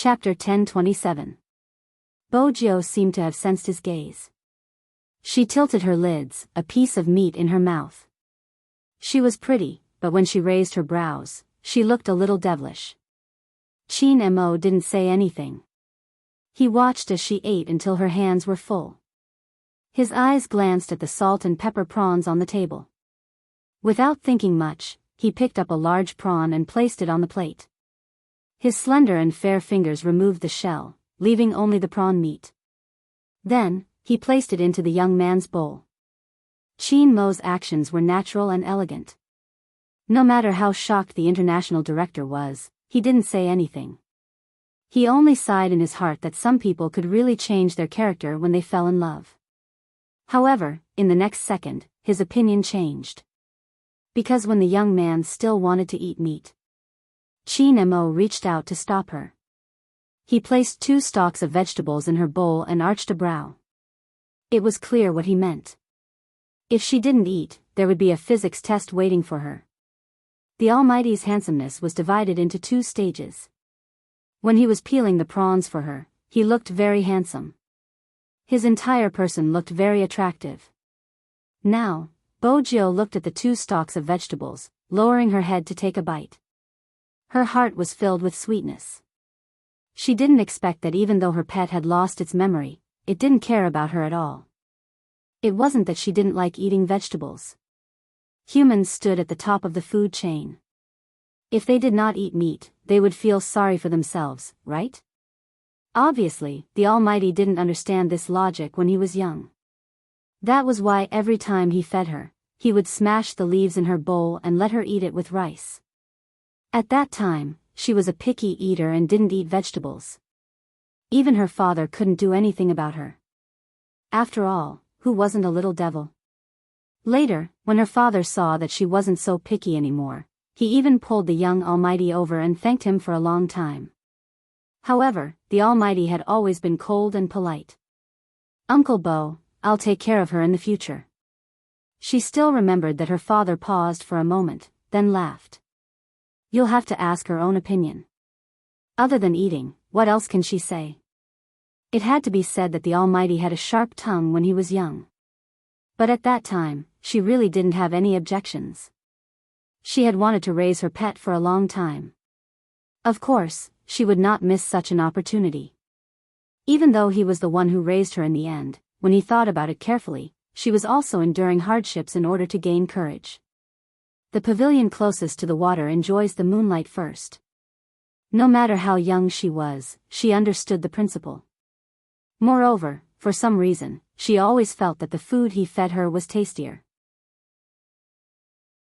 Chapter 1027. Bojio seemed to have sensed his gaze. She tilted her lids, a piece of meat in her mouth. She was pretty, but when she raised her brows, she looked a little devilish. Chin Mo didn't say anything. He watched as she ate until her hands were full. His eyes glanced at the salt and pepper prawns on the table. Without thinking much, he picked up a large prawn and placed it on the plate. His slender and fair fingers removed the shell, leaving only the prawn meat. Then, he placed it into the young man's bowl. Chin Mo's actions were natural and elegant. No matter how shocked the international director was, he didn't say anything. He only sighed in his heart that some people could really change their character when they fell in love. However, in the next second, his opinion changed. Because when the young man still wanted to eat meat, Chin Mo reached out to stop her. He placed 2 stalks of vegetables in her bowl and arched a brow. It was clear what he meant. If she didn't eat, there would be a physics test waiting for her. The Almighty's handsomeness was divided into 2 stages. When he was peeling the prawns for her, he looked very handsome. His entire person looked very attractive. Now, Bojio looked at the 2 stalks of vegetables, lowering her head to take a bite. Her heart was filled with sweetness. She didn't expect that even though her pet had lost its memory, it didn't care about her at all. It wasn't that she didn't like eating vegetables. Humans stood at the top of the food chain. If they did not eat meat, they would feel sorry for themselves, right? Obviously, the Almighty didn't understand this logic when he was young. That was why every time he fed her, he would smash the leaves in her bowl and let her eat it with rice. At that time, she was a picky eater and didn't eat vegetables. Even her father couldn't do anything about her. After all, who wasn't a little devil? Later, when her father saw that she wasn't so picky anymore, he even pulled the young Almighty over and thanked him for a long time. However, the Almighty had always been cold and polite. "Uncle Bo, I'll take care of her in the future." She still remembered that her father paused for a moment, then laughed. "You'll have to ask her own opinion. Other than eating, what else can she say?" It had to be said that the Almighty had a sharp tongue when he was young. But at that time, she really didn't have any objections. She had wanted to raise her pet for a long time. Of course, she would not miss such an opportunity. Even though he was the one who raised her in the end, when he thought about it carefully, she was also enduring hardships in order to gain courage. The pavilion closest to the water enjoys the moonlight first. No matter how young she was, she understood the principle. Moreover, for some reason, she always felt that the food he fed her was tastier.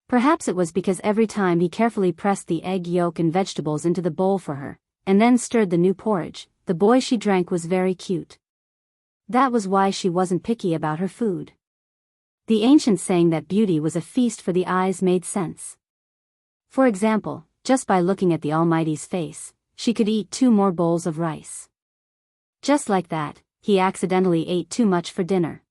Perhaps it was because every time he carefully pressed the egg yolk and vegetables into the bowl for her, and then stirred the new porridge, the boy she drank was very cute. That was why she wasn't picky about her food. The ancient saying that beauty was a feast for the eyes made sense. For example, just by looking at the Almighty's face, she could eat 2 more bowls of rice. Just like that, he accidentally ate too much for dinner.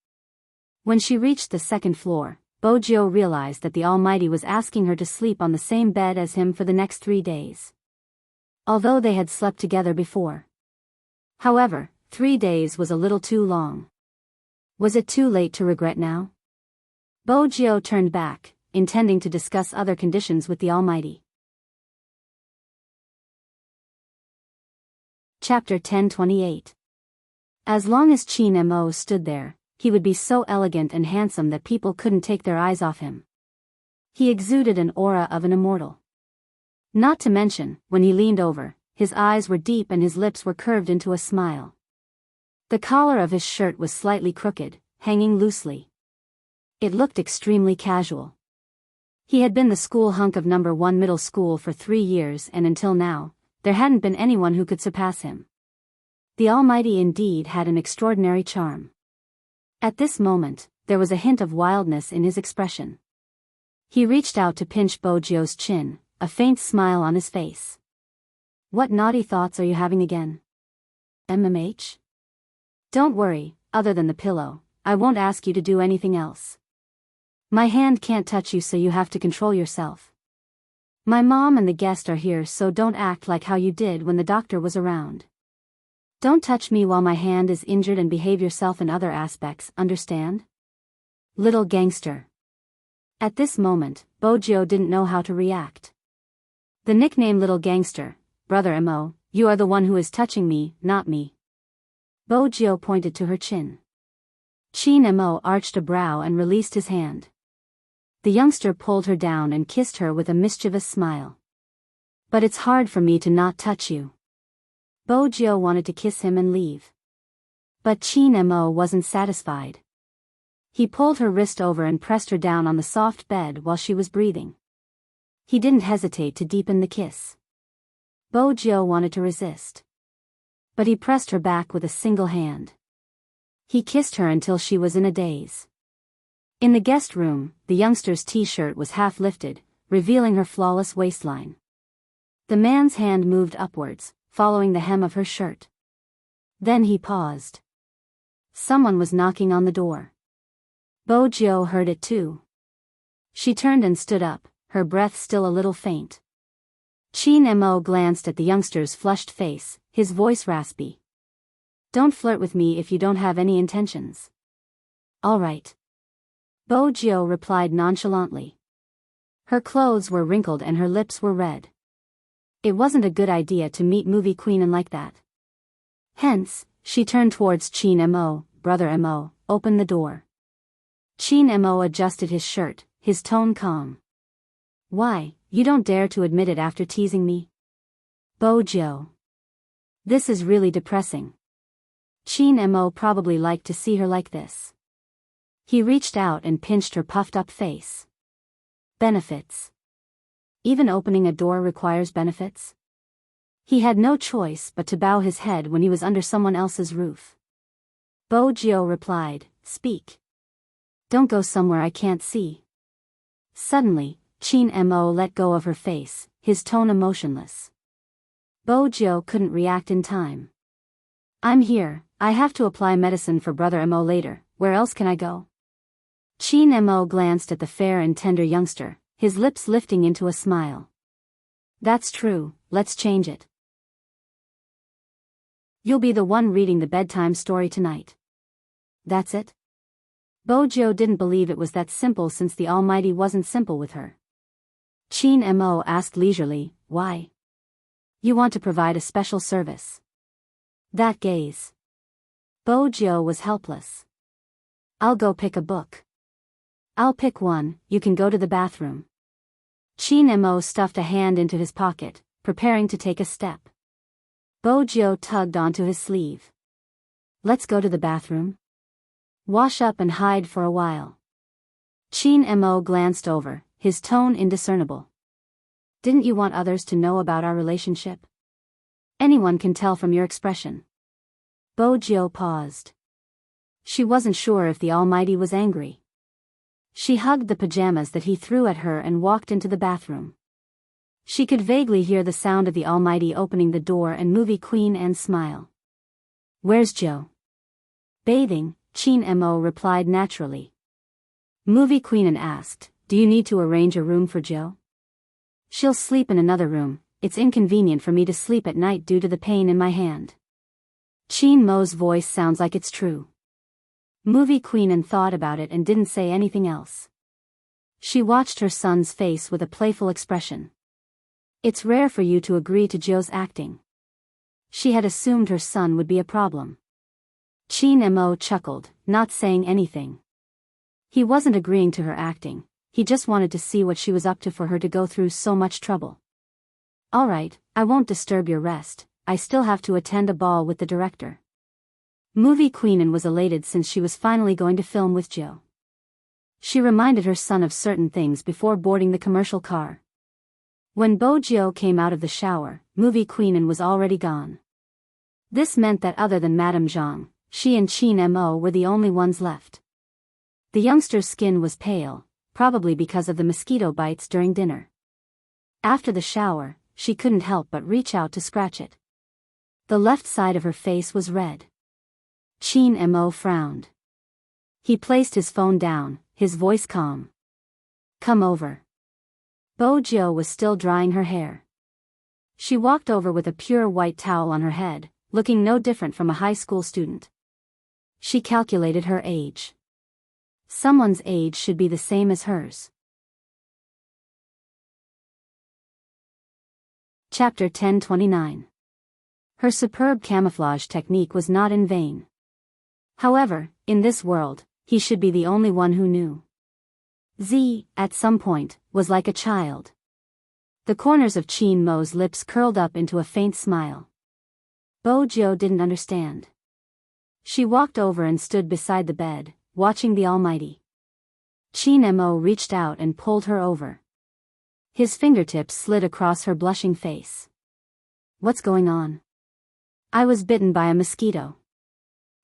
When she reached the 2nd floor, Bojio realized that the Almighty was asking her to sleep on the same bed as him for the next 3 days. Although they had slept together before. However, 3 days was a little too long. Was it too late to regret now? Bojio turned back, intending to discuss other conditions with the Almighty. Chapter 1028. As long as Chin Mo stood there, he would be so elegant and handsome that people couldn't take their eyes off him. He exuded an aura of an immortal. Not to mention, when he leaned over, his eyes were deep and his lips were curved into a smile. The collar of his shirt was slightly crooked, hanging loosely. It looked extremely casual. He had been the school hunk of number 1 middle school for 3 years and until now, there hadn't been anyone who could surpass him. The Almighty indeed had an extraordinary charm. At this moment, there was a hint of wildness in his expression. He reached out to pinch Bojio's chin, a faint smile on his face. "What naughty thoughts are you having again? MMH? Don't worry, other than the pillow, I won't ask you to do anything else. My hand can't touch you, so you have to control yourself. My mom and the guest are here, so don't act like how you did when the doctor was around." Don't touch me while my hand is injured and behave yourself in other aspects, understand? Little gangster. At this moment, Bojo didn't know how to react. The nickname Little Gangster, Brother Mo, you are the one who is touching me, not me. Bojo pointed to her chin. Chin Mo arched a brow and released his hand. The youngster pulled her down and kissed her with a mischievous smile. But it's hard for me to not touch you. Bojo wanted to kiss him and leave. But Chin Mo wasn't satisfied. He pulled her wrist over and pressed her down on the soft bed while she was breathing. He didn't hesitate to deepen the kiss. Bojo wanted to resist. But he pressed her back with a single hand. He kissed her until she was in a daze. In the guest room, the youngster's t-shirt was half lifted, revealing her flawless waistline. The man's hand moved upwards, following the hem of her shirt. Then he paused. Someone was knocking on the door. Bojo heard it too. She turned and stood up, her breath still a little faint. Chin Mo glanced at the youngster's flushed face, his voice raspy. Don't flirt with me if you don't have any intentions. All right. Bojo replied nonchalantly. Her clothes were wrinkled and her lips were red. It wasn't a good idea to meet movie queen like that. Hence, she turned towards Chin Mo, Brother Mo, open the door. Chin Mo adjusted his shirt, his tone calm. Why, you don't dare to admit it after teasing me? Bojo. This is really depressing. Chin Mo probably liked to see her like this. He reached out and pinched her puffed up face. Benefits. Even opening a door requires benefits? He had no choice but to bow his head when he was under someone else's roof. Bojo replied, speak. Don't go somewhere I can't see. Suddenly, Chin Mo let go of her face, his tone emotionless. Bojo couldn't react in time. I'm here, I have to apply medicine for Brother Mo later, where else can I go? Chin Mo glanced at the fair and tender youngster, his lips lifting into a smile. That's true, let's change it. You'll be the one reading the bedtime story tonight. That's it? Bojo didn't believe it was that simple since the Almighty wasn't simple with her. Chin Mo asked leisurely, why? You want to provide a special service. That gaze. Bojo was helpless. I'll go pick a book. I'll pick one, you can go to the bathroom. Chin Mo stuffed a hand into his pocket, preparing to take a step. Bojo tugged onto his sleeve. Let's go to the bathroom. Wash up and hide for a while. Chin Mo glanced over, his tone indiscernible. Didn't you want others to know about our relationship? Anyone can tell from your expression. Bojo paused. She wasn't sure if the Almighty was angry. She hugged the pajamas that he threw at her and walked into the bathroom. She could vaguely hear the sound of the Almighty opening the door and movie queen and smile. Where's Joe? Bathing, Chin Mo replied naturally. Movie queen asked, do you need to arrange a room for Joe? She'll sleep in another room, it's inconvenient for me to sleep at night due to the pain in my hand. Chin Mo's voice sounds like it's true. Movie queen thought about it and didn't say anything else. She watched her son's face with a playful expression. It's rare for you to agree to Joe's acting. She had assumed her son would be a problem. Chin Mo chuckled, not saying anything. He wasn't agreeing to her acting, he just wanted to see what she was up to for her to go through so much trouble. All right, I won't disturb your rest, I still have to attend a ball with the director. Movie queen was elated since she was finally going to film with Joe. She reminded her son of certain things before boarding the commercial car. When Bojo came out of the shower, movie queen was already gone. This meant that other than Madame Zhang, she and Chin Mo were the only ones left. The youngster's skin was pale, probably because of the mosquito bites during dinner. After the shower, she couldn't help but reach out to scratch it. The left side of her face was red. Chin Mo frowned. He placed his phone down, his voice calm. Come over. Bojo was still drying her hair. She walked over with a pure white towel on her head, looking no different from a high school student. She calculated her age. Someone's age should be the same as hers. Chapter 1029. Her superb camouflage technique was not in vain. However, in this world, he should be the only one who knew. Z, at some point, was like a child. The corners of Qin Mo's lips curled up into a faint smile. Bojo didn't understand. She walked over and stood beside the bed, watching the Almighty. Qin Mo reached out and pulled her over. His fingertips slid across her blushing face. What's going on? I was bitten by a mosquito.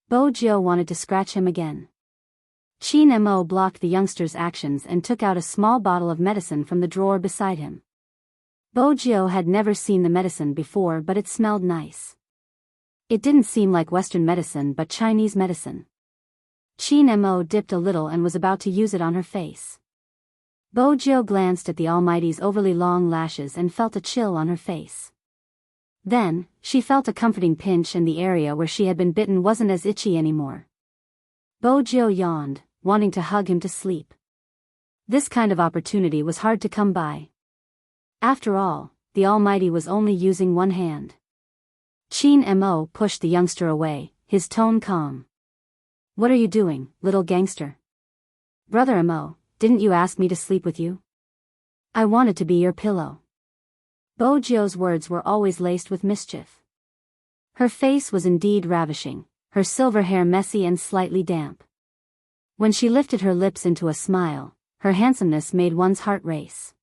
Bojo wanted to scratch him again. Qin Mo blocked the youngster's actions and took out a small bottle of medicine from the drawer beside him. Bojo had never seen the medicine before, but it smelled nice. It didn't seem like Western medicine but Chinese medicine. Qin Mo dipped a little and was about to use it on her face. Bojo glanced at the Almighty's overly long lashes and felt a chill on her face. Then, she felt a comforting pinch and the area where she had been bitten wasn't as itchy anymore. Bojo yawned, wanting to hug him to sleep. This kind of opportunity was hard to come by. After all, the Almighty was only using one hand. Qin Mo pushed the youngster away, his tone calm. What are you doing, little gangster? Brother Mo, didn't you ask me to sleep with you? I wanted to be your pillow. Bojo's words were always laced with mischief. Her face was indeed ravishing, her silver hair messy and slightly damp. When she lifted her lips into a smile, her handsomeness made one's heart race.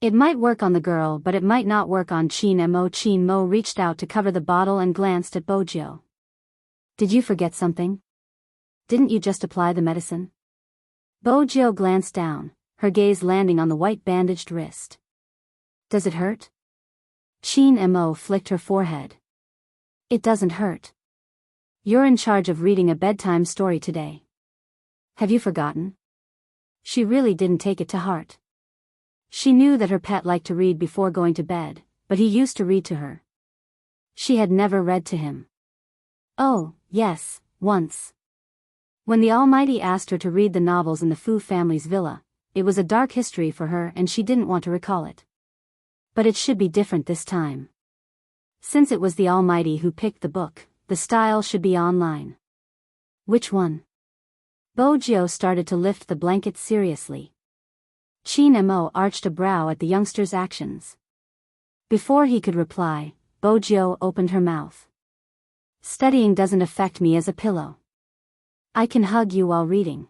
It might work on the girl, but it might not work on Qin Mo. Qin Mo reached out to cover the bottle and glanced at Bojo. Did you forget something? Didn't you just apply the medicine? Bojo glanced down, her gaze landing on the white bandaged wrist. Does it hurt? Qin Mo flicked her forehead. It doesn't hurt. You're in charge of reading a bedtime story today. Have you forgotten? She really didn't take it to heart. She knew that her pet liked to read before going to bed, but he used to read to her. She had never read to him. Oh, yes, once. When the Almighty asked her to read the novels in the Fu family's villa, it was a dark history for her and she didn't want to recall it. But it should be different this time. Since it was the Almighty who picked the book, the style should be online. Which one? Bojo started to lift the blanket seriously. Qin Mo arched a brow at the youngster's actions. Before he could reply, Bojo opened her mouth. Studying doesn't affect me as a pillow. I can hug you while reading.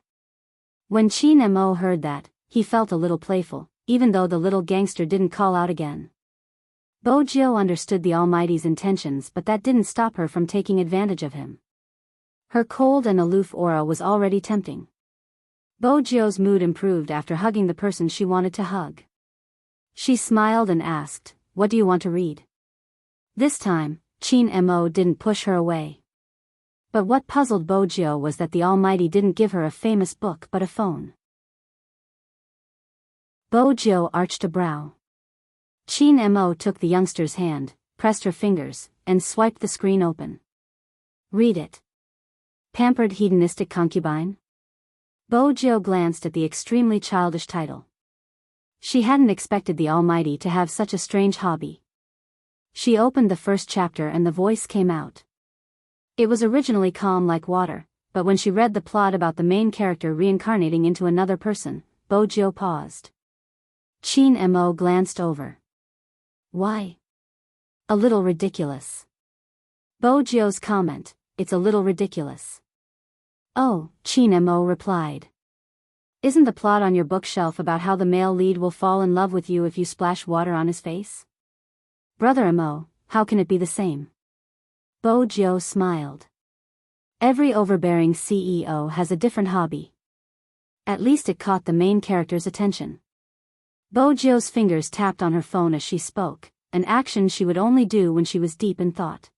When Qin Mo heard that, he felt a little playful, even though the little gangster didn't call out again. Bojo understood the Almighty's intentions, but that didn't stop her from taking advantage of him. Her cold and aloof aura was already tempting. Bojo's mood improved after hugging the person she wanted to hug. She smiled and asked, "What do you want to read?" This time, Qin Mo didn't push her away. But what puzzled Bojo was that the Almighty didn't give her a famous book but a phone. Bojo arched a brow. Qin Mo took the youngster's hand, pressed her fingers, and swiped the screen open. Read it. Pampered hedonistic concubine? Bojo glanced at the extremely childish title. She hadn't expected the Almighty to have such a strange hobby. She opened the first chapter and the voice came out. It was originally calm like water, but when she read the plot about the main character reincarnating into another person, Bojo paused. Qin Mo glanced over. Why? A little ridiculous. Bojo's comment, it's a little ridiculous. Oh, Qin Mo replied. Isn't the plot on your bookshelf about how the male lead will fall in love with you if you splash water on his face? Brother Mo, how can it be the same? Bojo smiled. Every overbearing CEO has a different hobby. At least it caught the main character's attention. Bojo's fingers tapped on her phone as she spoke, an action she would only do when she was deep in thought.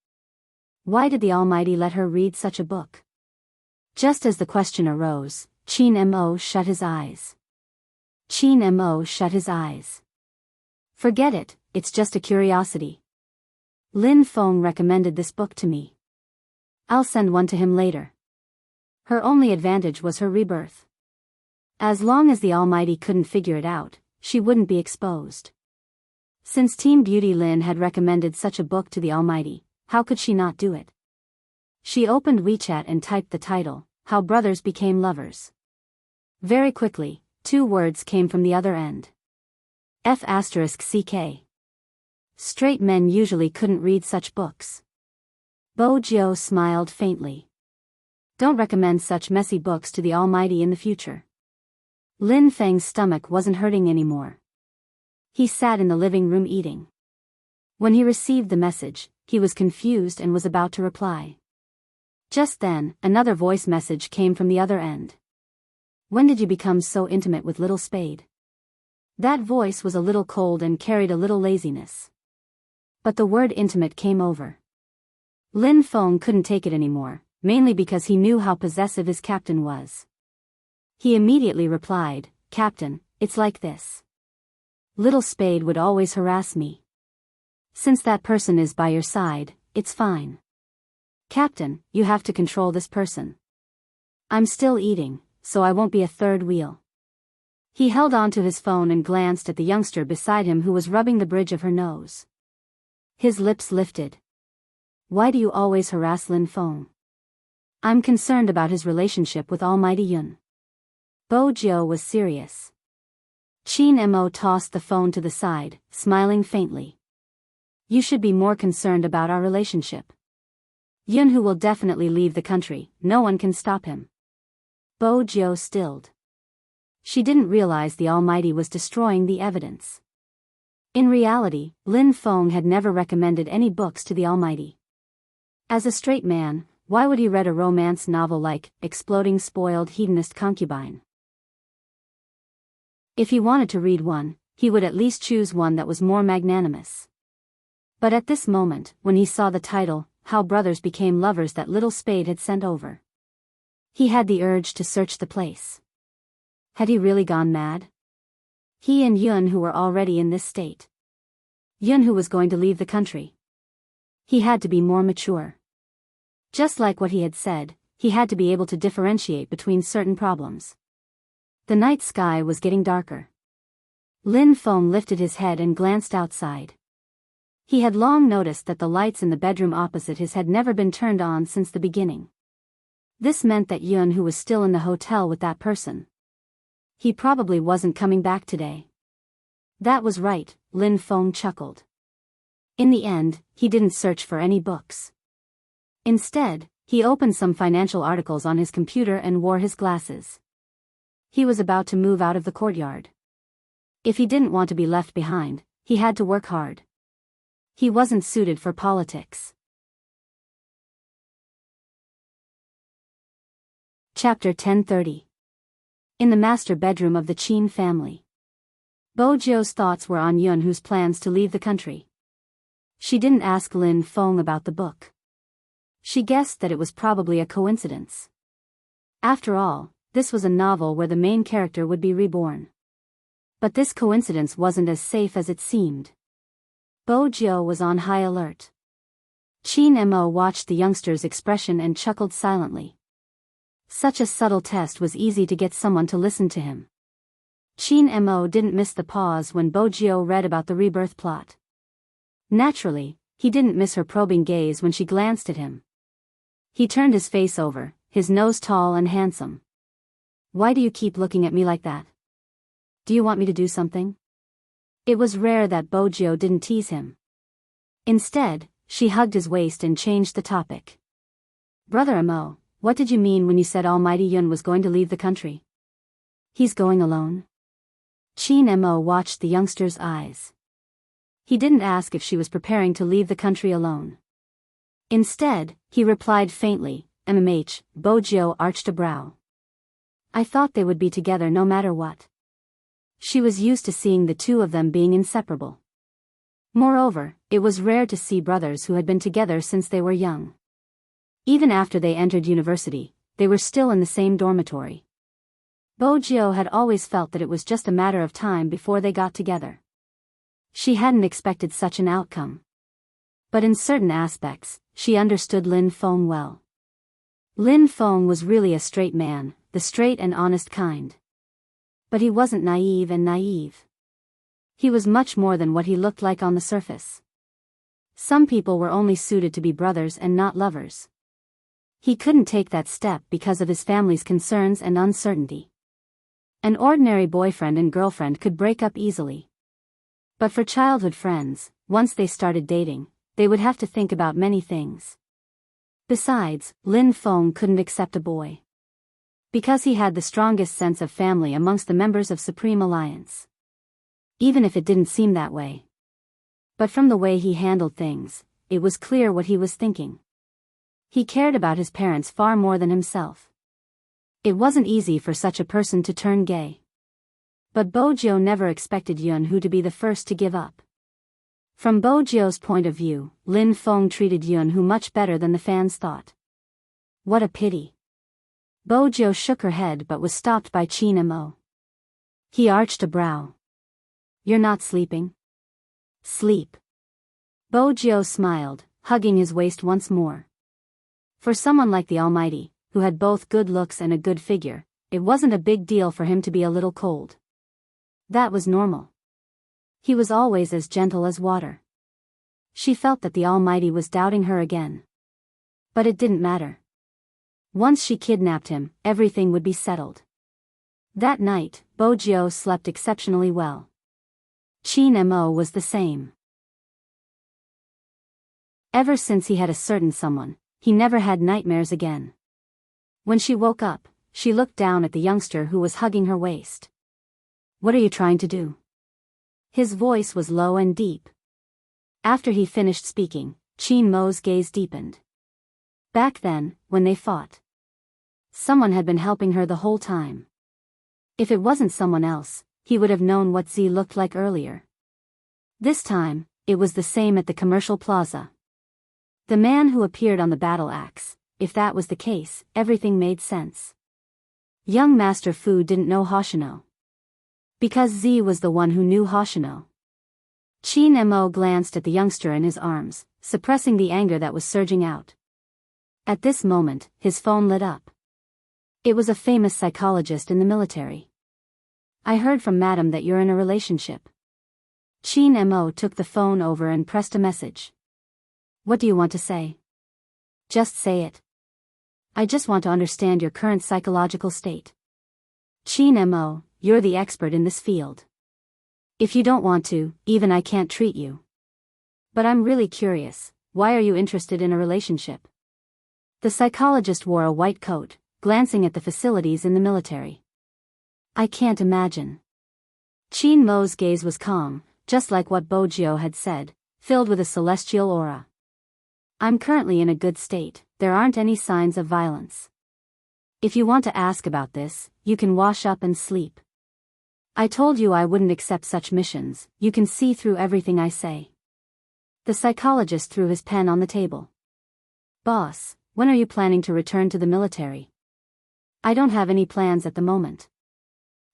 Why did the Almighty let her read such a book? Just as the question arose, Qin Mo shut his eyes. Qin Mo shut his eyes. Forget it, it's just a curiosity. Lin Feng recommended this book to me. I'll send one to him later. Her only advantage was her rebirth. As long as the Almighty couldn't figure it out, she wouldn't be exposed. Since Teen Beauty Lin had recommended such a book to the Almighty, how could she not do it? She opened WeChat and typed the title, How Brothers Became Lovers. Very quickly, 2 words came from the other end. F***CK. Straight men usually couldn't read such books. Bo Jiao smiled faintly. Don't recommend such messy books to the Almighty in the future. Lin Feng's stomach wasn't hurting anymore. He sat in the living room eating. When he received the message, he was confused and was about to reply. Just then, another voice message came from the other end. When did you become so intimate with Little Spade? That voice was a little cold and carried a little laziness. But the word intimate came over. Lin Feng couldn't take it anymore, mainly because he knew how possessive his captain was. He immediately replied, Captain, it's like this. Little Spade would always harass me. Since that person is by your side, it's fine. Captain, you have to control this person. I'm still eating, so I won't be a third wheel. He held on to his phone and glanced at the youngster beside him who was rubbing the bridge of her nose. His lips lifted. Why do you always harass Lin Feng? I'm concerned about his relationship with Almighty Yun. Bo Jiao was serious. Qin Mo tossed the phone to the side, smiling faintly. You should be more concerned about our relationship. Yun Hu will definitely leave the country, no one can stop him. Bo Jiao stilled. She didn't realize the Almighty was destroying the evidence. In reality, Lin Feng had never recommended any books to the Almighty. As a straight man, why would he read a romance novel like Exploding Spoiled Hedonist Concubine? If he wanted to read one, he would at least choose one that was more magnanimous. But at this moment, when he saw the title, How Brothers Became Lovers that Little Spade had sent over, he had the urge to search the place. Had he really gone mad? He and Yun Hu were already in this state. Yun Hu was going to leave the country. He had to be more mature. Just like what he had said, he had to be able to differentiate between certain problems. The night sky was getting darker. Lin Feng lifted his head and glanced outside. He had long noticed that the lights in the bedroom opposite his had never been turned on since the beginning. This meant that Yun Hu was still in the hotel with that person. He probably wasn't coming back today. That was right, Lin Feng chuckled. In the end, he didn't search for any books. Instead, he opened some financial articles on his computer and wore his glasses. He was about to move out of the courtyard. If he didn't want to be left behind, he had to work hard. He wasn't suited for politics. Chapter 1030. In the master bedroom of the Qin family. Bo Jiao's thoughts were on Yun Hu's plans to leave the country. She didn't ask Lin Feng about the book. She guessed that it was probably a coincidence. After all, this was a novel where the main character would be reborn. But this coincidence wasn't as safe as it seemed. Bo Jiao was on high alert. Qin Mo watched the youngster's expression and chuckled silently. Such a subtle test was easy to get someone to listen to him. Qin Mo didn't miss the pause when Bo Jiao read about the rebirth plot. Naturally, he didn't miss her probing gaze when she glanced at him. He turned his face over, his nose tall and handsome. Why do you keep looking at me like that? Do you want me to do something? It was rare that Bo Jiao didn't tease him. Instead, she hugged his waist and changed the topic. Brother Mo, what did you mean when you said Almighty Yun was going to leave the country? He's going alone? Qin Mo watched the youngster's eyes. He didn't ask if she was preparing to leave the country alone. Instead, he replied faintly, MMH, Bo Jiao arched a brow. I thought they would be together no matter what. She was used to seeing the two of them being inseparable. Moreover, it was rare to see brothers who had been together since they were young. Even after they entered university, they were still in the same dormitory. Bo Jiao had always felt that it was just a matter of time before they got together. She hadn't expected such an outcome. But in certain aspects, she understood Lin Feng well. Lin Feng was really a straight man, the straight and honest kind. But he wasn't naive. He was much more than what he looked like on the surface. Some people were only suited to be brothers and not lovers. He couldn't take that step because of his family's concerns and uncertainty. An ordinary boyfriend and girlfriend could break up easily. But for childhood friends, once they started dating, they would have to think about many things. Besides, Lin Feng couldn't accept a boy. Because he had the strongest sense of family amongst the members of Supreme Alliance. Even if it didn't seem that way. But from the way he handled things, it was clear what he was thinking. He cared about his parents far more than himself. It wasn't easy for such a person to turn gay. But Bojiu never expected Yunhu to be the first to give up. From Bojiu's point of view, Lin Feng treated Yunhu much better than the fans thought. What a pity. Bojiu shook her head but was stopped by Qin Mo. He arched a brow. You're not sleeping? Sleep. Bojiu smiled, hugging his waist once more. For someone like the Almighty, who had both good looks and a good figure, it wasn't a big deal for him to be a little cold. That was normal. He was always as gentle as water. She felt that the Almighty was doubting her again. But it didn't matter. Once she kidnapped him, everything would be settled. That night, Bojiu slept exceptionally well. Qin Mo was the same. Ever since he had a certain someone, he never had nightmares again. When she woke up, she looked down at the youngster who was hugging her waist. What are you trying to do? His voice was low and deep. After he finished speaking, Qin Mo's gaze deepened. Back then, when they fought, someone had been helping her the whole time. If it wasn't someone else, he would have known what Z looked like earlier. This time, it was the same at the commercial plaza. The man who appeared on the battle axe, if that was the case, everything made sense. Young Master Fu didn't know Hoshino. Because Z was the one who knew Hoshino. Qin Mo glanced at the youngster in his arms, suppressing the anger that was surging out. At this moment, his phone lit up. It was a famous psychologist in the military. I heard from Madam that you're in a relationship. Qin Mo took the phone over and pressed a message. What do you want to say? Just say it. I just want to understand your current psychological state. Qin Mo, you're the expert in this field. If you don't want to, even I can't treat you. But I'm really curious, why are you interested in a relationship? The psychologist wore a white coat, glancing at the facilities in the military. I can't imagine. Qin Mo's gaze was calm, just like what Bojiu had said, filled with a celestial aura. I'm currently in a good state, there aren't any signs of violence. If you want to ask about this, you can wash up and sleep. I told you I wouldn't accept such missions, you can see through everything I say. The psychologist threw his pen on the table. Boss, when are you planning to return to the military? I don't have any plans at the moment.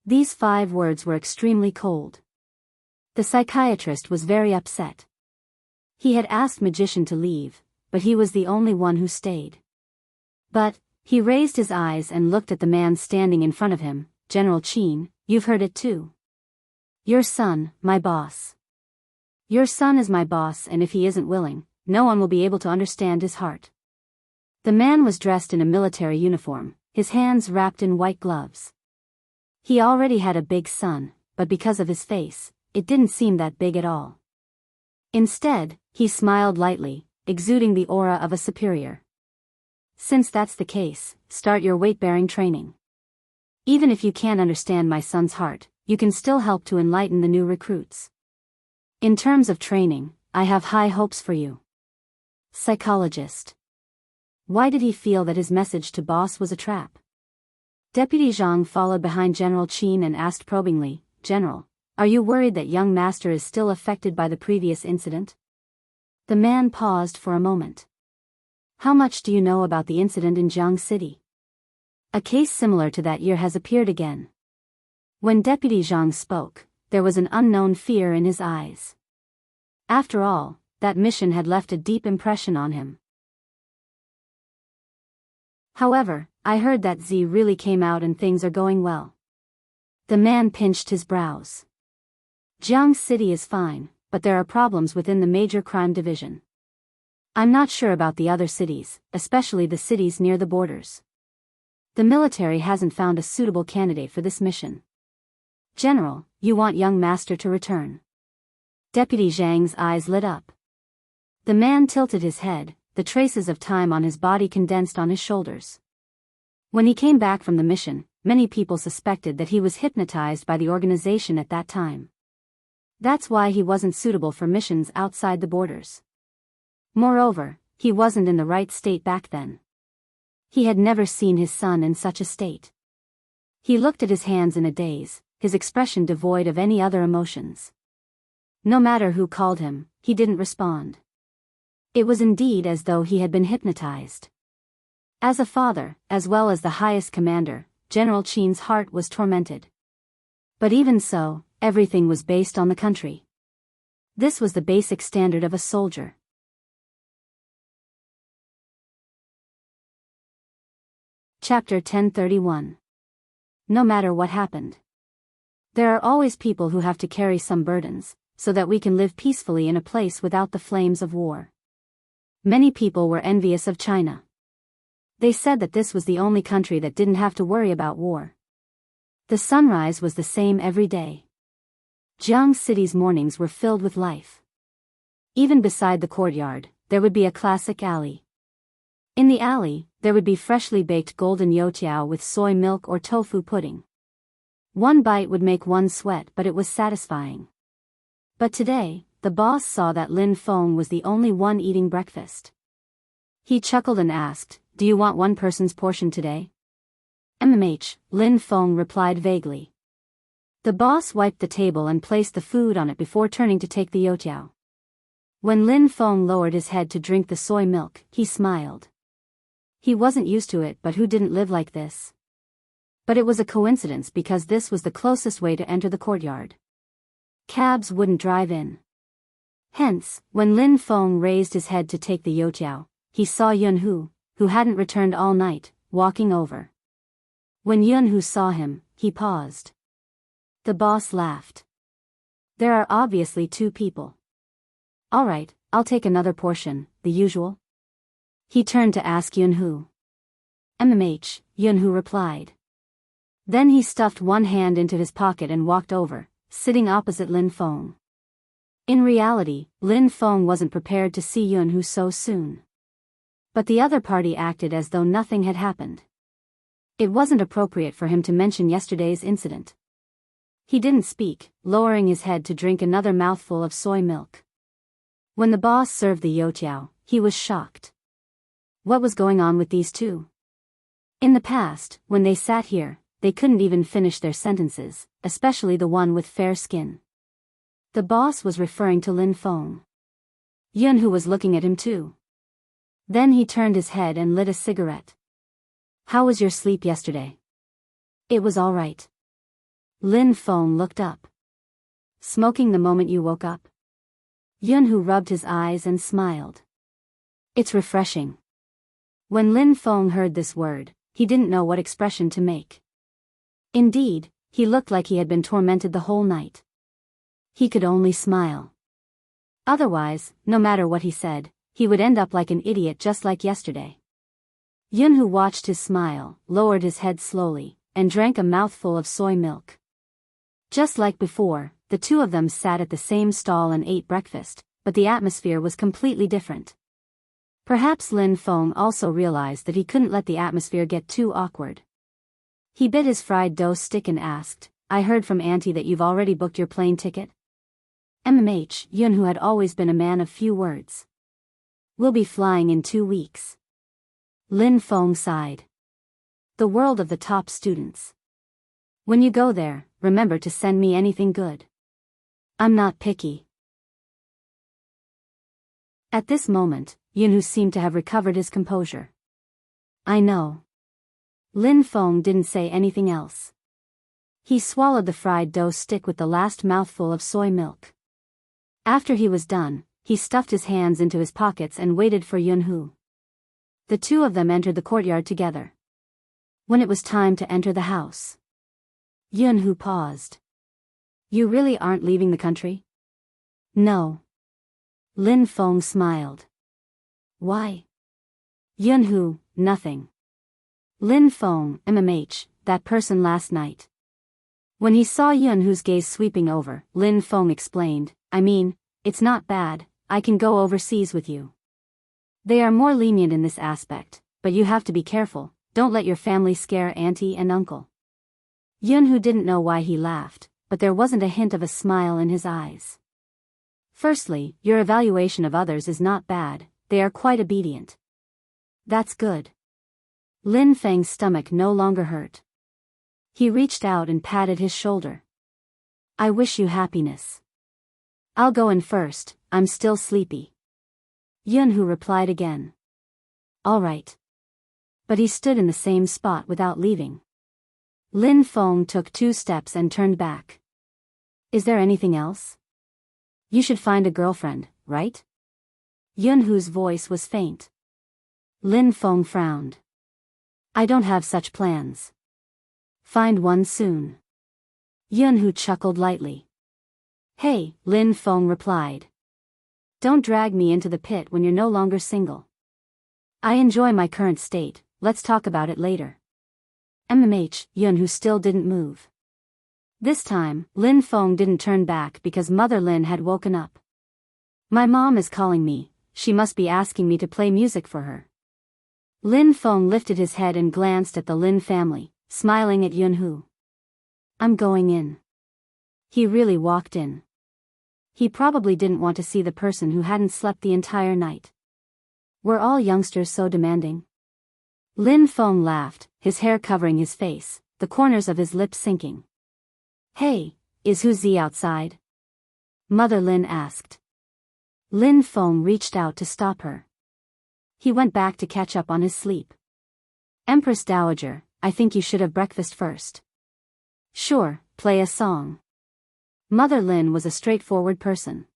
These 5 words were extremely cold. The psychiatrist was very upset. He had asked Magician to leave, but he was the only one who stayed. But, he raised his eyes and looked at the man standing in front of him. General Qin, you've heard it too. Your son, my boss. Your son is my boss, and if he isn't willing, no one will be able to understand his heart. The man was dressed in a military uniform, his hands wrapped in white gloves. He already had a big son, but because of his face, it didn't seem that big at all. Instead, he smiled lightly, exuding the aura of a superior. Since that's the case, start your weight-bearing training. Even if you can't understand my son's heart, you can still help to enlighten the new recruits. In terms of training, I have high hopes for you. Psychologist. Why did he feel that his message to boss was a trap? Deputy Zhang followed behind General Qin and asked probingly, General, are you worried that young master is still affected by the previous incident? The man paused for a moment. How much do you know about the incident in Jiang City? A case similar to that year has appeared again. When Deputy Zhang spoke, there was an unknown fear in his eyes. After all, that mission had left a deep impression on him. However, I heard that Z really came out and things are going well. The man pinched his brows. Jiang City is fine, but there are problems within the major crime division. I'm not sure about the other cities, especially the cities near the borders. The military hasn't found a suitable candidate for this mission. General, you want young master to return. Deputy Zhang's eyes lit up. The man tilted his head, the traces of time on his body condensed on his shoulders. When he came back from the mission, many people suspected that he was hypnotized by the organization at that time. That's why he wasn't suitable for missions outside the borders. Moreover, he wasn't in the right state back then. He had never seen his son in such a state. He looked at his hands in a daze, his expression devoid of any other emotions. No matter who called him, he didn't respond. It was indeed as though he had been hypnotized. As a father, as well as the highest commander, General Qin's heart was tormented. But even so, everything was based on the country. This was the basic standard of a soldier. Chapter 1031. No matter what happened. There are always people who have to carry some burdens, so that we can live peacefully in a place without the flames of war. Many people were envious of China. They said that this was the only country that didn't have to worry about war. The sunrise was the same every day. Jiang City's mornings were filled with life. Even beside the courtyard, there would be a classic alley. In the alley, there would be freshly baked golden youtiao with soy milk or tofu pudding. One bite would make one sweat, but it was satisfying. But today, the boss saw that Lin Feng was the only one eating breakfast. He chuckled and asked, "Do you want one person's portion today?" Lin Feng replied vaguely. The boss wiped the table and placed the food on it before turning to take the youtiao. When Lin Feng lowered his head to drink the soy milk, he smiled. He wasn't used to it, but who didn't live like this? But it was a coincidence because this was the closest way to enter the courtyard. Cabs wouldn't drive in. Hence, when Lin Feng raised his head to take the youtiao, he saw Yunhu, who hadn't returned all night, walking over. When Yunhu saw him, he paused. The boss laughed. There are obviously two people. All right, I'll take another portion, the usual. He turned to ask Yunhu. Yunhu replied. Then he stuffed one hand into his pocket and walked over, sitting opposite Lin Feng. In reality, Lin Feng wasn't prepared to see Yunhu so soon. But the other party acted as though nothing had happened. It wasn't appropriate for him to mention yesterday's incident. He didn't speak, lowering his head to drink another mouthful of soy milk. When the boss served the youtiao, he was shocked. What was going on with these two? In the past, when they sat here, they couldn't even finish their sentences, especially the one with fair skin. The boss was referring to Lin Feng. Yunhu was looking at him too. Then he turned his head and lit a cigarette. How was your sleep yesterday? It was all right. Lin Feng looked up. Smoking the moment you woke up? Yunhu rubbed his eyes and smiled. It's refreshing. When Lin Feng heard this word, he didn't know what expression to make. Indeed, he looked like he had been tormented the whole night. He could only smile. Otherwise, no matter what he said, he would end up like an idiot just like yesterday. Yunhu watched his smile, lowered his head slowly, and drank a mouthful of soy milk. Just like before, the two of them sat at the same stall and ate breakfast, but the atmosphere was completely different. Perhaps Lin Feng also realized that he couldn't let the atmosphere get too awkward. He bit his fried dough stick and asked, I heard from Auntie that you've already booked your plane ticket? Yunhu had always been a man of few words. We'll be flying in 2 weeks. Lin Feng sighed. The world of the top students. When you go there, remember to send me anything good. I'm not picky. At this moment, Yunhu seemed to have recovered his composure. I know. Lin Feng didn't say anything else. He swallowed the fried dough stick with the last mouthful of soy milk. After he was done, he stuffed his hands into his pockets and waited for Yunhu. The two of them entered the courtyard together. When it was time to enter the house, Yunhu paused. You really aren't leaving the country? No. Lin Feng smiled. Why? Yunhu, nothing. Lin Feng, that person last night. When he saw Yunhu's gaze sweeping over, Lin Feng explained, I mean, it's not bad, I can go overseas with you. They are more lenient in this aspect, but you have to be careful, don't let your family scare auntie and uncle. Yunhu didn't know why he laughed, but there wasn't a hint of a smile in his eyes. Firstly, your evaluation of others is not bad, they are quite obedient. That's good. Lin Feng's stomach no longer hurt. He reached out and patted his shoulder. I wish you happiness. I'll go in first, I'm still sleepy. Yunhu replied again. All right. But he stood in the same spot without leaving. Lin Feng took 2 steps and turned back. Is there anything else? You should find a girlfriend, right? Yunhu's voice was faint. Lin Feng frowned. I don't have such plans. Find one soon. Yunhu chuckled lightly. Hey, Lin Feng replied. Don't drag me into the pit when you're no longer single. I enjoy my current state, let's talk about it later. Yunhu still didn't move. This time, Lin Feng didn't turn back because Mother Lin had woken up. My mom is calling me, she must be asking me to play music for her. Lin Feng lifted his head and glanced at the Lin family, smiling at Yunhu. I'm going in. He really walked in. He probably didn't want to see the person who hadn't slept the entire night. Were all youngsters so demanding? Lin Feng laughed, his hair covering his face, the corners of his lips sinking. Hey, is Hu Zi outside? Mother Lin asked. Lin Feng reached out to stop her. He went back to catch up on his sleep. Empress Dowager, I think you should have breakfast first. Sure, play a song. Mother Lin was a straightforward person.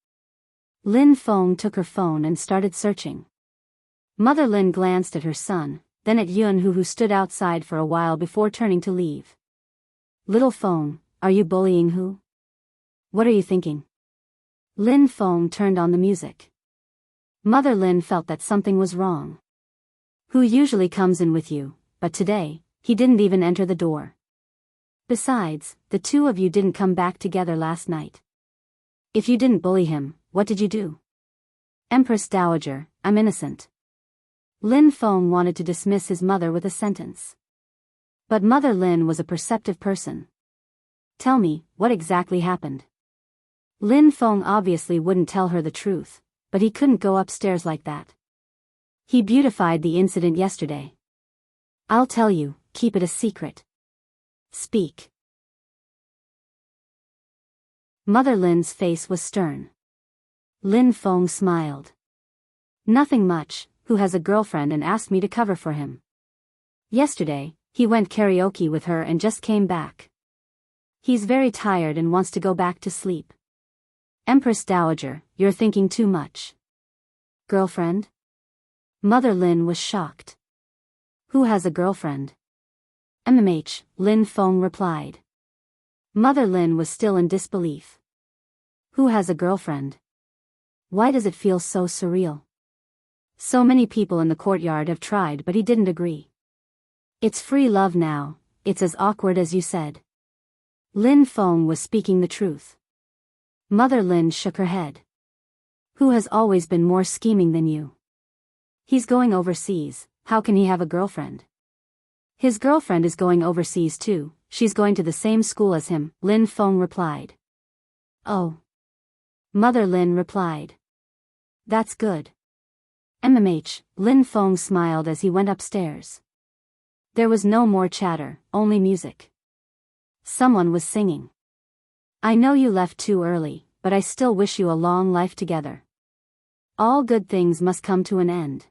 Lin Feng took her phone and started searching. Mother Lin glanced at her son, then at Yunhu who stood outside for a while before turning to leave. Little Feng, are you bullying Hu? What are you thinking? Lin Feng turned on the music. Mother Lin felt that something was wrong. Hu usually comes in with you, but today, he didn't even enter the door. Besides, the two of you didn't come back together last night. If you didn't bully him, what did you do? Empress Dowager, I'm innocent. Lin Feng wanted to dismiss his mother with a sentence. But Mother Lin was a perceptive person. Tell me, what exactly happened? Lin Feng obviously wouldn't tell her the truth, but he couldn't go upstairs like that. He beautified the incident yesterday. I'll tell you, keep it a secret. Speak. Mother Lin's face was stern. Lin Feng smiled. Nothing much, Hu has a girlfriend and asked me to cover for him. Yesterday, he went karaoke with her and just came back. He's very tired and wants to go back to sleep. Empress Dowager, you're thinking too much. Girlfriend? Mother Lin was shocked. Who has a girlfriend? Lin Feng replied. Mother Lin was still in disbelief. Who has a girlfriend? Why does it feel so surreal? So many people in the courtyard have tried but he didn't agree. It's free love now, it's as awkward as you said. Lin Feng was speaking the truth. Mother Lin shook her head. Who has always been more scheming than you? He's going overseas, how can he have a girlfriend? His girlfriend is going overseas too, she's going to the same school as him, Lin Feng replied. Oh. Mother Lin replied. That's good. Lin Feng smiled as he went upstairs. There was no more chatter, only music. Someone was singing. I know you left too early, but I still wish you a long life together. All good things must come to an end.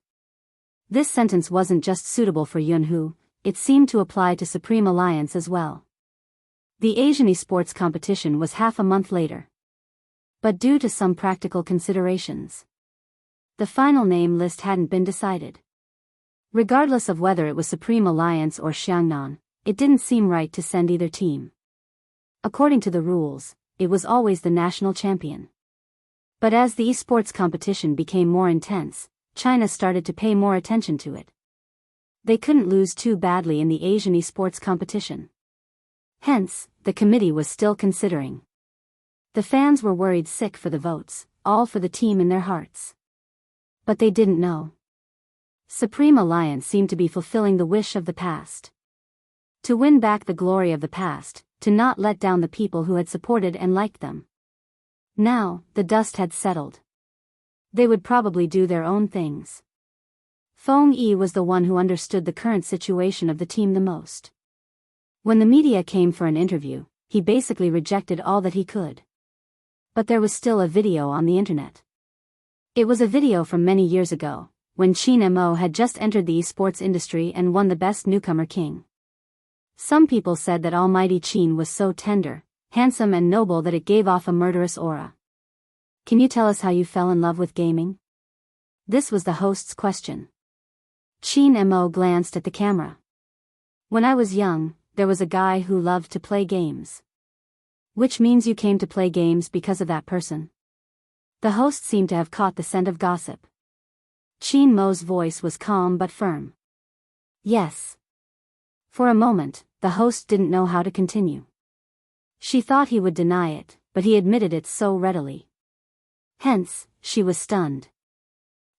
This sentence wasn't just suitable for Yunhu, it seemed to apply to Supreme Alliance as well. The Asian esports competition was half a month later. But due to some practical considerations, The final name list hadn't been decided. Regardless of whether it was Supreme Alliance or Xiangnan, it didn't seem right to send either team. According to the rules, it was always the national champion. But as the esports competition became more intense, China started to pay more attention to it. They couldn't lose too badly in the Asian esports competition. Hence, the committee was still considering. The fans were worried sick for the votes, all for the team in their hearts. But they didn't know. Supreme Alliance seemed to be fulfilling the wish of the past. To win back the glory of the past, to not let down the people who had supported and liked them. Now, the dust had settled. They would probably do their own things. Feng Yi was the one who understood the current situation of the team the most. When the media came for an interview, he basically rejected all that he could. But there was still a video on the internet. It was a video from many years ago, when Qin Mo had just entered the esports industry and won the Best Newcomer King. Some people said that Almighty Qin was so tender, handsome and noble that it gave off a murderous aura. Can you tell us how you fell in love with gaming? This was the host's question. Qin Mo glanced at the camera. When I was young, there was a guy who loved to play games. Which means you came to play games because of that person? The host seemed to have caught the scent of gossip. Qin Mo's voice was calm but firm. Yes. For a moment, the host didn't know how to continue. She thought he would deny it, but he admitted it so readily. Hence, she was stunned.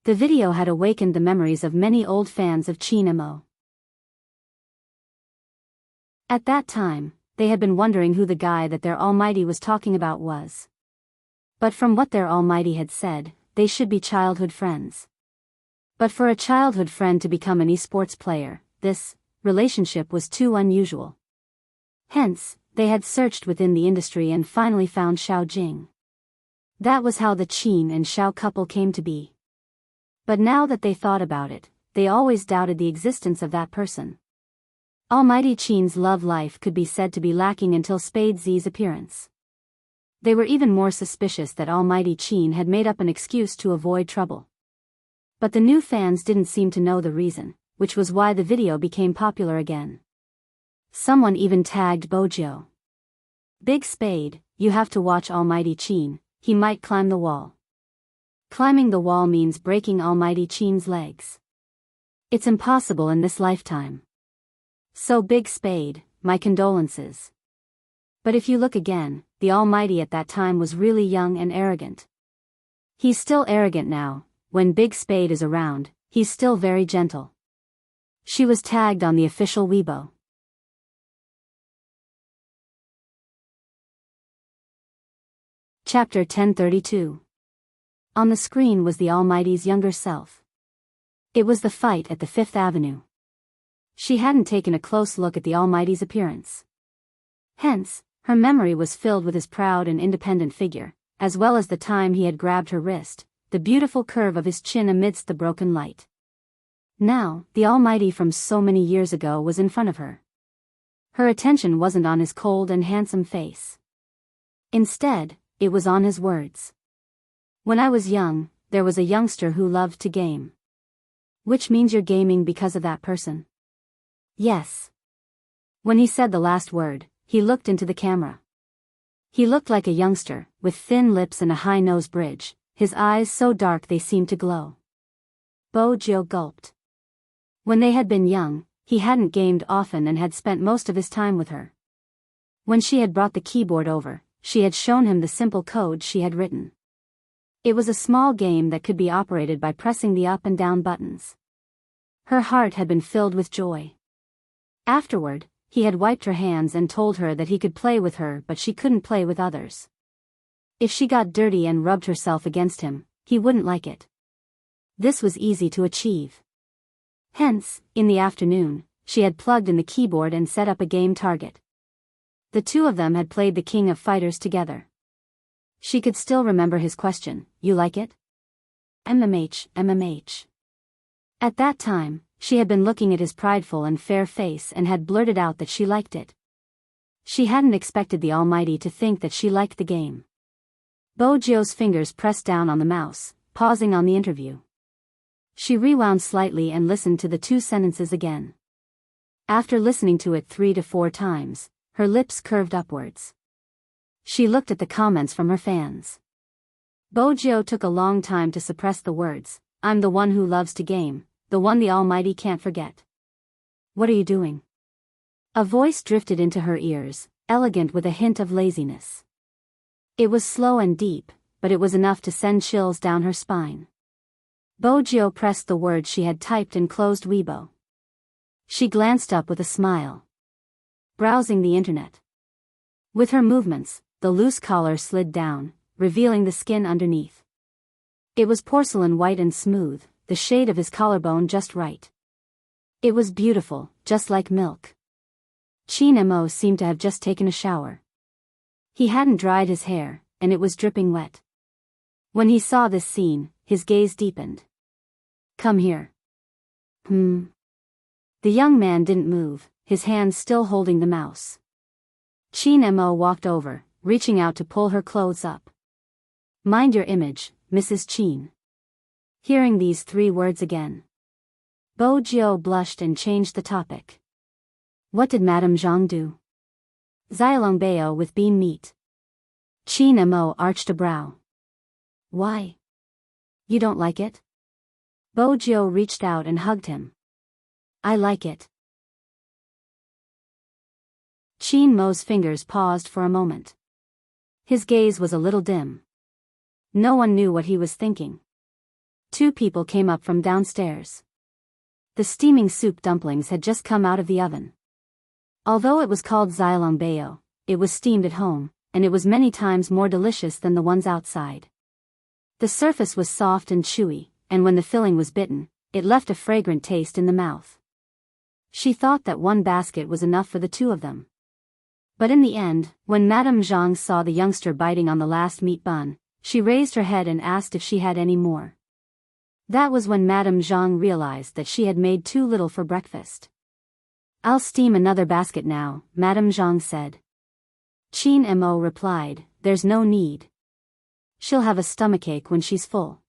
The video had awakened the memories of many old fans of Qin Mo. At that time, they had been wondering who the guy that their Almighty was talking about was. But from what their Almighty had said, they should be childhood friends. But for a childhood friend to become an esports player, this relationship was too unusual. Hence, they had searched within the industry and finally found Xiao Jing. That was how the Qin and Xiao couple came to be. But now that they thought about it, they always doubted the existence of that person. Almighty Qin's love life could be said to be lacking until Spade Z's appearance. They were even more suspicious that Almighty Qin had made up an excuse to avoid trouble. But the new fans didn't seem to know the reason, which was why the video became popular again. Someone even tagged Bojo. Big Spade, you have to watch Almighty Qin, he might climb the wall. Climbing the wall means breaking Almighty Qin's legs. It's impossible in this lifetime. So Big Spade, my condolences. But if you look again, the Almighty at that time was really young and arrogant. He's still arrogant now. When Big Spade is around, he's still very gentle. She was tagged on the official Weibo. Chapter 1032. On the screen was the Almighty's younger self. It was the fight at the Fifth Avenue. She hadn't taken a close look at the Almighty's appearance. Hence, her memory was filled with his proud and independent figure, as well as the time he had grabbed her wrist, the beautiful curve of his chin amidst the broken light. Now, the Almighty from so many years ago was in front of her. Her attention wasn't on his cold and handsome face. Instead, it was on his words. When I was young, there was a youngster who loved to game. Which means you're gaming because of that person? Yes. When he said the last word, he looked into the camera. He looked like a youngster, with thin lips and a high nose bridge, his eyes so dark they seemed to glow. Bojo gulped. When they had been young, he hadn't gamed often and had spent most of his time with her. When she had brought the keyboard over, she had shown him the simple code she had written. It was a small game that could be operated by pressing the up and down buttons. Her heart had been filled with joy. Afterward, he had wiped her hands and told her that he could play with her but she couldn't play with others. If she got dirty and rubbed herself against him, he wouldn't like it. This was easy to achieve. Hence, in the afternoon, she had plugged in the keyboard and set up a game target. The two of them had played the King of Fighters together. She could still remember his question, "You like it?" MMH. At that time, she had been looking at his prideful and fair face and had blurted out that she liked it. She hadn't expected the Almighty to think that she liked the game. Bojo's fingers pressed down on the mouse, pausing on the interview. She rewound slightly and listened to the two sentences again. After listening to it 3 to 4 times, her lips curved upwards. She looked at the comments from her fans. Bojo took a long time to suppress the words. I'm the one who loves to game, the one the Almighty can't forget. What are you doing? A voice drifted into her ears, elegant with a hint of laziness. It was slow and deep, but it was enough to send chills down her spine. Bojo pressed the words she had typed and closed Weibo. She glanced up with a smile. Browsing the internet. With her movements, the loose collar slid down, revealing the skin underneath. It was porcelain white and smooth, the shade of his collarbone just right. It was beautiful, just like milk. Chin Mo seemed to have just taken a shower. He hadn't dried his hair, and it was dripping wet. When he saw this scene, his gaze deepened. Come here. The young man didn't move, his hands still holding the mouse. Chin Mo walked over, reaching out to pull her clothes up. Mind your image, Mrs. Chin. Hearing these 3 words again. Bojo blushed and changed the topic. What did Madame Zhang do? Xiaolongbao with bean meat. Chin Mo arched a brow. Why? You don't like it? Bojo reached out and hugged him. I like it. Chin Mo's fingers paused for a moment. His gaze was a little dim. No one knew what he was thinking. 2 people came up from downstairs. The steaming soup dumplings had just come out of the oven. Although it was called Xiaolongbao, it was steamed at home, and it was many times more delicious than the ones outside. The surface was soft and chewy, and when the filling was bitten, it left a fragrant taste in the mouth. She thought that 1 basket was enough for the 2 of them. But in the end, when Madame Zhang saw the youngster biting on the last meat bun, she raised her head and asked if she had any more. That was when Madame Zhang realized that she had made too little for breakfast. I'll steam another basket now, Madame Zhang said. Chin Mo replied, there's no need. She'll have a stomachache when she's full.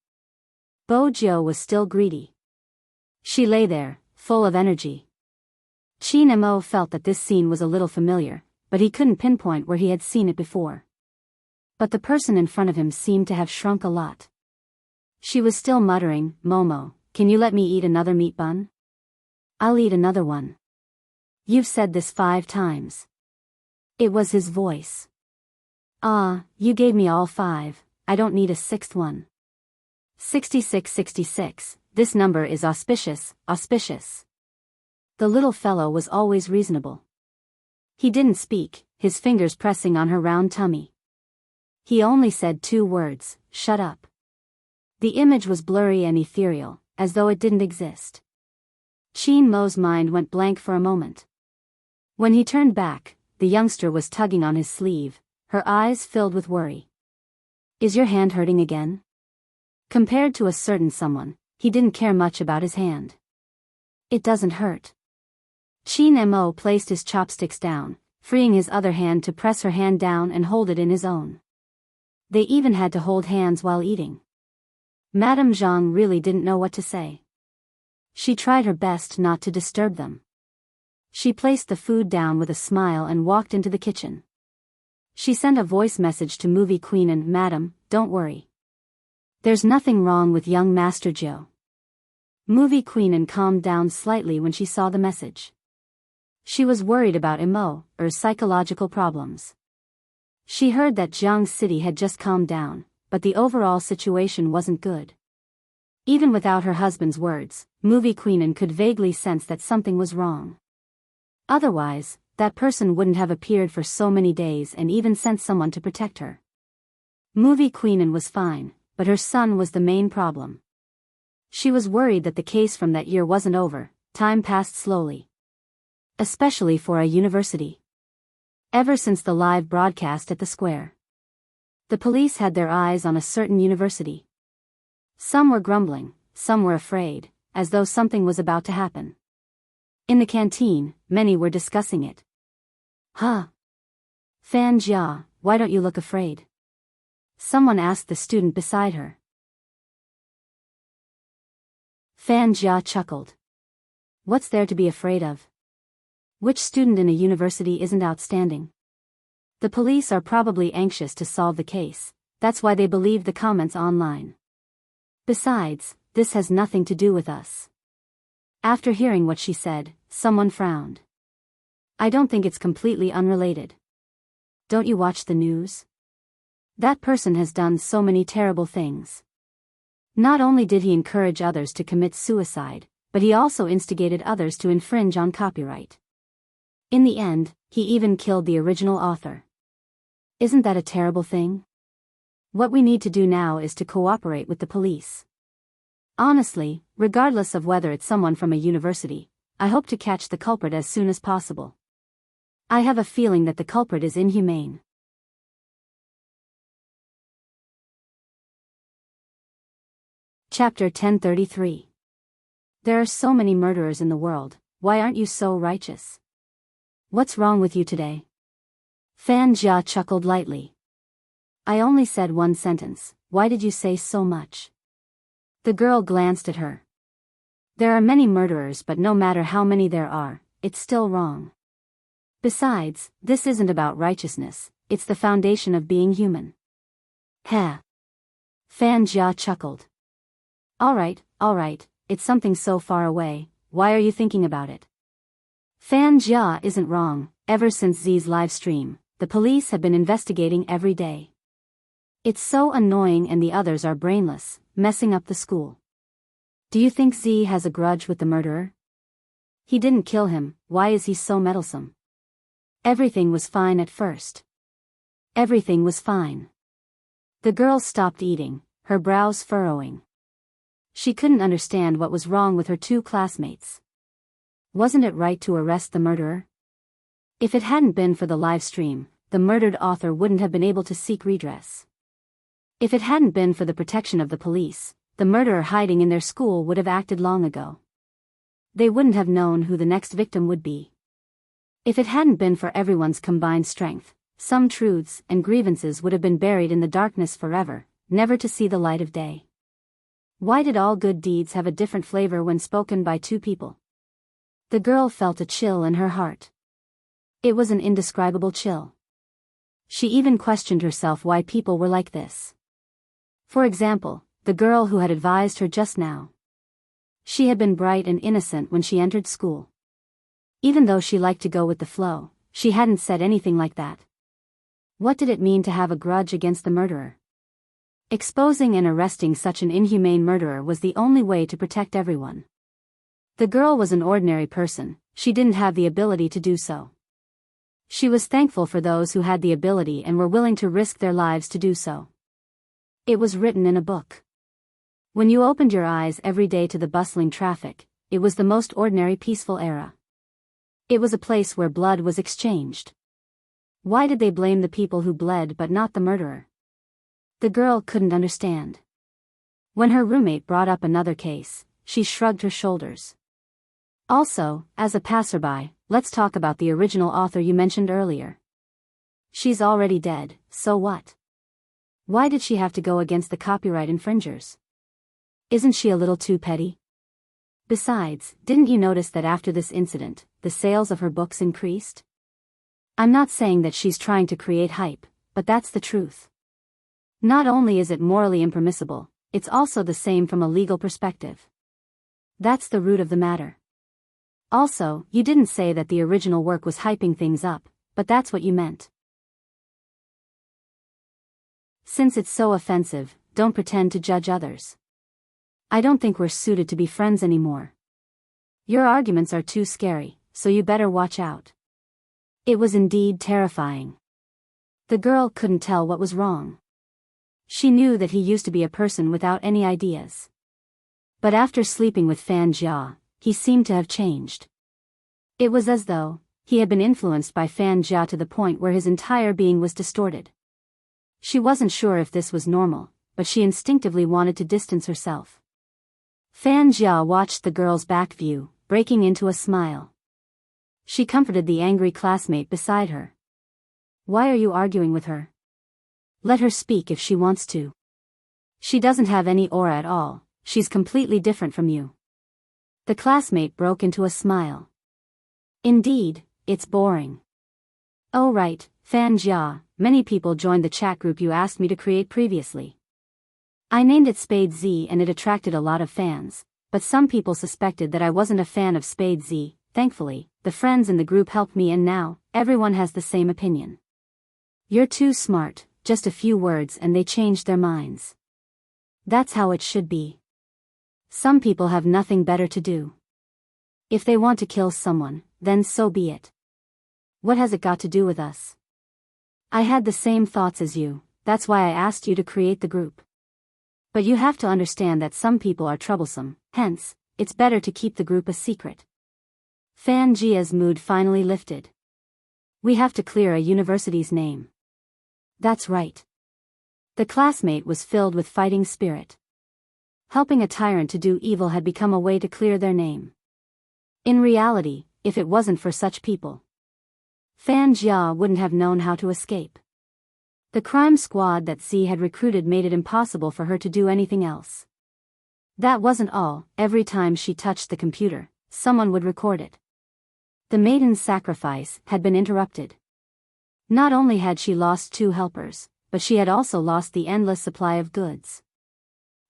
Bojo was still greedy. She lay there, full of energy. Chin Mo felt that this scene was a little familiar, but he couldn't pinpoint where he had seen it before. But the person in front of him seemed to have shrunk a lot. She was still muttering, Momo, can you let me eat another meat bun? I'll eat another one. You've said this 5 times. It was his voice. You gave me all 5, I don't need a 6th one. 6666, this number is auspicious, auspicious. The little fellow was always reasonable. He didn't speak, his fingers pressing on her round tummy. He only said 2 words, shut up. The image was blurry and ethereal, as though it didn't exist. Chin Mo's mind went blank for a moment. When he turned back, the youngster was tugging on his sleeve, her eyes filled with worry. Is your hand hurting again? Compared to a certain someone, he didn't care much about his hand. It doesn't hurt. Chin Mo placed his chopsticks down, freeing his other hand to press her hand down and hold it in his own. They even had to hold hands while eating. Madame Zhang really didn't know what to say. She tried her best not to disturb them. She placed the food down with a smile and walked into the kitchen. She sent a voice message to Movie Queen and, Madam, don't worry. There's nothing wrong with young Master Joe. Movie Queen calmed down slightly when she saw the message. She was worried about Mo's psychological problems. She heard that Jiang City had just calmed down, but the overall situation wasn't good. Even without her husband's words, Movie Queen could vaguely sense that something was wrong. Otherwise, that person wouldn't have appeared for so many days and even sent someone to protect her. Movie Queen was fine, but her son was the main problem. She was worried that the case from that year wasn't over. Time passed slowly. Especially for a university. Ever since the live broadcast at the square. The police had their eyes on a certain university. Some were grumbling, some were afraid, as though something was about to happen. In the canteen, many were discussing it. Fan Jia, why don't you look afraid? Someone asked the student beside her. Fan Jia chuckled. What's there to be afraid of? Which student in a university isn't outstanding? The police are probably anxious to solve the case, that's why they believed the comments online. Besides, this has nothing to do with us. After hearing what she said, someone frowned. I don't think it's completely unrelated. Don't you watch the news? That person has done so many terrible things. Not only did he encourage others to commit suicide, but he also instigated others to infringe on copyright. In the end, he even killed the original author. Isn't that a terrible thing? What we need to do now is to cooperate with the police. Honestly, regardless of whether it's someone from a university, I hope to catch the culprit as soon as possible. I have a feeling that the culprit is inhumane. Chapter 1033. There are so many murderers in the world, why aren't you so righteous? What's wrong with you today? Fan Jia chuckled lightly. I only said one sentence, why did you say so much? The girl glanced at her. There are many murderers, but no matter how many there are, it's still wrong. Besides, this isn't about righteousness, it's the foundation of being human. Heh. Fan Jia chuckled. Alright, it's something so far away, why are you thinking about it? Fan Jia isn't wrong, ever since Z's live stream, the police have been investigating every day. It's so annoying and the others are brainless, messing up the school. Do you think Z has a grudge with the murderer? He didn't kill him, why is he so meddlesome? Everything was fine at first. Everything was fine. The girl stopped eating, her brows furrowing. She couldn't understand what was wrong with her two classmates. Wasn't it right to arrest the murderer? If it hadn't been for the live stream, the murdered author wouldn't have been able to seek redress. If it hadn't been for the protection of the police, the murderer hiding in their school would have acted long ago. They wouldn't have known who the next victim would be. If it hadn't been for everyone's combined strength, some truths and grievances would have been buried in the darkness forever, never to see the light of day. Why did all good deeds have a different flavor when spoken by two people? The girl felt a chill in her heart. It was an indescribable chill. She even questioned herself why people were like this. For example, the girl who had advised her just now. She had been bright and innocent when she entered school. Even though she liked to go with the flow, she hadn't said anything like that. What did it mean to have a grudge against the murderer? Exposing and arresting such an inhumane murderer was the only way to protect everyone. The girl was an ordinary person, she didn't have the ability to do so. She was thankful for those who had the ability and were willing to risk their lives to do so. It was written in a book. When you opened your eyes every day to the bustling traffic, it was the most ordinary peaceful era. It was a place where blood was exchanged. Why did they blame the people who bled but not the murderer? The girl couldn't understand. When her roommate brought up another case, she shrugged her shoulders. Also, as a passerby, let's talk about the original author you mentioned earlier. She's already dead, so what? Why did she have to go against the copyright infringers? Isn't she a little too petty? Besides, didn't you notice that after this incident, the sales of her books increased? I'm not saying that she's trying to create hype, but that's the truth. Not only is it morally impermissible, it's also the same from a legal perspective. That's the root of the matter. Also, you didn't say that the original work was hyping things up, but that's what you meant. Since it's so offensive, don't pretend to judge others. I don't think we're suited to be friends anymore. Your arguments are too scary, so you better watch out. It was indeed terrifying. The girl couldn't tell what was wrong. She knew that he used to be a person without any ideas. But after sleeping with Fan Jia, he seemed to have changed. It was as though he had been influenced by Fan Jia to the point where his entire being was distorted. She wasn't sure if this was normal, but she instinctively wanted to distance herself. Fan Jia watched the girl's back view, breaking into a smile. She comforted the angry classmate beside her. Why are you arguing with her? Let her speak if she wants to. She doesn't have any aura at all, she's completely different from you. The classmate broke into a smile. Indeed, it's boring. Oh right, Fan Jia, many people joined the chat group you asked me to create previously. I named it Spade Z and it attracted a lot of fans, but some people suspected that I wasn't a fan of Spade Z. Thankfully, the friends in the group helped me and now, everyone has the same opinion. You're too smart, just a few words and they changed their minds. That's how it should be. Some people have nothing better to do. If they want to kill someone, then so be it. What has it got to do with us? I had the same thoughts as you, that's why I asked you to create the group. But you have to understand that some people are troublesome, hence, it's better to keep the group a secret. Fan Jia's mood finally lifted. We have to clear a university's name. That's right. The classmate was filled with fighting spirit. Helping a tyrant to do evil had become a way to clear their name. In reality, if it wasn't for such people, Fan Jia wouldn't have known how to escape. The crime squad that Z had recruited made it impossible for her to do anything else. That wasn't all, every time she touched the computer, someone would record it. The maiden's sacrifice had been interrupted. Not only had she lost 2 helpers, but she had also lost the endless supply of goods.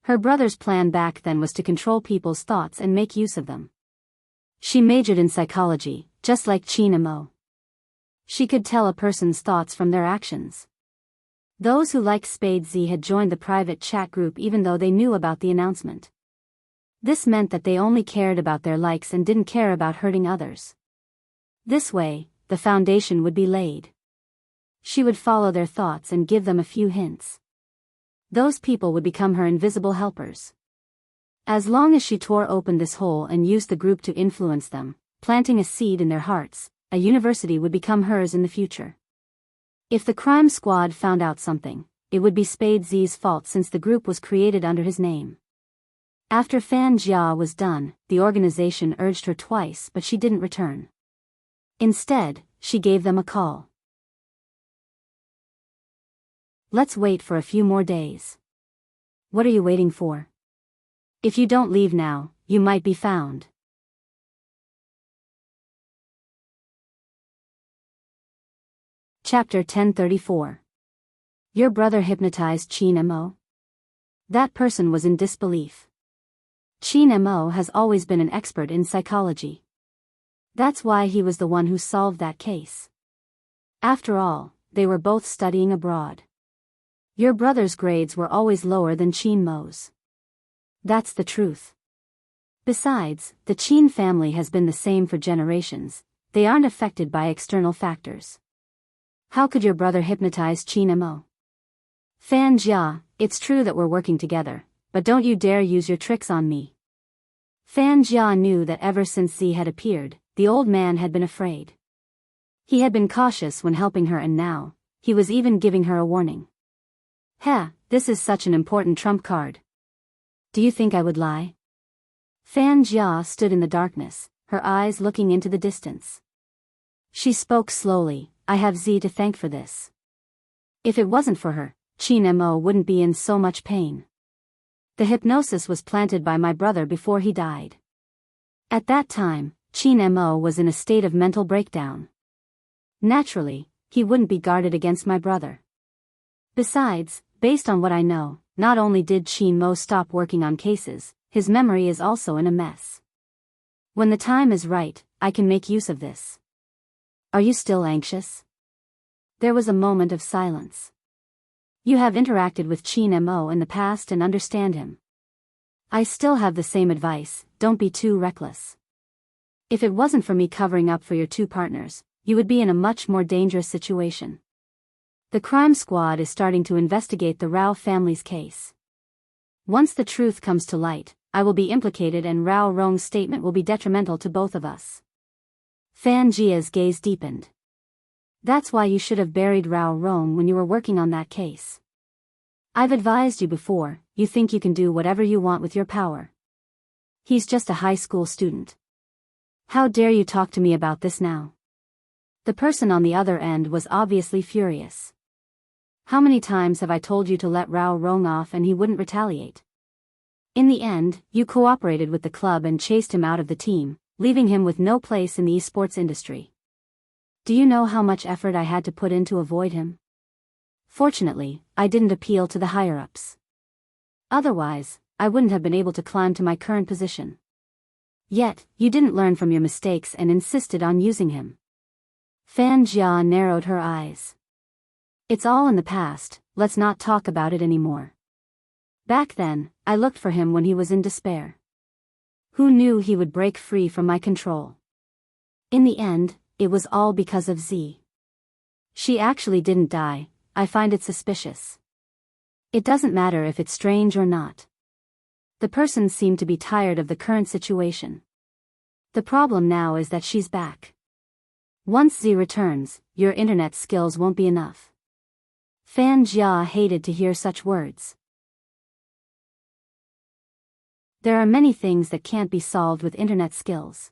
Her brother's plan back then was to control people's thoughts and make use of them. She majored in psychology, just like Qin Mo. She could tell a person's thoughts from their actions. Those who liked Spade Z had joined the private chat group even though they knew about the announcement. This meant that they only cared about their likes and didn't care about hurting others. This way, the foundation would be laid. She would follow their thoughts and give them a few hints. Those people would become her invisible helpers. As long as she tore open this hole and used the group to influence them, planting a seed in their hearts, a university would become hers in the future. If the crime squad found out something, it would be Spade Z's fault since the group was created under his name. After Fan Jia was done, the organization urged her twice but she didn't return. Instead, she gave them a call. Let's wait for a few more days. What are you waiting for? If you don't leave now, you might be found. Chapter 1034. Your brother hypnotized Qin Mo? That person was in disbelief. Qin Mo has always been an expert in psychology. That's why he was the one who solved that case. After all, they were both studying abroad. Your brother's grades were always lower than Qin Mo's. That's the truth. Besides, the Qin family has been the same for generations, they aren't affected by external factors. How could your brother hypnotize Qin Mo? Fan Jia, it's true that we're working together, but don't you dare use your tricks on me. Fan Jia knew that ever since Z had appeared, the old man had been afraid. He had been cautious when helping her and now, he was even giving her a warning. This is such an important trump card. Do you think I would lie? Fan Jia stood in the darkness, her eyes looking into the distance. She spoke slowly, I have Z to thank for this. If it wasn't for her, Qin Mo wouldn't be in so much pain. The hypnosis was planted by my brother before he died. At that time, Qin Mo was in a state of mental breakdown. Naturally, he wouldn't be guarded against my brother. Besides, based on what I know, not only did Qin Mo stop working on cases, his memory is also in a mess. When the time is right, I can make use of this. Are you still anxious? There was a moment of silence. You have interacted with Qin Mo in the past and understand him. I still have the same advice, don't be too reckless. If it wasn't for me covering up for your 2 partners, you would be in a much more dangerous situation. The crime squad is starting to investigate the Rao family's case. Once the truth comes to light, I will be implicated and Rao Rong's statement will be detrimental to both of us. Fan Jia's gaze deepened. That's why you should have buried Rao Rong when you were working on that case. I've advised you before, you think you can do whatever you want with your power. He's just a high school student. How dare you talk to me about this now? The person on the other end was obviously furious. How many times have I told you to let Rao Rong off and he wouldn't retaliate? In the end, you cooperated with the club and chased him out of the team, leaving him with no place in the esports industry. Do you know how much effort I had to put in to avoid him? Fortunately, I didn't appeal to the higher-ups. Otherwise, I wouldn't have been able to climb to my current position. Yet, you didn't learn from your mistakes and insisted on using him. Fan Jia narrowed her eyes. It's all in the past, let's not talk about it anymore. Back then, I looked for him when he was in despair. Who knew he would break free from my control? In the end, it was all because of Z. She actually didn't die. I find it suspicious. It doesn't matter if it's strange or not. The person seemed to be tired of the current situation. The problem now is that she's back. Once Z returns, your internet skills won't be enough. Fan Jia hated to hear such words. There are many things that can't be solved with internet skills.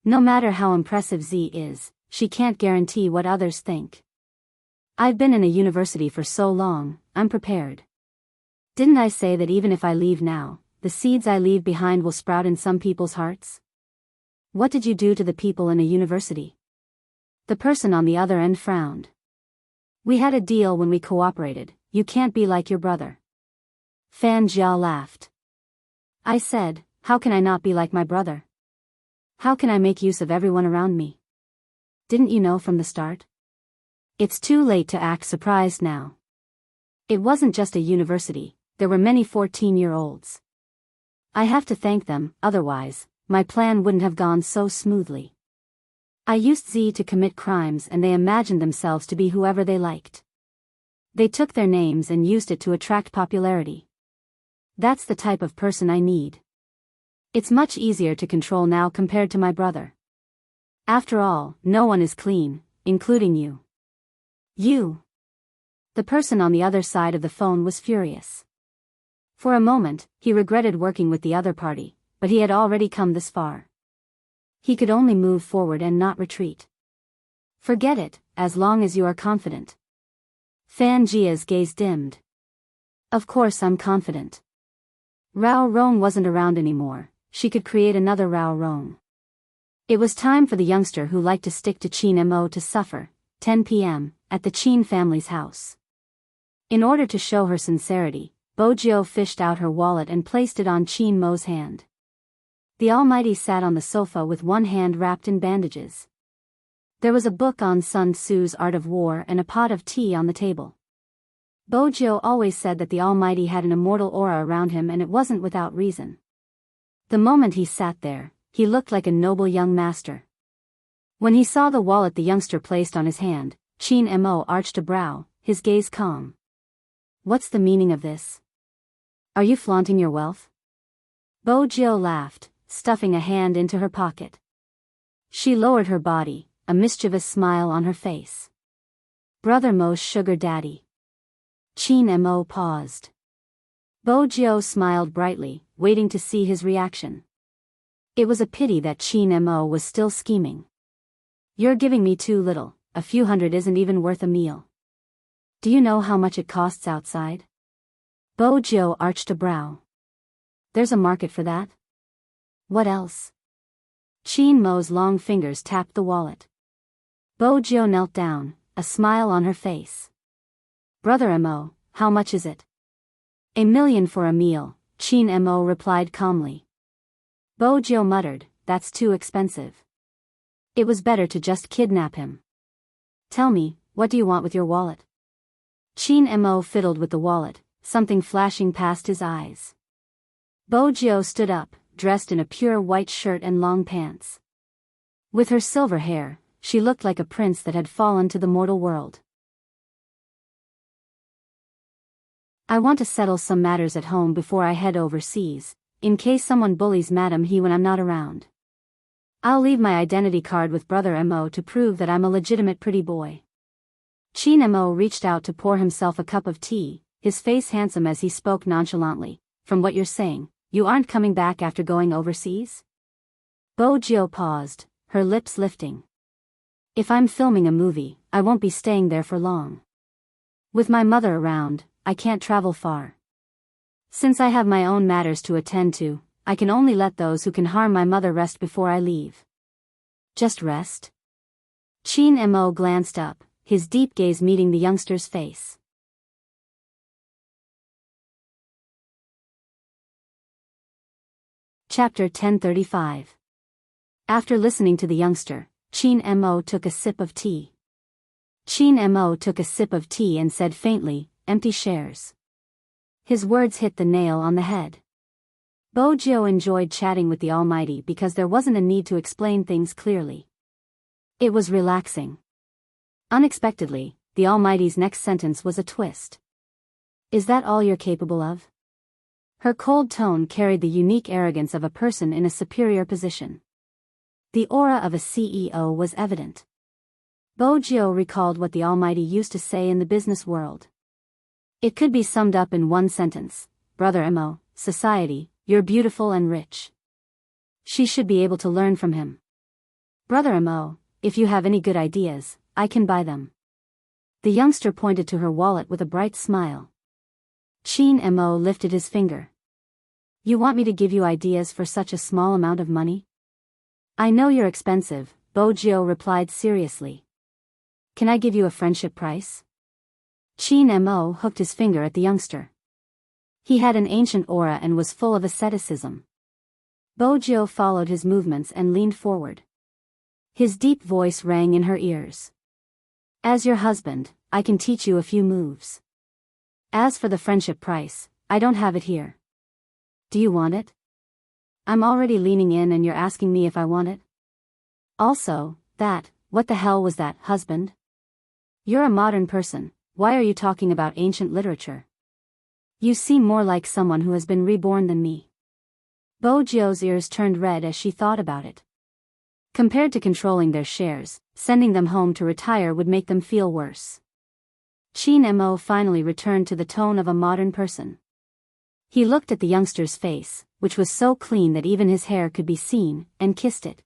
No matter how impressive Z is, she can't guarantee what others think. I've been in a university for so long, I'm prepared. Didn't I say that even if I leave now, the seeds I leave behind will sprout in some people's hearts? What did you do to the people in a university? The person on the other end frowned. We had a deal when we cooperated, you can't be like your brother. Fan Jia laughed. I said, how can I not be like my brother? How can I make use of everyone around me? Didn't you know from the start? It's too late to act surprised now. It wasn't just a university, there were many 14-year-olds. I have to thank them, otherwise, my plan wouldn't have gone so smoothly. I used Z to commit crimes and they imagined themselves to be whoever they liked. They took their names and used it to attract popularity. That's the type of person I need. It's much easier to control now compared to my brother. After all, no one is clean, including you. You. The person on the other side of the phone was furious. For a moment, he regretted working with the other party, but he had already come this far. He could only move forward and not retreat. Forget it, as long as you are confident. Fan Jia's gaze dimmed. Of course I'm confident. Rao Rong wasn't around anymore, she could create another Rao Rong. It was time for the youngster who liked to stick to Qin Mo to suffer, 10 p.m., at the Qin family's house. In order to show her sincerity, Bojiu fished out her wallet and placed it on Qin Mo's hand. The Almighty sat on the sofa with one hand wrapped in bandages. There was a book on Sun Tzu's Art of War and a pot of tea on the table. Bojiu always said that the Almighty had an immortal aura around him and it wasn't without reason. The moment he sat there, he looked like a noble young master. When he saw the wallet the youngster placed on his hand, Qin Mo arched a brow, his gaze calm. What's the meaning of this? Are you flaunting your wealth? Bojiu laughed, stuffing a hand into her pocket. She lowered her body, a mischievous smile on her face. Brother Mo's sugar daddy. Qin Mo paused. Bojiu smiled brightly, waiting to see his reaction. It was a pity that Qin Mo was still scheming. You're giving me too little, a few hundred isn't even worth a meal. Do you know how much it costs outside? Bojiu arched a brow. There's a market for that? What else? Qin Mo's long fingers tapped the wallet. Bojiu knelt down, a smile on her face. Brother Mo, how much is it? 1 million for a meal, Qin Mo replied calmly. Bojiu muttered, that's too expensive. It was better to just kidnap him. Tell me, what do you want with your wallet? Qin Mo fiddled with the wallet, something flashing past his eyes. Bojiu stood up, dressed in a pure white shirt and long pants. With her silver hair, she looked like a prince that had fallen to the mortal world. I want to settle some matters at home before I head overseas, in case someone bullies Madam He when I'm not around. I'll leave my identity card with Brother Mo to prove that I'm a legitimate pretty boy. Qin Mo reached out to pour himself a cup of tea, his face handsome as he spoke nonchalantly. From what you're saying, you aren't coming back after going overseas? Bojiu paused, her lips lifting. If I'm filming a movie, I won't be staying there for long. With my mother around, I can't travel far. Since I have my own matters to attend to, I can only let those who can harm my mother rest before I leave. Just rest? Chin Mo glanced up, his deep gaze meeting the youngster's face. Chapter 1035. After listening to the youngster, Chin Mo took a sip of tea. Chin Mo took a sip of tea and said faintly, "Empty shares." His words hit the nail on the head. Bojo enjoyed chatting with the Almighty because there wasn't a need to explain things clearly. It was relaxing. Unexpectedly, the Almighty's next sentence was a twist. "Is that all you're capable of?" Her cold tone carried the unique arrogance of a person in a superior position. The aura of a CEO was evident. Bojo recalled what the Almighty used to say in the business world. It could be summed up in one sentence: Brother Mo, society, you're beautiful and rich. She should be able to learn from him. Brother Mo, if you have any good ideas, I can buy them. The youngster pointed to her wallet with a bright smile. Chin Mo lifted his finger. You want me to give you ideas for such a small amount of money? I know you're expensive, Bojo replied seriously. Can I give you a friendship price? Chin Mo hooked his finger at the youngster. He had an ancient aura and was full of asceticism. Bojo followed his movements and leaned forward. His deep voice rang in her ears. As your husband, I can teach you a few moves. As for the friendship price, I don't have it here. Do you want it? I'm already leaning in and you're asking me if I want it? Also, what the hell was that, husband? You're a modern person, why are you talking about ancient literature? You seem more like someone who has been reborn than me. Bojo's ears turned red as she thought about it. Compared to controlling their shares, sending them home to retire would make them feel worse. Chin Mo finally returned to the tone of a modern person. He looked at the youngster's face, which was so clean that even his hair could be seen, and kissed it.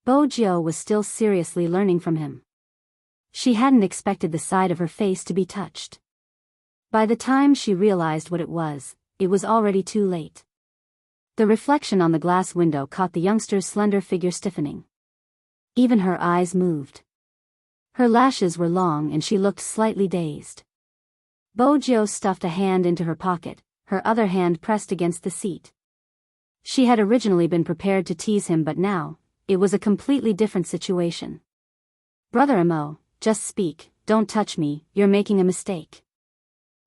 Bojo was still seriously learning from him. She hadn't expected the side of her face to be touched. By the time she realized what it was already too late. The reflection on the glass window caught the youngster's slender figure stiffening. Even her eyes moved. Her lashes were long and she looked slightly dazed. Bojo stuffed a hand into her pocket, her other hand pressed against the seat. She had originally been prepared to tease him, but now, it was a completely different situation. Brother Mo, just speak, don't touch me, you're making a mistake.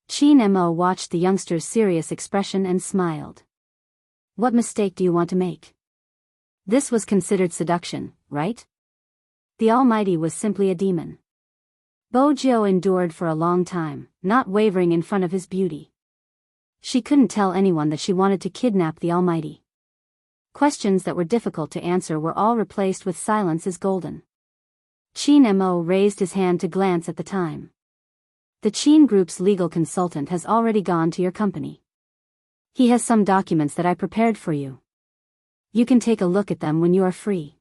Chin Mo watched the youngster's serious expression and smiled. What mistake do you want to make? This was considered seduction, right? The Almighty was simply a demon. Bojo endured for a long time, not wavering in front of his beauty. She couldn't tell anyone that she wanted to kidnap the Almighty. Questions that were difficult to answer were all replaced with silence as golden. Chin Mo raised his hand to glance at the time. The Chin Group's legal consultant has already gone to your company. He has some documents that I prepared for you. You can take a look at them when you are free.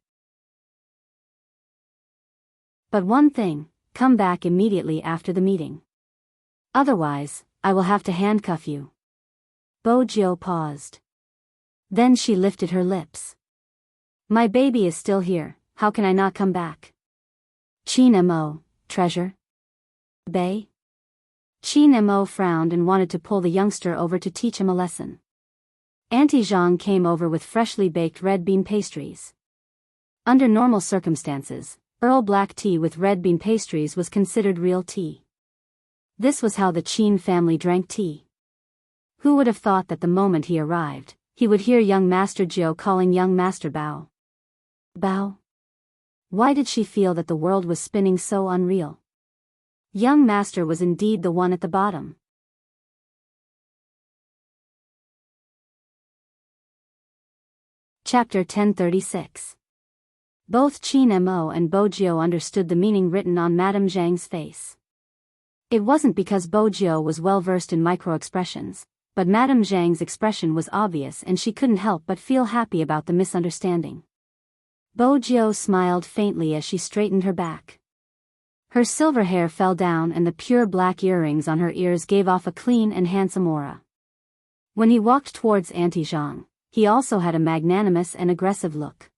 But one thing, come back immediately after the meeting. Otherwise, I will have to handcuff you. Bojo paused. Then she lifted her lips. My baby is still here, how can I not come back? Chin Mo, treasure? Bae? Chin Mo frowned and wanted to pull the youngster over to teach him a lesson. Auntie Zhang came over with freshly baked red bean pastries. Under normal circumstances, Earl Black tea with red bean pastries was considered real tea. This was how the Chin family drank tea. Who would have thought that the moment he arrived, he would hear young Master Jiu calling young Master Bao? Bao? Why did she feel that the world was spinning so unreal? Young Master was indeed the one at the bottom. Chapter 1036. Both Chin Mo and Bojo understood the meaning written on Madame Zhang's face. It wasn't because Bojo was well versed in micro-expressions, but Madame Zhang's expression was obvious and she couldn't help but feel happy about the misunderstanding. Bojo smiled faintly as she straightened her back. Her silver hair fell down and the pure black earrings on her ears gave off a clean and handsome aura. When he walked towards Auntie Zhang, he also had a magnanimous and aggressive look.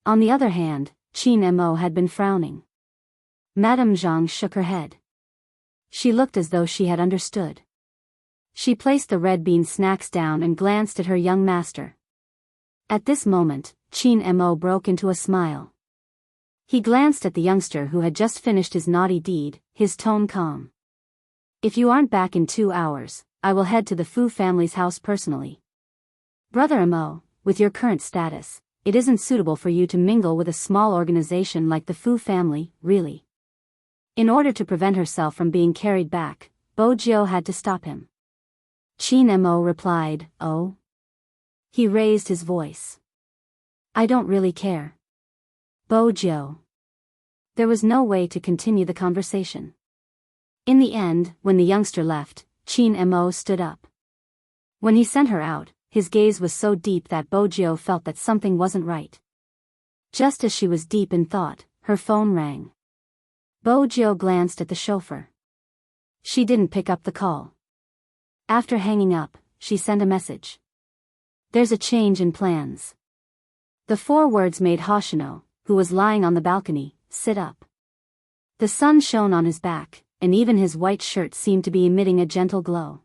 On the other hand, Qin Mo had been frowning. Madame Zhang shook her head. She looked as though she had understood. She placed the red bean snacks down and glanced at her young master. At this moment, Qin Mo broke into a smile. He glanced at the youngster who had just finished his naughty deed, his tone calm. If you aren't back in 2 hours, I will head to the Fu family's house personally. Brother Mo, with your current status, it isn't suitable for you to mingle with a small organization like the Fu family, really. In order to prevent herself from being carried back, Bo Jiu had to stop him. Qin Mo replied, "Oh?" He raised his voice. "I don't really care." Bo Jiu. There was no way to continue the conversation. In the end, when the youngster left, Qin Mo stood up. When he sent her out, his gaze was so deep that Bo Jiu felt that something wasn't right. Just as she was deep in thought, her phone rang. Bo Jiu glanced at the chauffeur. She didn't pick up the call. After hanging up, she sent a message. "There's a change in plans." The 4 words made Hoshino, who was lying on the balcony, sit up. The sun shone on his back, and even his white shirt seemed to be emitting a gentle glow.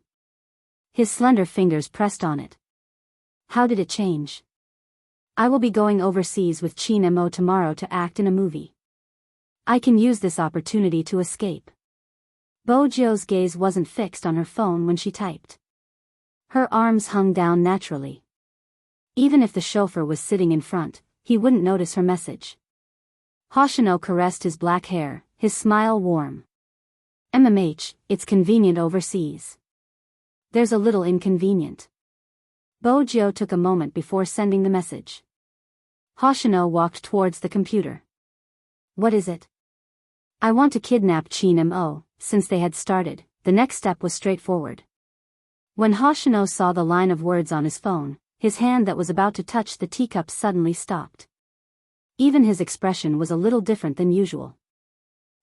His slender fingers pressed on it. "How did it change?" "I will be going overseas with Qin Mo tomorrow to act in a movie. I can use this opportunity to escape." Bo Jiu's gaze wasn't fixed on her phone when she typed. Her arms hung down naturally. Even if the chauffeur was sitting in front, he wouldn't notice her message. Hoshino caressed his black hair, his smile warm. It's convenient overseas." "There's a little inconvenient." Bo Jiu took a moment before sending the message. Hoshino walked towards the computer. "What is it?" "I want to kidnap Qin Mo." Since they had started, the next step was straightforward. When Hoshino saw the line of words on his phone, his hand that was about to touch the teacup suddenly stopped. Even his expression was a little different than usual.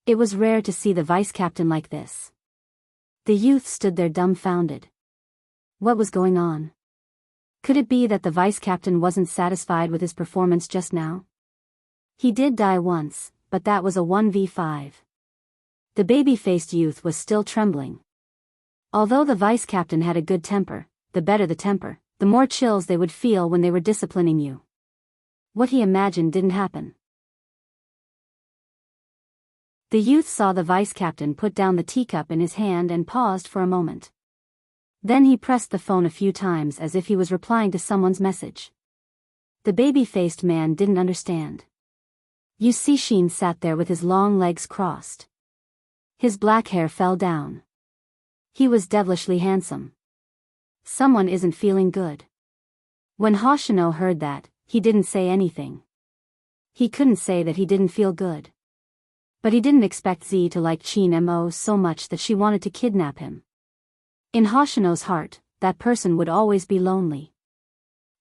It was rare to see the vice-captain like this. The youth stood there dumbfounded. What was going on? Could it be that the vice-captain wasn't satisfied with his performance just now? He did die once, but that was a 1v5. The baby-faced youth was still trembling. Although the vice-captain had a good temper, the better the temper, the more chills they would feel when they were disciplining you. What he imagined didn't happen. The youth saw the vice-captain put down the teacup in his hand and paused for a moment. Then he pressed the phone a few times as if he was replying to someone's message. The baby-faced man didn't understand. Yu Cixin sat there with his long legs crossed. His black hair fell down. He was devilishly handsome. Someone isn't feeling good. When Hoshino heard that, he didn't say anything. He couldn't say that he didn't feel good. But he didn't expect Z to like Qin Mo so much that she wanted to kidnap him. In Hoshino's heart, that person would always be lonely.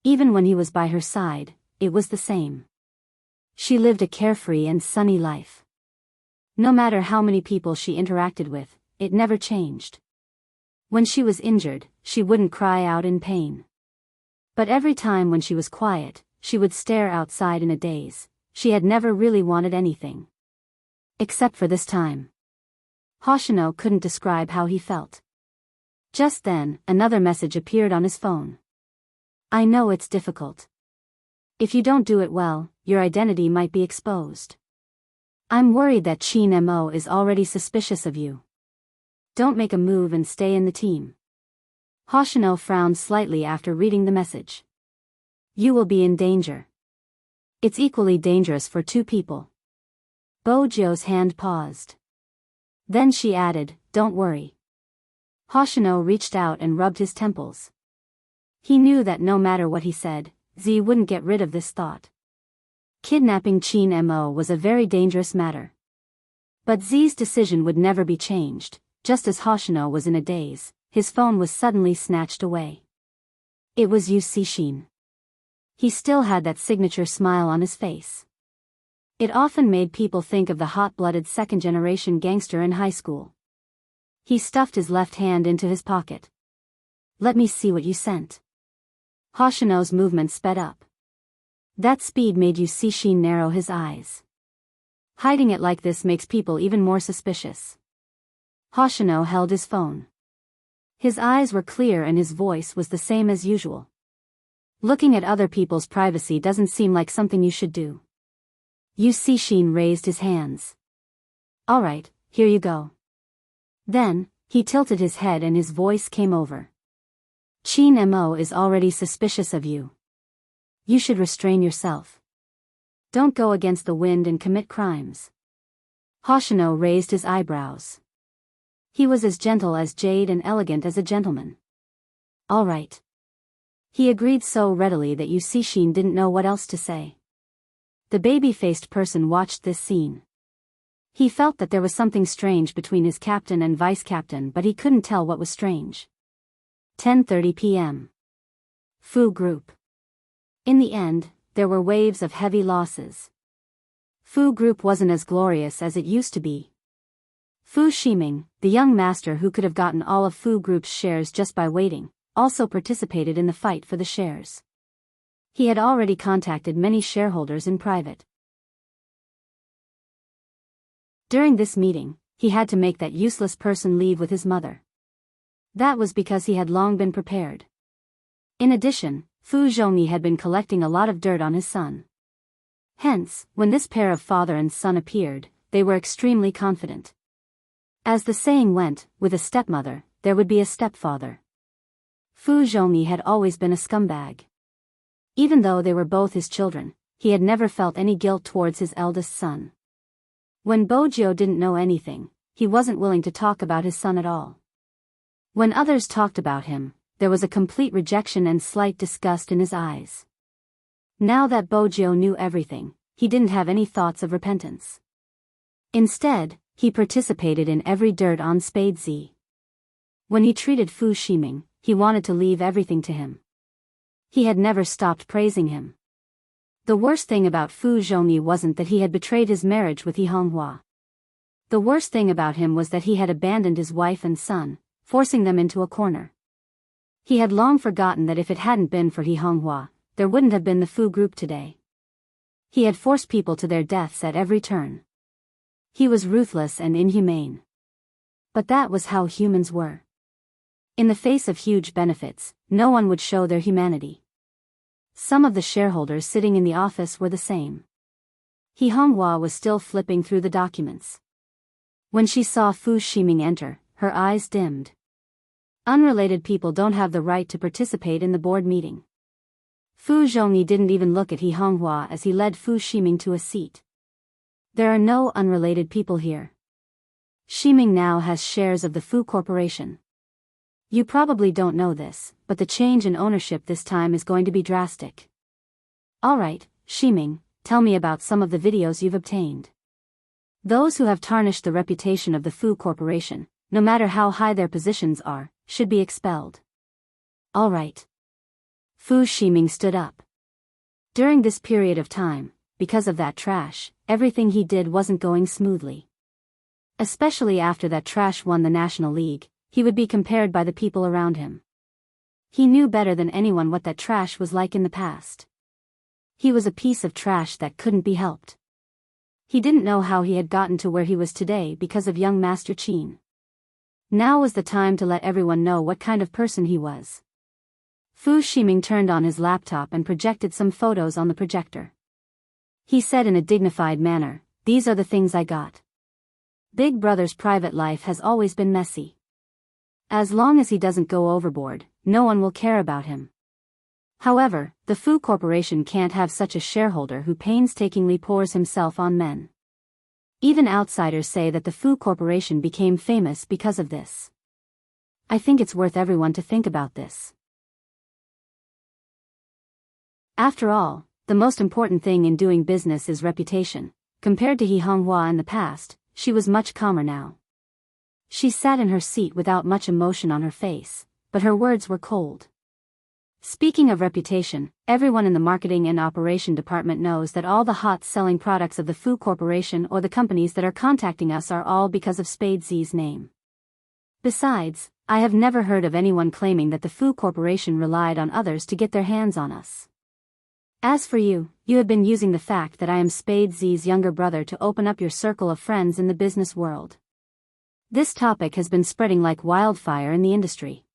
Even when he was by her side, it was the same. She lived a carefree and sunny life. No matter how many people she interacted with, it never changed. When she was injured, she wouldn't cry out in pain. But every time when she was quiet, she would stare outside in a daze. She had never really wanted anything. Except for this time. Hoshino couldn't describe how he felt. Just then, another message appeared on his phone. "I know it's difficult. If you don't do it well, your identity might be exposed. I'm worried that Qin Mo is already suspicious of you. Don't make a move and stay in the team." Hoshino frowned slightly after reading the message. "You will be in danger. It's equally dangerous for 2 people." Bo Jiu's hand paused. Then she added, "Don't worry." Hoshino reached out and rubbed his temples. He knew that no matter what he said, Z wouldn't get rid of this thought. Kidnapping Qin Mo was a very dangerous matter. But Z's decision would never be changed. Just as Hoshino was in a daze, his phone was suddenly snatched away. It was Yu Cixin. He still had that signature smile on his face. It often made people think of the hot-blooded second-generation gangster in high school. He stuffed his left hand into his pocket. Let me see what you sent. Hoshino's movement sped up. That speed made Yusishin narrow his eyes. Hiding it like this makes people even more suspicious. Hoshino held his phone. His eyes were clear and his voice was the same as usual. Looking at other people's privacy doesn't seem like something you should do. Yusishin raised his hands. Alright, here you go. Then, he tilted his head and his voice came over. Chin Mo is already suspicious of you. You should restrain yourself. Don't go against the wind and commit crimes. Hoshino raised his eyebrows. He was as gentle as jade and elegant as a gentleman. All right. He agreed so readily that Yusishin didn't know what else to say. The baby-faced person watched this scene. He felt that there was something strange between his captain and vice-captain, but he couldn't tell what was strange. 10:30 p.m. Fu Group. In the end, there were waves of heavy losses. Fu Group wasn't as glorious as it used to be. Fu Shiming, the young master who could have gotten all of Fu Group's shares just by waiting, also participated in the fight for the shares. He had already contacted many shareholders in private. During this meeting, he had to make that useless person leave with his mother. That was because he had long been prepared. In addition, Fu Zhongyi had been collecting a lot of dirt on his son. Hence, when this pair of father and son appeared, they were extremely confident. As the saying went, with a stepmother, there would be a stepfather. Fu Zhongyi had always been a scumbag. Even though they were both his children, he had never felt any guilt towards his eldest son. When Bojio didn't know anything, he wasn't willing to talk about his son at all. When others talked about him, there was a complete rejection and slight disgust in his eyes. Now that Bojio knew everything, he didn't have any thoughts of repentance. Instead, he participated in every dirt on Spade Z. When he treated Fu Shiming, he wanted to leave everything to him. He had never stopped praising him. The worst thing about Fu Zhongyi wasn't that he had betrayed his marriage with He Honghua. The worst thing about him was that he had abandoned his wife and son, forcing them into a corner. He had long forgotten that if it hadn't been for He Honghua, there wouldn't have been the Fu Group today. He had forced people to their deaths at every turn. He was ruthless and inhumane. But that was how humans were. In the face of huge benefits, no one would show their humanity. Some of the shareholders sitting in the office were the same. He Honghua was still flipping through the documents. When she saw Fu Shiming enter, her eyes dimmed. Unrelated people don't have the right to participate in the board meeting. Fu Zhongyi didn't even look at He Honghua as he led Fu Shiming to a seat. There are no unrelated people here. Shiming now has shares of the Fu Corporation. You probably don't know this, but the change in ownership this time is going to be drastic. Alright, Shiming, tell me about some of the videos you've obtained. Those who have tarnished the reputation of the Fu Corporation, no matter how high their positions are, should be expelled. Alright. Fu Shiming stood up. During this period of time, because of that trash, everything he did wasn't going smoothly. Especially after that trash won the National League, he would be compared by the people around him. He knew better than anyone what that trash was like in the past. He was a piece of trash that couldn't be helped. He didn't know how he had gotten to where he was today because of young Master Qin. Now was the time to let everyone know what kind of person he was. Fu Shiming turned on his laptop and projected some photos on the projector. He said in a dignified manner, "These are the things I got. Big Brother's private life has always been messy. As long as he doesn't go overboard, no one will care about him. However, the Fu Corporation can't have such a shareholder who painstakingly pours himself on men. Even outsiders say that the Fu Corporation became famous because of this. I think it's worth everyone to think about this. After all, the most important thing in doing business is reputation. Compared to He Honghua in the past, she was much calmer now. She sat in her seat without much emotion on her face, but her words were cold. Speaking of reputation, everyone in the marketing and operation department knows that all the hot-selling products of the Fu Corporation or the companies that are contacting us are all because of Spade Z's name. Besides, I have never heard of anyone claiming that the Fu Corporation relied on others to get their hands on us. As for you, you have been using the fact that I am Spade Z's younger brother to open up your circle of friends in the business world. This topic has been spreading like wildfire in the industry.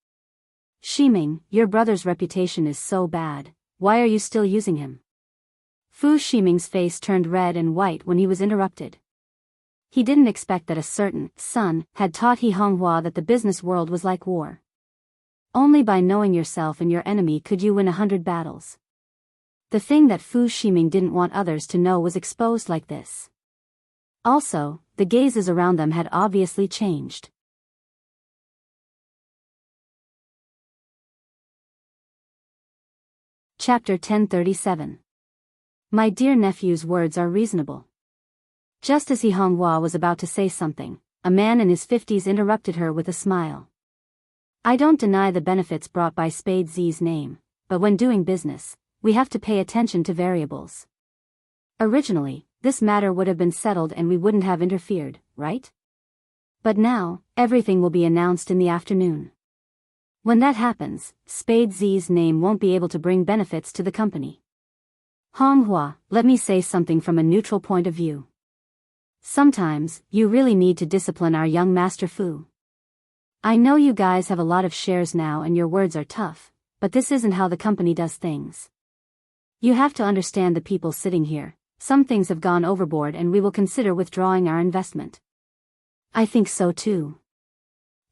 Shiming, your brother's reputation is so bad, why are you still using him? Fu Shiming's face turned red and white when he was interrupted. He didn't expect that a certain son had taught He Honghua that the business world was like war. Only by knowing yourself and your enemy could you win 100 battles. The thing that Fu Shiming didn't want others to know was exposed like this. Also, the gazes around them had obviously changed. Chapter 1037. My dear nephew's words are reasonable. Just as He Honghua was about to say something, a man in his 50s interrupted her with a smile. I don't deny the benefits brought by Spade Z's name, but when doing business, we have to pay attention to variables. Originally, this matter would have been settled and we wouldn't have interfered, right? But now, everything will be announced in the afternoon. When that happens, Spade Z's name won't be able to bring benefits to the company. Honghua, let me say something from a neutral point of view. Sometimes, you really need to discipline our young Master Fu. I know you guys have a lot of shares now and your words are tough, but this isn't how the company does things. You have to understand the people sitting here, some things have gone overboard and we will consider withdrawing our investment. I think so too.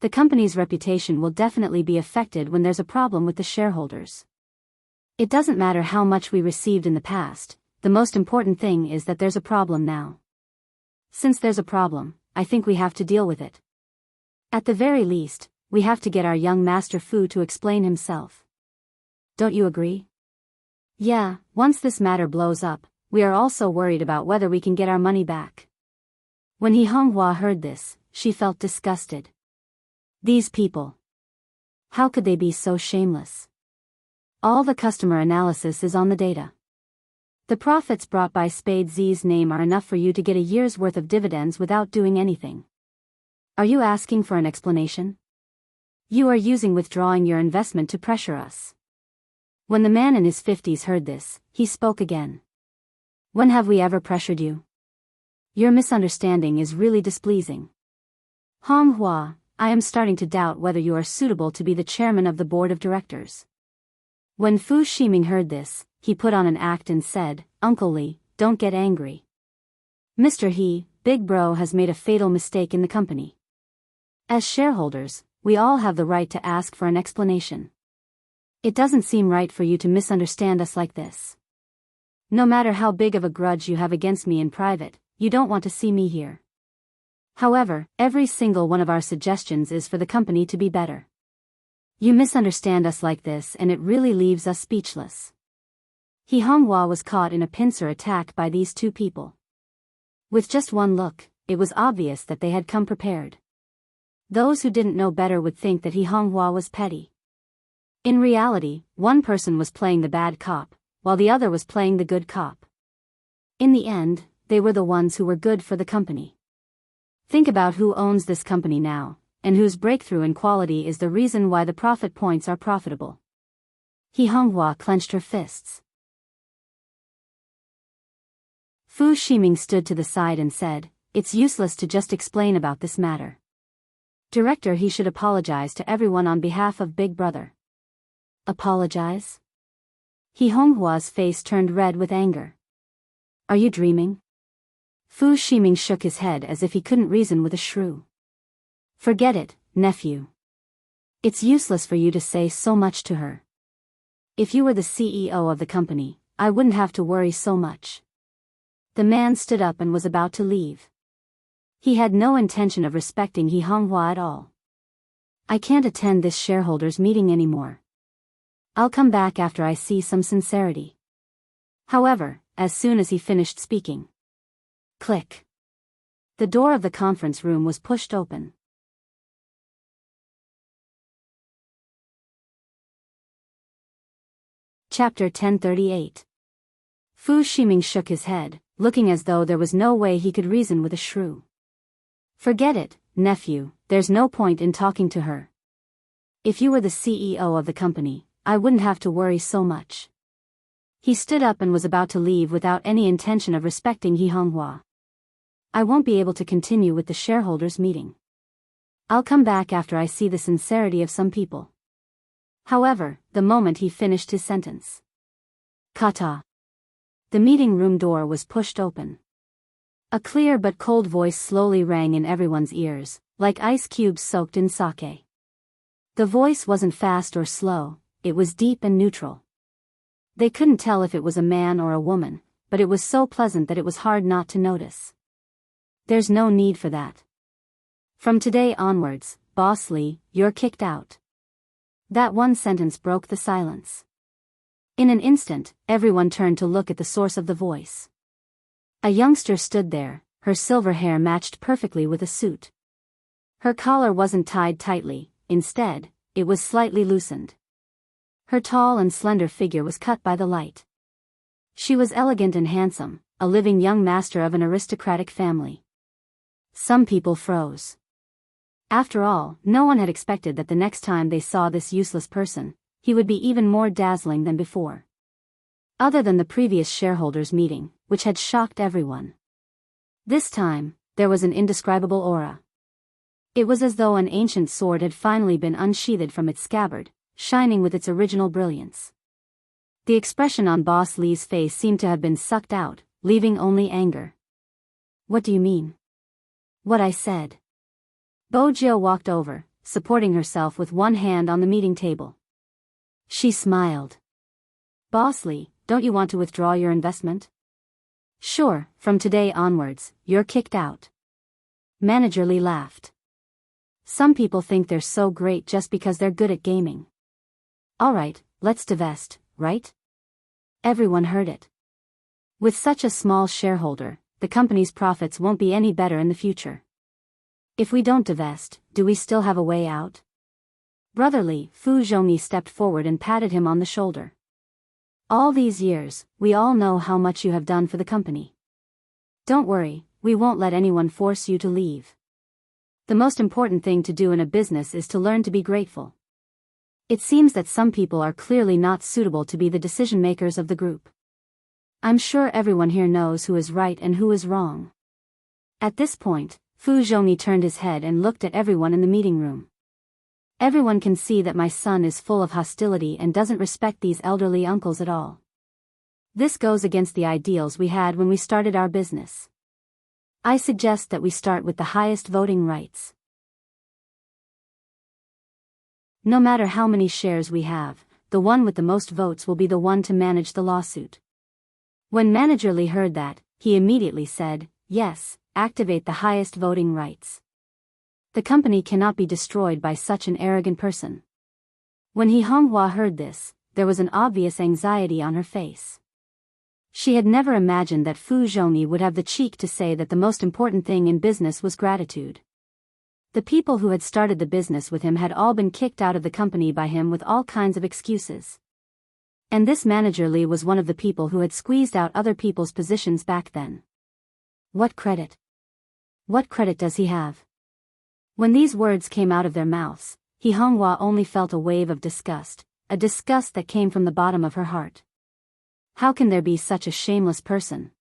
The company's reputation will definitely be affected when there's a problem with the shareholders. It doesn't matter how much we received in the past, the most important thing is that there's a problem now. Since there's a problem, I think we have to deal with it. At the very least, we have to get our young Master Fu to explain himself. Don't you agree? Yeah, once this matter blows up, we are also worried about whether we can get our money back. When He Honghua heard this, she felt disgusted. These people. How could they be so shameless? All the customer analysis is on the data. The profits brought by Spade Z's name are enough for you to get a year's worth of dividends without doing anything. Are you asking for an explanation? You are using withdrawing your investment to pressure us. When the man in his 50s heard this, he spoke again. When have we ever pressured you? Your misunderstanding is really displeasing. Honghua, I am starting to doubt whether you are suitable to be the chairman of the board of directors. When Fu Shiming heard this, he put on an act and said, Uncle Li, don't get angry. Mr. He, Big Bro has made a fatal mistake in the company. As shareholders, we all have the right to ask for an explanation. It doesn't seem right for you to misunderstand us like this. No matter how big of a grudge you have against me in private, you don't want to see me here. However, every single one of our suggestions is for the company to be better. You misunderstand us like this and it really leaves us speechless. He Honghua was caught in a pincer attack by these two people. With just one look, it was obvious that they had come prepared. Those who didn't know better would think that He Honghua was petty. In reality, one person was playing the bad cop, while the other was playing the good cop. In the end, they were the ones who were good for the company. Think about who owns this company now, and whose breakthrough in quality is the reason why the profit points are profitable. He Honghua clenched her fists. Fu Shiming stood to the side and said, It's useless to just explain about this matter. Director, he should apologize to everyone on behalf of Big Brother. Apologize? He Honghua's face turned red with anger. Are you dreaming? Fu Shiming shook his head as if he couldn't reason with a shrew. Forget it, nephew. It's useless for you to say so much to her. If you were the CEO of the company, I wouldn't have to worry so much. The man stood up and was about to leave. He had no intention of respecting He Honghua at all. I can't attend this shareholders meeting anymore. I'll come back after I see some sincerity. However, as soon as he finished speaking. Click. The door of the conference room was pushed open. Chapter 1038. Fu Shiming shook his head, looking as though there was no way he could reason with a shrew. Forget it, nephew, there's no point in talking to her. If you were the CEO of the company, I wouldn't have to worry so much. He stood up and was about to leave without any intention of respecting He Honghua. I won't be able to continue with the shareholders' meeting. I'll come back after I see the sincerity of some people. However, the moment he finished his sentence. Kata. The meeting room door was pushed open. A clear but cold voice slowly rang in everyone's ears, like ice cubes soaked in sake. The voice wasn't fast or slow, it was deep and neutral. They couldn't tell if it was a man or a woman, but it was so pleasant that it was hard not to notice. There's no need for that. From today onwards, Boss Lee, you're kicked out. That one sentence broke the silence. In an instant, everyone turned to look at the source of the voice. A youngster stood there, her silver hair matched perfectly with a suit. Her collar wasn't tied tightly, instead, it was slightly loosened. Her tall and slender figure was cut by the light. She was elegant and handsome, a living young master of an aristocratic family. Some people froze. After all, no one had expected that the next time they saw this useless person, he would be even more dazzling than before. Other than the previous shareholders' meeting, which had shocked everyone. This time, there was an indescribable aura. It was as though an ancient sword had finally been unsheathed from its scabbard, shining with its original brilliance. The expression on Boss Lee's face seemed to have been sucked out, leaving only anger. What do you mean? What I said. Bojiu walked over, supporting herself with one hand on the meeting table. She smiled. Boss Lee, don't you want to withdraw your investment? Sure, from today onwards, you're kicked out. Manager Lee laughed. Some people think they're so great just because they're good at gaming. Alright, let's divest, right? Everyone heard it. With such a small shareholder, the company's profits won't be any better in the future. If we don't divest, do we still have a way out? Brotherly, Fu Zhongyi stepped forward and patted him on the shoulder. All these years, we all know how much you have done for the company. Don't worry, we won't let anyone force you to leave. The most important thing to do in a business is to learn to be grateful. It seems that some people are clearly not suitable to be the decision makers of the group. I'm sure everyone here knows who is right and who is wrong. At this point, Fu Zhongyi turned his head and looked at everyone in the meeting room. Everyone can see that my son is full of hostility and doesn't respect these elderly uncles at all. This goes against the ideals we had when we started our business. I suggest that we start with the highest voting rights. No matter how many shares we have, the one with the most votes will be the one to manage the lawsuit. When Manager Lee heard that, he immediately said, yes, activate the highest voting rights. The company cannot be destroyed by such an arrogant person. When He Honghua heard this, there was an obvious anxiety on her face. She had never imagined that Fu Zhongyi would have the cheek to say that the most important thing in business was gratitude. The people who had started the business with him had all been kicked out of the company by him with all kinds of excuses. And this Manager Lee was one of the people who had squeezed out other people's positions back then. What credit? What credit does he have? When these words came out of their mouths, He Honghua only felt a wave of disgust, a disgust that came from the bottom of her heart. How can there be such a shameless person?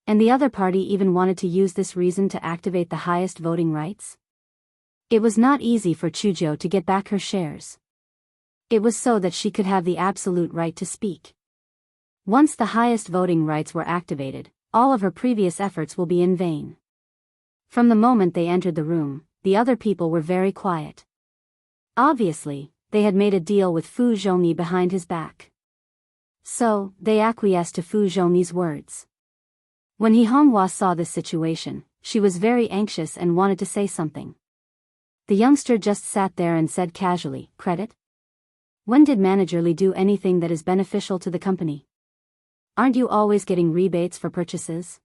And the other party even wanted to use this reason to activate the highest voting rights? It was not easy for Chuzhou to get back her shares. It was so that she could have the absolute right to speak. Once the highest voting rights were activated, all of her previous efforts will be in vain. From the moment they entered the room, the other people were very quiet. Obviously, they had made a deal with Fu Zhongyi behind his back. So, they acquiesced to Fu Zhongyi's words. When He Honghua saw this situation, she was very anxious and wanted to say something. The youngster just sat there and said casually, credit? When did Manager Lee do anything that is beneficial to the company? Aren't you always getting rebates for purchases?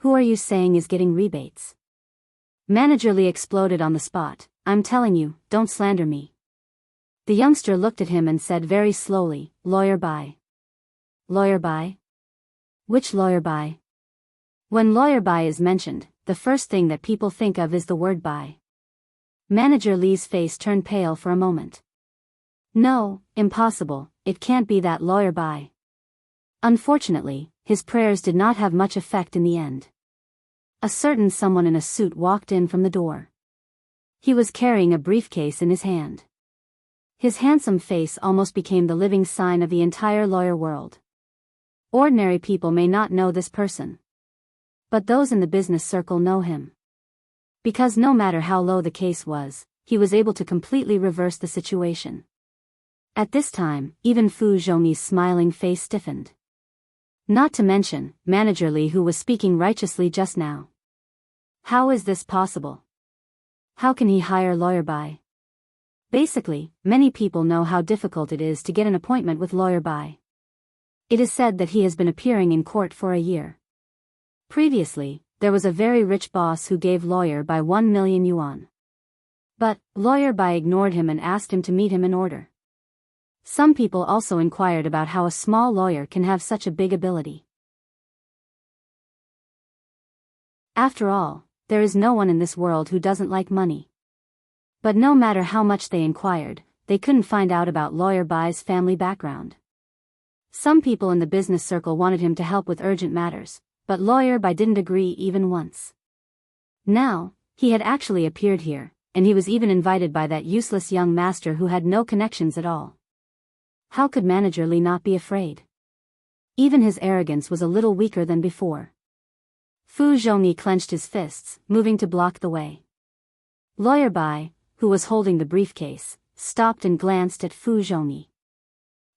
Who are you saying is getting rebates? Manager Lee exploded on the spot. I'm telling you, don't slander me. The youngster looked at him and said very slowly, Lawyer Bai. Lawyer Bai? Which Lawyer Bai? When Lawyer Bai is mentioned, the first thing that people think of is the word Bai. Manager Lee's face turned pale for a moment. No, impossible, it can't be that lawyer Bai. Unfortunately, his prayers did not have much effect in the end. A certain someone in a suit walked in from the door. He was carrying a briefcase in his hand. His handsome face almost became the living sign of the entire lawyer world. Ordinary people may not know this person, but those in the business circle know him. Because no matter how low the case was, he was able to completely reverse the situation. At this time, even Fu Zhongyi's smiling face stiffened. Not to mention, Manager Lee, who was speaking righteously just now. How is this possible? How can he hire Lawyer Bai? Basically, many people know how difficult it is to get an appointment with Lawyer Bai. It is said that he has been appearing in court for a year. Previously, there was a very rich boss who gave Lawyer Bai 1 million yuan. But, Lawyer Bai ignored him and asked him to meet him in order. Some people also inquired about how a small lawyer can have such a big ability. After all, there is no one in this world who doesn't like money. But no matter how much they inquired, they couldn't find out about Lawyer Bai's family background. Some people in the business circle wanted him to help with urgent matters, but Lawyer Bai didn't agree even once. Now, he had actually appeared here, and he was even invited by that useless young master who had no connections at all. How could Manager Lee not be afraid? Even his arrogance was a little weaker than before. Fu Zhongyi clenched his fists, moving to block the way. Lawyer Bai, who was holding the briefcase, stopped and glanced at Fu Zhongyi.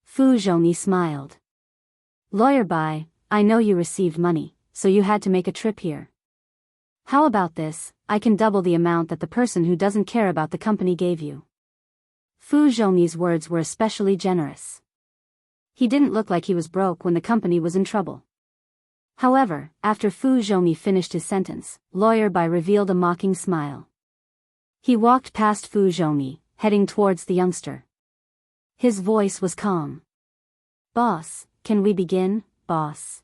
Fu Zhongyi smiled. Lawyer Bai, I know you received money, so you had to make a trip here. How about this, I can double the amount that the person who doesn't care about the company gave you. Fu Zhongyi's words were especially generous. He didn't look like he was broke when the company was in trouble. However, after Fu Zhongyi finished his sentence, Lawyer Bai revealed a mocking smile. He walked past Fu Zhongyi, heading towards the youngster. His voice was calm. Boss, can we begin, boss?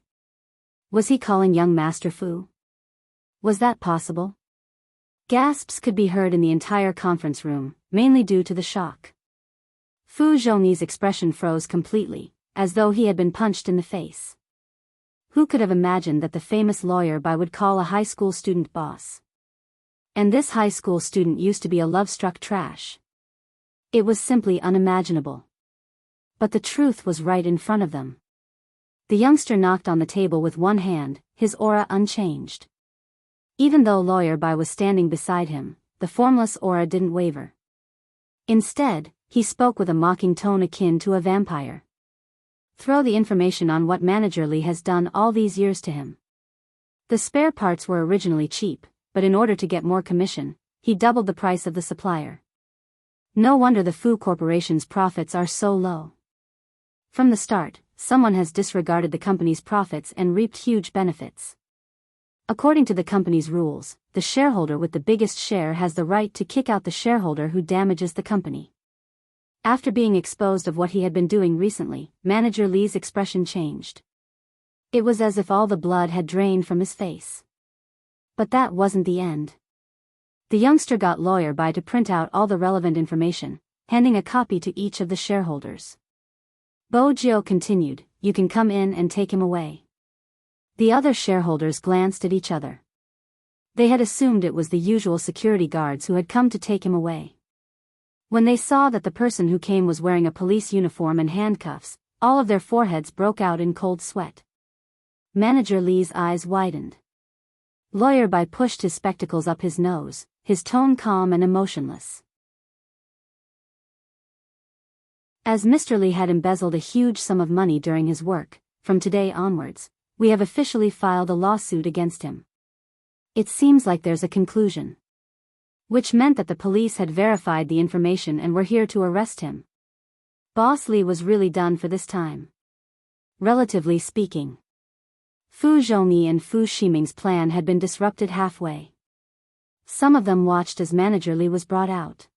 Was he calling young Master Fu? Was that possible? Gasps could be heard in the entire conference room, mainly due to the shock. Fu Zhongyi's expression froze completely, as though he had been punched in the face. Who could have imagined that the famous Lawyer Bai would call a high school student boss? And this high school student used to be a love-struck trash. It was simply unimaginable. But the truth was right in front of them. The youngster knocked on the table with one hand, his aura unchanged. Even though Lawyer Bai was standing beside him, the formless aura didn't waver. Instead, he spoke with a mocking tone akin to a vampire. Throw the information on what Manager Lee has done all these years to him. The spare parts were originally cheap, but in order to get more commission, he doubled the price of the supplier. No wonder the Fu Corporation's profits are so low. From the start, someone has disregarded the company's profits and reaped huge benefits. According to the company's rules, the shareholder with the biggest share has the right to kick out the shareholder who damages the company. After being exposed of what he had been doing recently, Manager Lee's expression changed. It was as if all the blood had drained from his face. But that wasn't the end. The youngster got Lawyer Bai to print out all the relevant information, handing a copy to each of the shareholders. Bo Jiu continued, you can come in and take him away. The other shareholders glanced at each other. They had assumed it was the usual security guards who had come to take him away. When they saw that the person who came was wearing a police uniform and handcuffs, all of their foreheads broke out in cold sweat. Manager Lee's eyes widened. Lawyer Bai pushed his spectacles up his nose, his tone calm and emotionless. As Mr. Lee had embezzled a huge sum of money during his work, from today onwards, we have officially filed a lawsuit against him. It seems like there's a conclusion. Which meant that the police had verified the information and were here to arrest him. Boss Lee was really done for this time. Relatively speaking. Fu Zhongyi and Fu Ximing's plan had been disrupted halfway. Some of them watched as Manager Lee was brought out.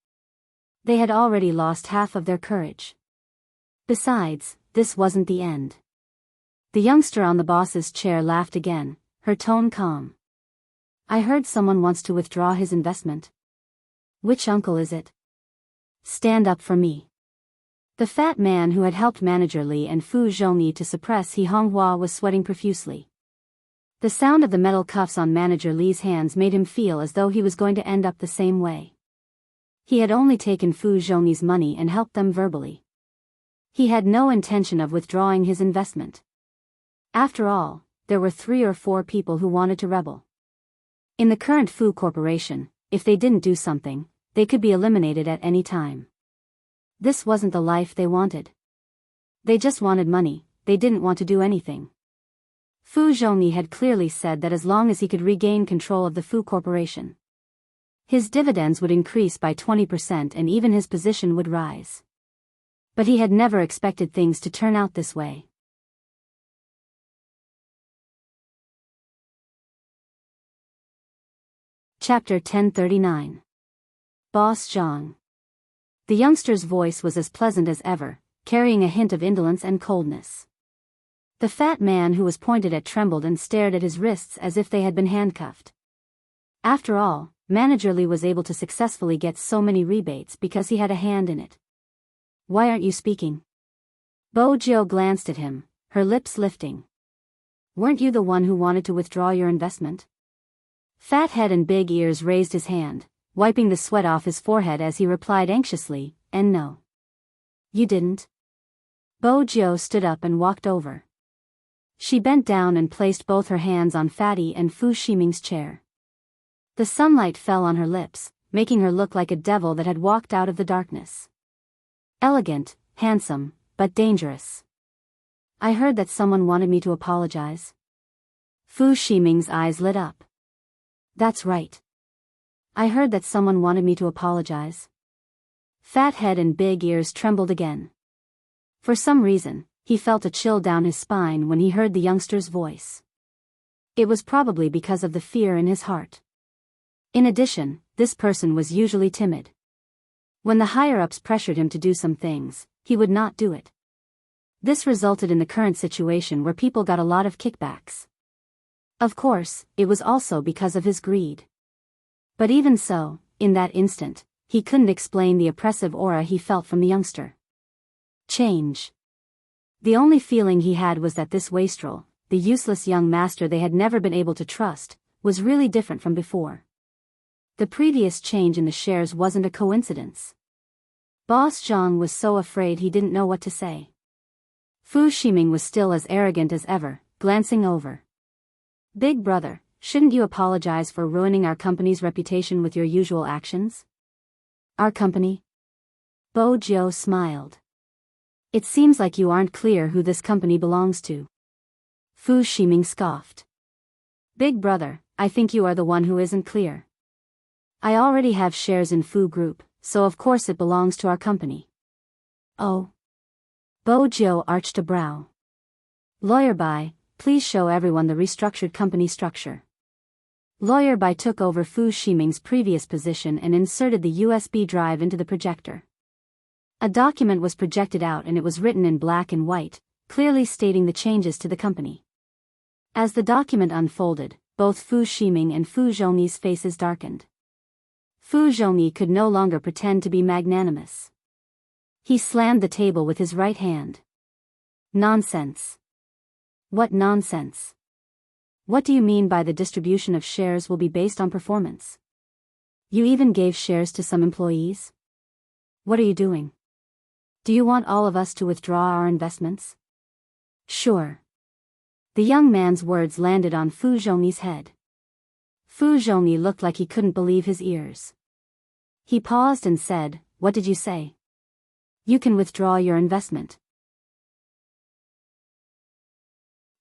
They had already lost half of their courage. Besides, this wasn't the end. The youngster on the boss's chair laughed again, her tone calm. I heard someone wants to withdraw his investment. Which uncle is it? Stand up for me. The fat man who had helped Manager Li and Fu Zhongyi to suppress He Honghua was sweating profusely. The sound of the metal cuffs on Manager Li's hands made him feel as though he was going to end up the same way. He had only taken Fu Zhongyi's money and helped them verbally. He had no intention of withdrawing his investment. After all, there were 3 or 4 people who wanted to rebel. In the current Fu Corporation, if they didn't do something, they could be eliminated at any time. This wasn't the life they wanted. They just wanted money, they didn't want to do anything. Fu Zhongyi had clearly said that as long as he could regain control of the Fu Corporation, his dividends would increase by 20% and even his position would rise. But he had never expected things to turn out this way. Chapter 1039. Boss Zhang. The youngster's voice was as pleasant as ever, carrying a hint of indolence and coldness. The fat man who was pointed at trembled and stared at his wrists as if they had been handcuffed. After all, Manager Li was able to successfully get so many rebates because he had a hand in it. Why aren't you speaking? Bo Jiu glanced at him, her lips lifting. Weren't you the one who wanted to withdraw your investment? Fat Head and Big Ears raised his hand, wiping the sweat off his forehead as he replied anxiously, and no. You didn't? Bo Jiu stood up and walked over. She bent down and placed both her hands on Fatty and Fu Ximing's chair. The sunlight fell on her lips, making her look like a devil that had walked out of the darkness. Elegant, handsome, but dangerous. I heard that someone wanted me to apologize. Fu Ximing's eyes lit up. That's right. I heard that someone wanted me to apologize. Fat Head and Big Ears trembled again. For some reason, he felt a chill down his spine when he heard the youngster's voice. It was probably because of the fear in his heart. In addition, this person was usually timid. When the higher-ups pressured him to do some things, he would not do it. This resulted in the current situation where people got a lot of kickbacks. Of course, it was also because of his greed. But even so, in that instant, he couldn't explain the oppressive aura he felt from the youngster. Change. The only feeling he had was that this wastrel, the useless young master they had never been able to trust, was really different from before. The previous change in the shares wasn't a coincidence. Boss Zhang was so afraid he didn't know what to say. Fu Ximing was still as arrogant as ever, glancing over. Big brother, shouldn't you apologize for ruining our company's reputation with your usual actions? Our company? Bo Jiu smiled. It seems like you aren't clear who this company belongs to. Fu Ximing scoffed. Big brother, I think you are the one who isn't clear. I already have shares in Fu Group, so of course it belongs to our company. Oh. Bo Jiu arched a brow. Lawyer Bai, please show everyone the restructured company structure. Lawyer Bai took over Fu Ximing's previous position and inserted the USB drive into the projector. A document was projected out and it was written in black and white, clearly stating the changes to the company. As the document unfolded, both Fu Ximing and Fu Zhongyi's faces darkened. Fu Zhongyi could no longer pretend to be magnanimous. He slammed the table with his right hand. Nonsense. What nonsense? What do you mean by the distribution of shares will be based on performance? You even gave shares to some employees? What are you doing? Do you want all of us to withdraw our investments? Sure. The young man's words landed on Fu Zhongyi's head. Fu Zhongyi looked like he couldn't believe his ears. He paused and said, "What did you say?" You can withdraw your investment.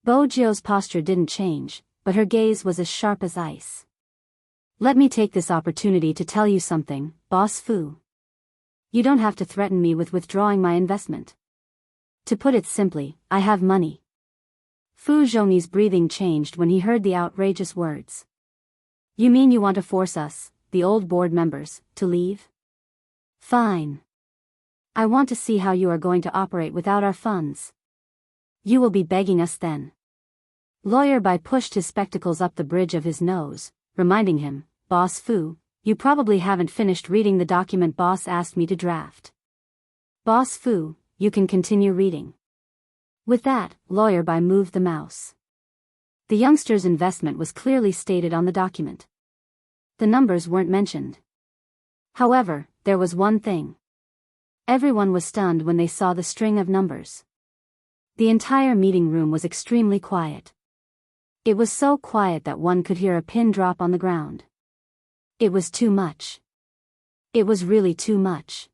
Bo Jiu's posture didn't change, but her gaze was as sharp as ice. Let me take this opportunity to tell you something, Boss Fu. You don't have to threaten me with withdrawing my investment. To put it simply, I have money. Fu Zhongyi's breathing changed when he heard the outrageous words. You mean you want to force us, the old board members, to leave? Fine. I want to see how you are going to operate without our funds. You will be begging us then. Lawyer Bai pushed his spectacles up the bridge of his nose, reminding him, Boss Fu, You probably haven't finished reading the document boss asked me to draft. Boss Fu, you can continue reading. With that, Lawyer Bai moved the mouse. The youngster's investment was clearly stated on the document. The numbers weren't mentioned. However, there was one thing. Everyone was stunned when they saw the string of numbers. The entire meeting room was extremely quiet. It was so quiet that one could hear a pin drop on the ground. It was too much. It was really too much.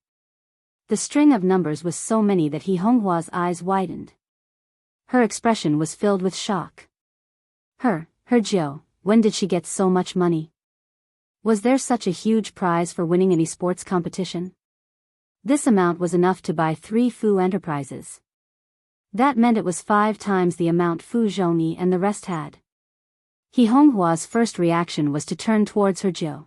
The string of numbers was so many that He Honghua's eyes widened. Her expression was filled with shock. Her Jiu, when did she get so much money? Was there such a huge prize for winning any sports competition? This amount was enough to buy 3 Fu enterprises. That meant it was 5 times the amount Fu Zhongyi and the rest had. He Honghua's first reaction was to turn towards her Jiu.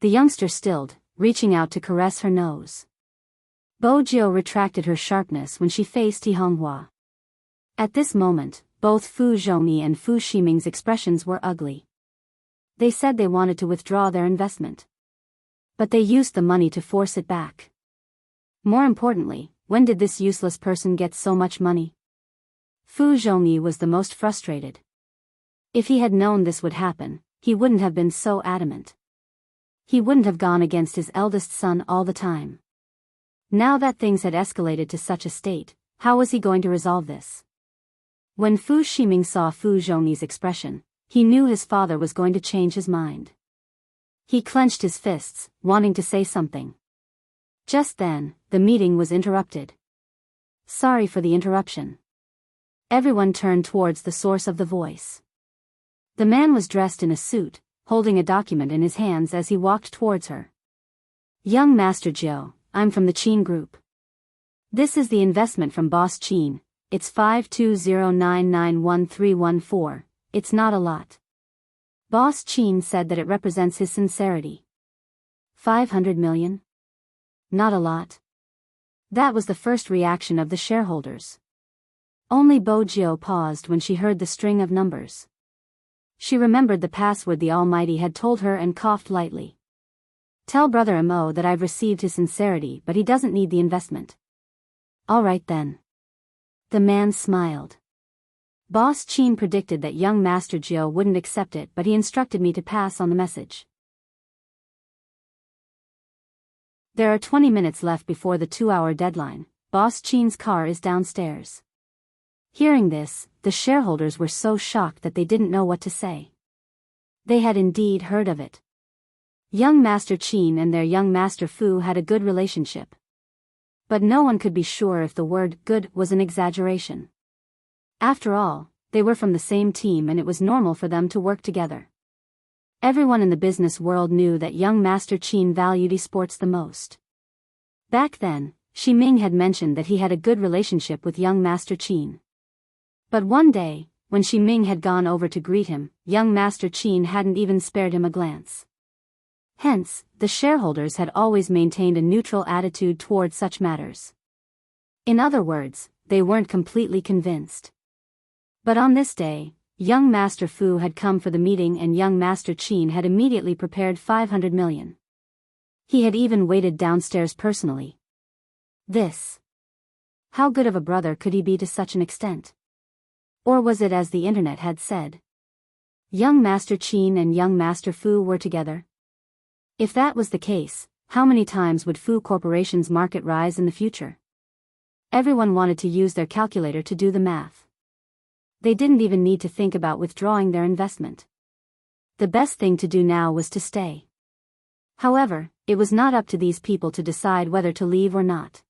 The youngster stilled, reaching out to caress her nose. Bo Jiu retracted her sharpness when she faced He Honghua. At this moment, both Fu Zhongyi and Fu Ximing's expressions were ugly. They said they wanted to withdraw their investment. But they used the money to force it back. More importantly, when did this useless person get so much money? Fu Zhongyi was the most frustrated. If he had known this would happen, he wouldn't have been so adamant. He wouldn't have gone against his eldest son all the time. Now that things had escalated to such a state, how was he going to resolve this? When Fu Ximing saw Fu Zhongyi's expression, he knew his father was going to change his mind. He clenched his fists, wanting to say something. Just then, the meeting was interrupted. Sorry for the interruption. Everyone turned towards the source of the voice. The man was dressed in a suit, holding a document in his hands as he walked towards her. Young Master Jiu, I'm from the Qin Group. This is the investment from Boss Qin. It's 5209911314, it's not a lot. Boss Qin said that it represents his sincerity. 500 million? Not a lot. That was the first reaction of the shareholders. Only Bo Jiu paused when she heard the string of numbers. She remembered the password the Almighty had told her and coughed lightly. Tell Brother Mo that I've received his sincerity, but he doesn't need the investment. All right then. The man smiled. Boss Qin predicted that young Master Jiu wouldn't accept it, but he instructed me to pass on the message. There are 20 minutes left before the 2-hour deadline. Boss Qin's car is downstairs. Hearing this, the shareholders were so shocked that they didn't know what to say. They had indeed heard of it. Young Master Qin and their young Master Fu had a good relationship. But no one could be sure if the word good was an exaggeration. After all, they were from the same team and it was normal for them to work together. Everyone in the business world knew that young Master Qin valued esports the most. Back then, Ximing had mentioned that he had a good relationship with young Master Qin. But one day, when Ximing had gone over to greet him, young Master Qin hadn't even spared him a glance. Hence, the shareholders had always maintained a neutral attitude towards such matters. In other words, they weren't completely convinced. But on this day, young Master Fu had come for the meeting and young Master Qin had immediately prepared 500 million. He had even waited downstairs personally. How good of a brother could he be to such an extent? Or was it as the internet had said? Young Master Qin and young Master Fu were together? If that was the case, how many times would Fu Corporation's market rise in the future? Everyone wanted to use their calculator to do the math. They didn't even need to think about withdrawing their investment. The best thing to do now was to stay. However, it was not up to these people to decide whether to leave or not.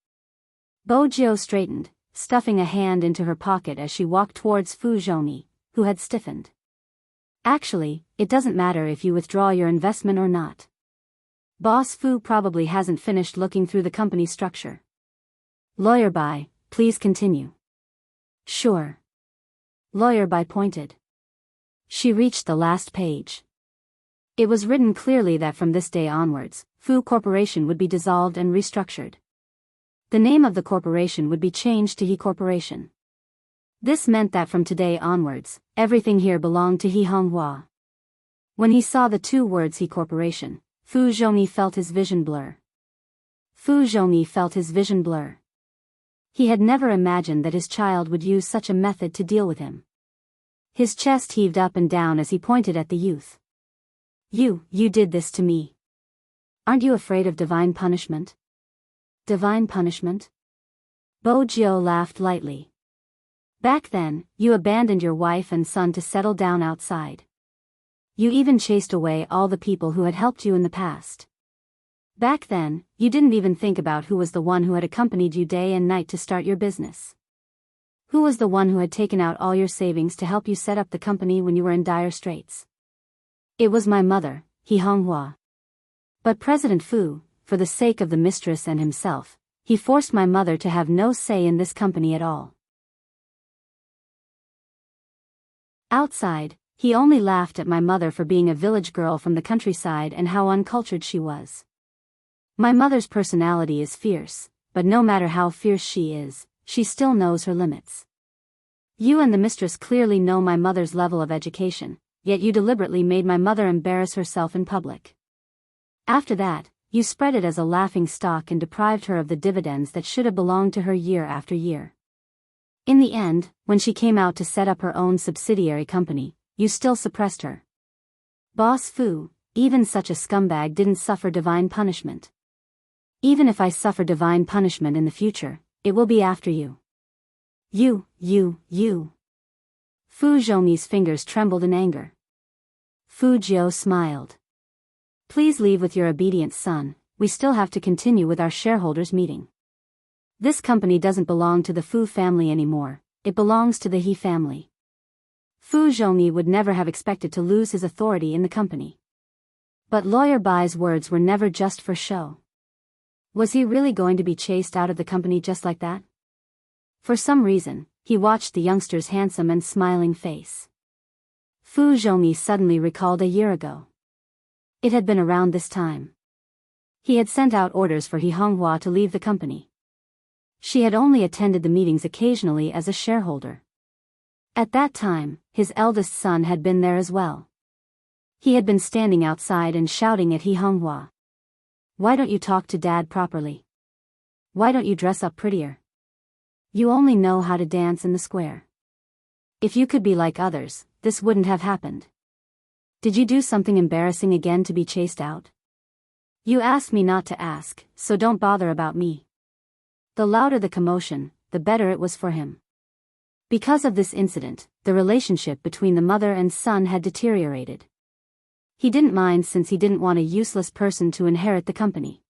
Bo Jiu straightened, stuffing a hand into her pocket as she walked towards Fu Zhongyi, who had stiffened. Actually, it doesn't matter if you withdraw your investment or not. Boss Fu probably hasn't finished looking through the company structure. Lawyer Bai, please continue. Sure. Lawyer Bai pointed. She reached the last page. It was written clearly that from this day onwards, Fu Corporation would be dissolved and restructured. The name of the corporation would be changed to He Corporation. This meant that from today onwards, everything here belonged to He Honghua. When he saw the 2 words He Corporation, Fu Zhongyi felt his vision blur. Fu Zhongyi felt his vision blur. He had never imagined that his child would use such a method to deal with him. His chest heaved up and down as he pointed at the youth. You did this to me. Aren't you afraid of divine punishment? Divine punishment? Bo Jiu laughed lightly. Back then, you abandoned your wife and son to settle down outside. You even chased away all the people who had helped you in the past. Back then, you didn't even think about who was the one who had accompanied you day and night to start your business. Who was the one who had taken out all your savings to help you set up the company when you were in dire straits? It was my mother, He Honghua. But President Fu, for the sake of the mistress and himself, he forced my mother to have no say in this company at all. Outside, he only laughed at my mother for being a village girl from the countryside and how uncultured she was. My mother's personality is fierce, but no matter how fierce she is, she still knows her limits. You and the mistress clearly know my mother's level of education, yet you deliberately made my mother embarrass herself in public. After that, you spread it as a laughing stock and deprived her of the dividends that should have belonged to her year after year. In the end, when she came out to set up her own subsidiary company, you still suppressed her. Boss Fu, even such a scumbag didn't suffer divine punishment. Even if I suffer divine punishment in the future, it will be after you. You. Fu Zhongyi's fingers trembled in anger. Fu Jiu smiled. Please leave with your obedient son, we still have to continue with our shareholders' meeting. This company doesn't belong to the Fu family anymore, it belongs to the He family. Fu Zhongyi would never have expected to lose his authority in the company. But Lawyer Bai's words were never just for show. Was he really going to be chased out of the company just like that? For some reason, he watched the youngster's handsome and smiling face. Fu Zhongyi suddenly recalled a year ago. It had been around this time. He had sent out orders for He Honghua to leave the company. She had only attended the meetings occasionally as a shareholder. At that time, his eldest son had been there as well. He had been standing outside and shouting at He Honghua. Why don't you talk to Dad properly? Why don't you dress up prettier? You only know how to dance in the square. If you could be like others, this wouldn't have happened. Did you do something embarrassing again to be chased out? You asked me not to ask, so don't bother about me. The louder the commotion, the better it was for him. Because of this incident, the relationship between the mother and son had deteriorated. He didn't mind since he didn't want a useless person to inherit the company.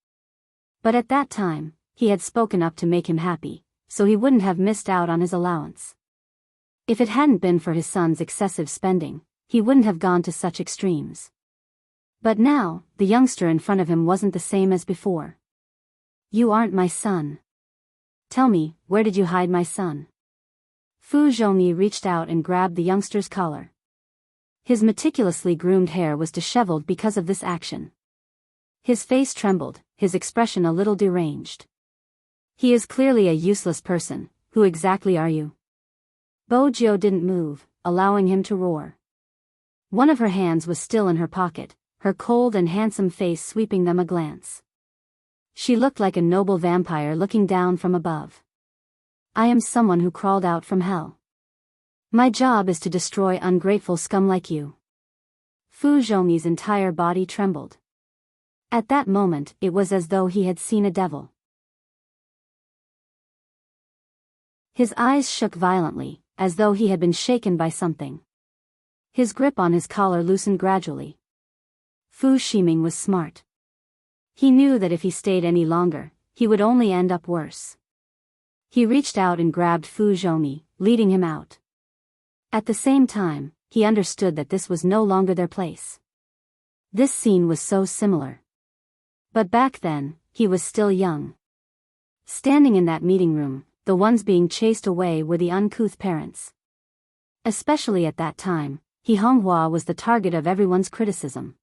But at that time, he had spoken up to make him happy, so he wouldn't have missed out on his allowance. If it hadn't been for his son's excessive spending, he wouldn't have gone to such extremes. But now, the youngster in front of him wasn't the same as before. You aren't my son. Tell me, where did you hide my son? Fu Zhongyi reached out and grabbed the youngster's collar. His meticulously groomed hair was disheveled because of this action. His face trembled, his expression a little deranged. He is clearly a useless person. Who exactly are you? Bo Jiu didn't move, allowing him to roar. One of her hands was still in her pocket, her cold and handsome face sweeping them a glance. She looked like a noble vampire looking down from above. I am someone who crawled out from hell. My job is to destroy ungrateful scum like you. Fu Zhongyi's entire body trembled. At that moment, it was as though he had seen a devil. His eyes shook violently, as though he had been shaken by something. His grip on his collar loosened gradually. Fu Ximing was smart. He knew that if he stayed any longer, he would only end up worse. He reached out and grabbed Fu Zhongyi, leading him out. At the same time, he understood that this was no longer their place. This scene was so similar. But back then, he was still young. Standing in that meeting room, the ones being chased away were the uncouth parents. Especially at that time, He Honghua was the target of everyone's criticism.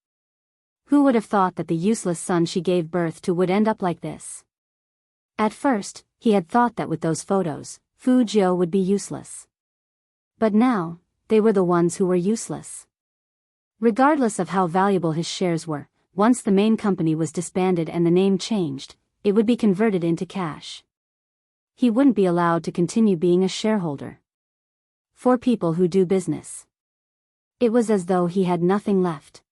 Who would have thought that the useless son she gave birth to would end up like this? At first, he had thought that with those photos, Fu Jiu would be useless. But now, they were the ones who were useless. Regardless of how valuable his shares were, once the main company was disbanded and the name changed, it would be converted into cash. He wouldn't be allowed to continue being a shareholder. For people who do business, it was as though he had nothing left.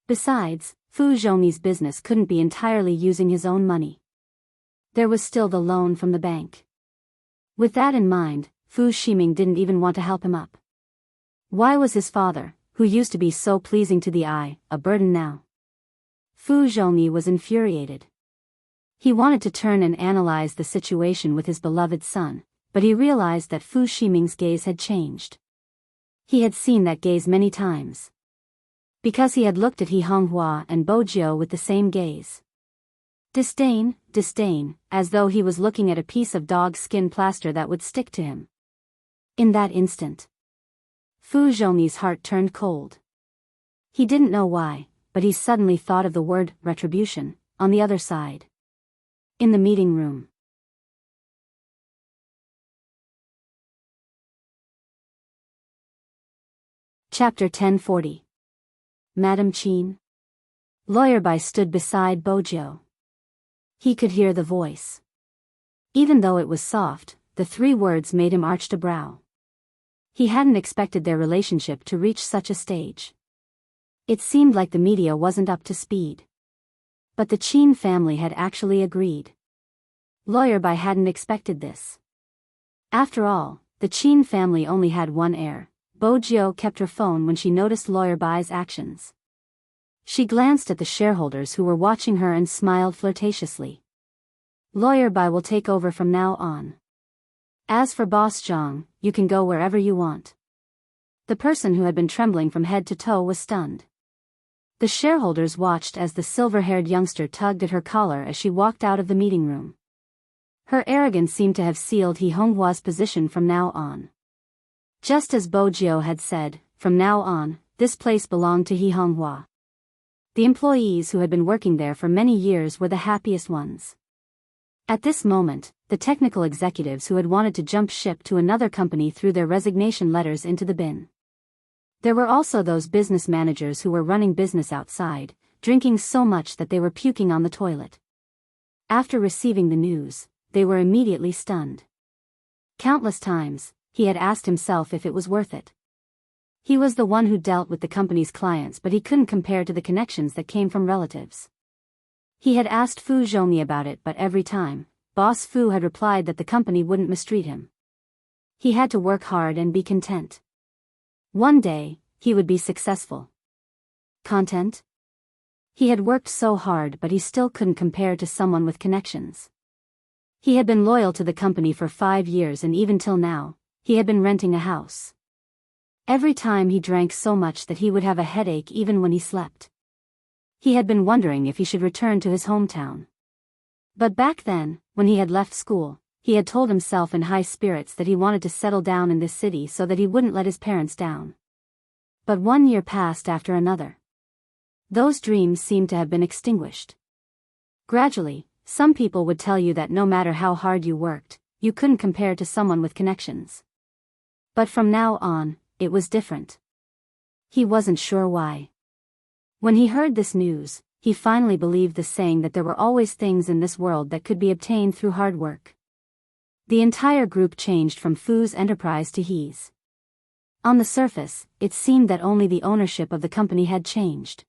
Besides, Fu Zhongyi's business couldn't be entirely using his own money. There was still the loan from the bank. With that in mind, Fu Ximing didn't even want to help him up. Why was his father, who used to be so pleasing to the eye, a burden now? Fu Zhongyi was infuriated. He wanted to turn and analyze the situation with his beloved son, but he realized that Fu Ximing's gaze had changed. He had seen that gaze many times. Because he had looked at He Honghua and Bo Jiu with the same gaze. Disdain, as though he was looking at a piece of dog skin plaster that would stick to him. In that instant, Fu Zhongyi's heart turned cold. He didn't know why, but he suddenly thought of the word retribution on the other side. In the meeting room. Chapter 1040. Madam Qin. Lawyer Bai stood beside Bo Jiu. He could hear the voice. Even though it was soft, the 3 words made him arch a brow. He hadn't expected their relationship to reach such a stage. It seemed like the media wasn't up to speed. But the Qin family had actually agreed. Lawyer Bai hadn't expected this. After all, the Qin family only had one heir. Bo Jiu kept her phone when she noticed Lawyer Bai's actions. She glanced at the shareholders who were watching her and smiled flirtatiously. Lawyer Bai will take over from now on. As for Boss Zhang, you can go wherever you want. The person who had been trembling from head to toe was stunned. The shareholders watched as the silver-haired youngster tugged at her collar as she walked out of the meeting room. Her arrogance seemed to have sealed He Honghua's position from now on. Just as Bo Jiu had said, from now on, this place belonged to He Honghua. The employees who had been working there for many years were the happiest ones. At this moment, the technical executives who had wanted to jump ship to another company threw their resignation letters into the bin. There were also those business managers who were running business outside, drinking so much that they were puking on the toilet. After receiving the news, they were immediately stunned. Countless times, he had asked himself if it was worth it. He was the one who dealt with the company's clients, but he couldn't compare to the connections that came from relatives. He had asked Fu Zhongyi about it, but every time, Boss Fu had replied that the company wouldn't mistreat him. He had to work hard and be content. One day, he would be successful. Content? He had worked so hard, but he still couldn't compare to someone with connections. He had been loyal to the company for 5 years, and even till now, he had been renting a house. Every time he drank so much that he would have a headache even when he slept. He had been wondering if he should return to his hometown. But back then, when he had left school, he had told himself in high spirits that he wanted to settle down in this city so that he wouldn't let his parents down. But 1 year passed after another. Those dreams seemed to have been extinguished. Gradually, some people would tell you that no matter how hard you worked, you couldn't compare to someone with connections. But from now on, it was different. He wasn't sure why. When he heard this news, he finally believed the saying that there were always things in this world that could be obtained through hard work. The entire group changed from Fu's enterprise to his. On the surface, it seemed that only the ownership of the company had changed.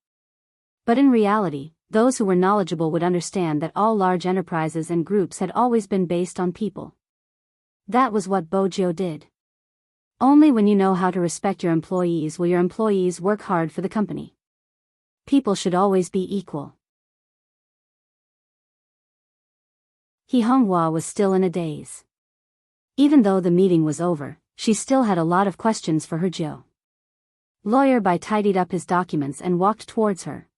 But in reality, those who were knowledgeable would understand that all large enterprises and groups had always been based on people. That was what Bo Jiu did. Only when you know how to respect your employees will your employees work hard for the company. People should always be equal. He Honghua was still in a daze. Even though the meeting was over, she still had a lot of questions for her Jiu. Lawyer Bai tidied up his documents and walked towards her.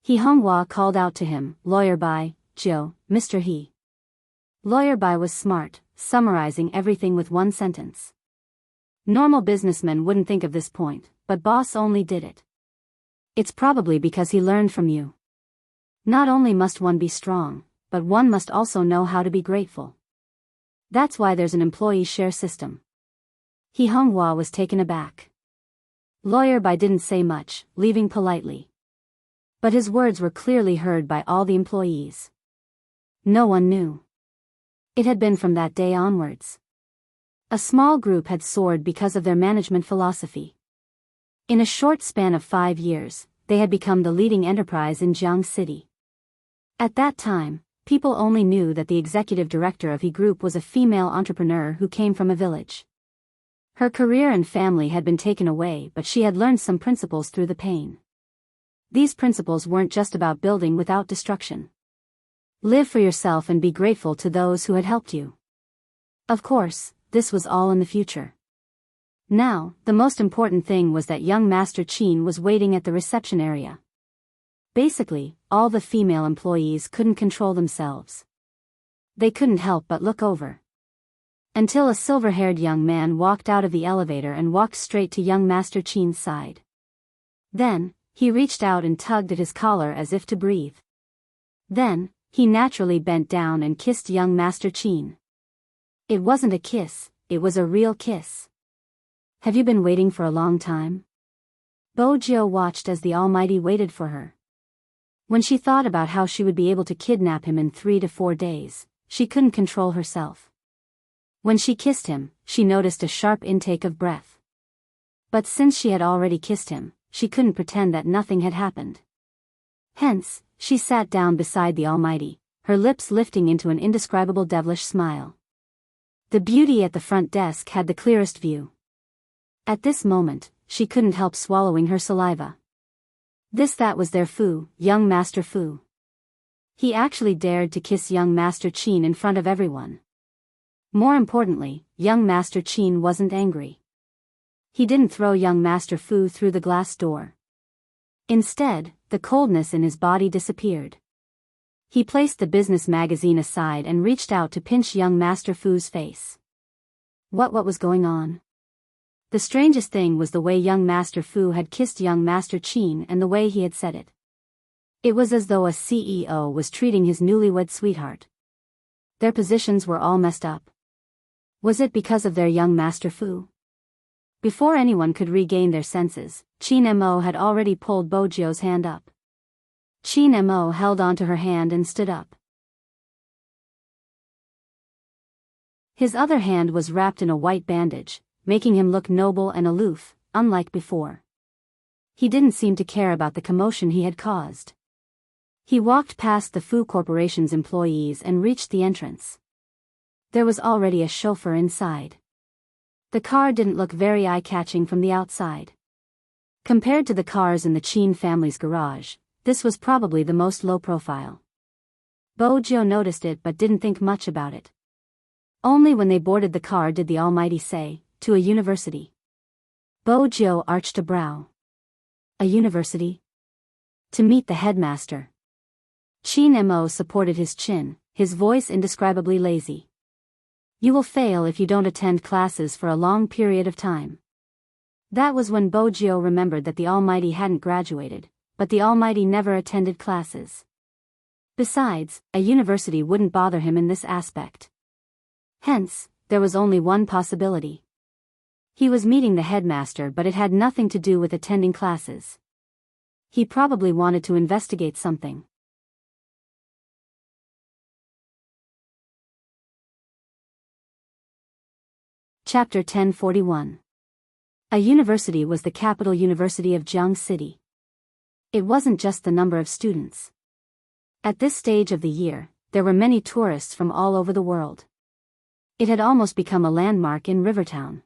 He Honghua called out to him, "Lawyer Bai, Jiu, Mr. He." Lawyer Bai was smart, summarizing everything with one sentence. Normal businessmen wouldn't think of this point, but boss only did it. It's probably because he learned from you. Not only must one be strong, but one must also know how to be grateful. That's why there's an employee share system. He Honghua was taken aback. Lawyer Bai didn't say much, leaving politely. But his words were clearly heard by all the employees. No one knew. It had been from that day onwards. A small group had soared because of their management philosophy. In a short span of 5 years, they had become the leading enterprise in Jiang City. At that time, people only knew that the executive director of He Group was a female entrepreneur who came from a village. Her career and family had been taken away, but she had learned some principles through the pain. These principles weren't just about building without destruction. Live for yourself and be grateful to those who had helped you. Of course, this was all in the future. Now, the most important thing was that young Master Qin was waiting at the reception area. Basically, all the female employees couldn't control themselves. They couldn't help but look over. Until a silver-haired young man walked out of the elevator and walked straight to young Master Qin's side. Then, he reached out and tugged at his collar as if to breathe. Then, he naturally bent down and kissed young Master Qin. It wasn't a kiss, it was a real kiss. Have you been waiting for a long time? Bojiu watched as the Almighty waited for her. When she thought about how she would be able to kidnap him in 3 to 4 days, she couldn't control herself. When she kissed him, she noticed a sharp intake of breath. But since she had already kissed him, she couldn't pretend that nothing had happened. Hence, she sat down beside the Almighty, her lips lifting into an indescribable devilish smile. The beauty at the front desk had the clearest view. At this moment, she couldn't help swallowing her saliva. That was their Fu, young Master Fu. He actually dared to kiss young Master Qin in front of everyone. More importantly, young Master Qin wasn't angry. He didn't throw young Master Fu through the glass door. Instead, the coldness in his body disappeared. He placed the business magazine aside and reached out to pinch young Master Fu's face. What was going on? The strangest thing was the way young Master Fu had kissed young Master Qin and the way he had said it. It was as though a CEO was treating his newlywed sweetheart. Their positions were all messed up. Was it because of their young Master Fu? Before anyone could regain their senses, Qin Mo had already pulled Bojiu's hand up. Qin Mo held onto her hand and stood up. His other hand was wrapped in a white bandage, making him look noble and aloof, unlike before. He didn't seem to care about the commotion he had caused. He walked past the Fu Corporation's employees and reached the entrance. There was already a chauffeur inside. The car didn't look very eye-catching from the outside. Compared to the cars in the Qin family's garage, this was probably the most low-profile. Bojiu noticed it but didn't think much about it. Only when they boarded the car did the Almighty say, "To a university." Bojiu arched a brow. A university? To meet the headmaster. Qin Mo supported his chin, his voice indescribably lazy. You will fail if you don't attend classes for a long period of time. That was when Bojiu remembered that the Almighty hadn't graduated, but the Almighty never attended classes. Besides, a university wouldn't bother him in this aspect. Hence, there was only one possibility. He was meeting the headmaster, but it had nothing to do with attending classes. He probably wanted to investigate something. Chapter 1041. A university was the capital university of Jiang City. It wasn't just the number of students. At this stage of the year, there were many tourists from all over the world. It had almost become a landmark in Rivertown.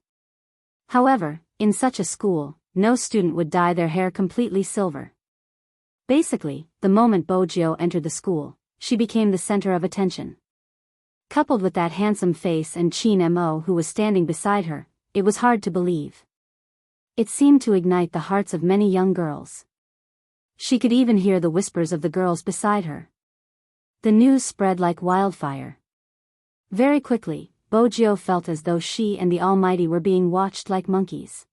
However, in such a school, no student would dye their hair completely silver. Basically, the moment Bojiu entered the school, she became the center of attention. Coupled with that handsome face and Qin Mo who was standing beside her, it was hard to believe. It seemed to ignite the hearts of many young girls. She could even hear the whispers of the girls beside her. The news spread like wildfire. Very quickly, Bojiu felt as though she and the Almighty were being watched like monkeys.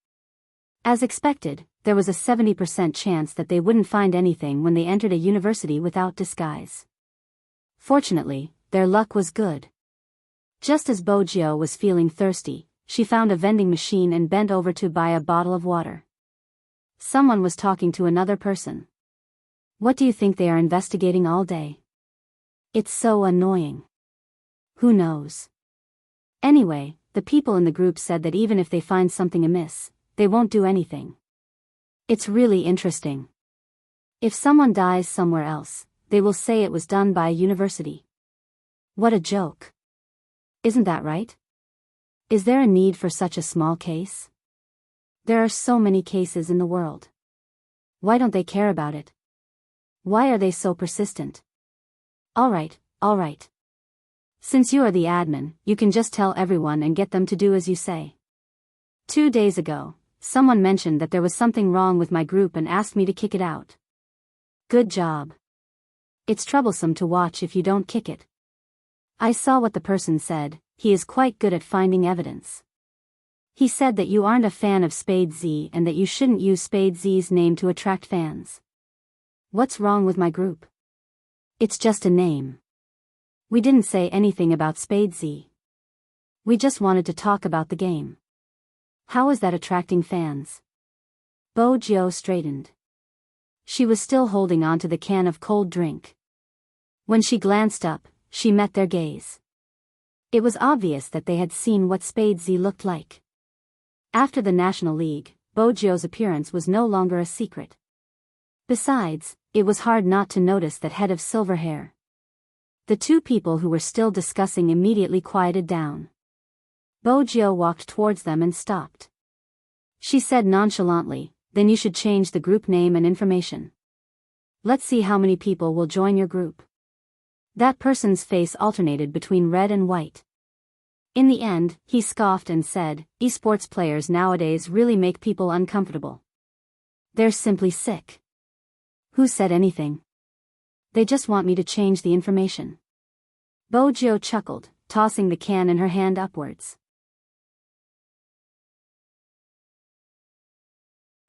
As expected, there was a 70% chance that they wouldn't find anything when they entered a university without disguise. Fortunately, their luck was good. Just as Bojiu was feeling thirsty, she found a vending machine and bent over to buy a bottle of water. Someone was talking to another person. What do you think they are investigating all day? It's so annoying. Who knows? Anyway, the people in the group said that even if they find something amiss, they won't do anything. It's really interesting. If someone dies somewhere else, they will say it was done by a university. What a joke. Isn't that right? Is there a need for such a small case? There are so many cases in the world. Why don't they care about it? Why are they so persistent? All right. Since you are the admin, you can just tell everyone and get them to do as you say. 2 days ago, someone mentioned that there was something wrong with my group and asked me to kick it out. Good job. It's troublesome to watch if you don't kick it. I saw what the person said. He is quite good at finding evidence. He said that you aren't a fan of Spade Z and that you shouldn't use Spade Z's name to attract fans. What's wrong with my group? It's just a name. We didn't say anything about Spade Z. We just wanted to talk about the game. How is that attracting fans? Bo Jiao straightened. She was still holding on to the can of cold drink. When she glanced up, she met their gaze. It was obvious that they had seen what Spade Z looked like. After the National League, Bo Jiao's appearance was no longer a secret. Besides, it was hard not to notice that head of silver hair. The two people who were still discussing immediately quieted down. Bo Jiao walked towards them and stopped. She said nonchalantly, "Then you should change the group name and information. Let's see how many people will join your group." That person's face alternated between red and white. In the end, he scoffed and said, "Esports players nowadays really make people uncomfortable. They're simply sick." Who said anything? They just want me to change the information. Bo Jiao chuckled, tossing the can in her hand upwards.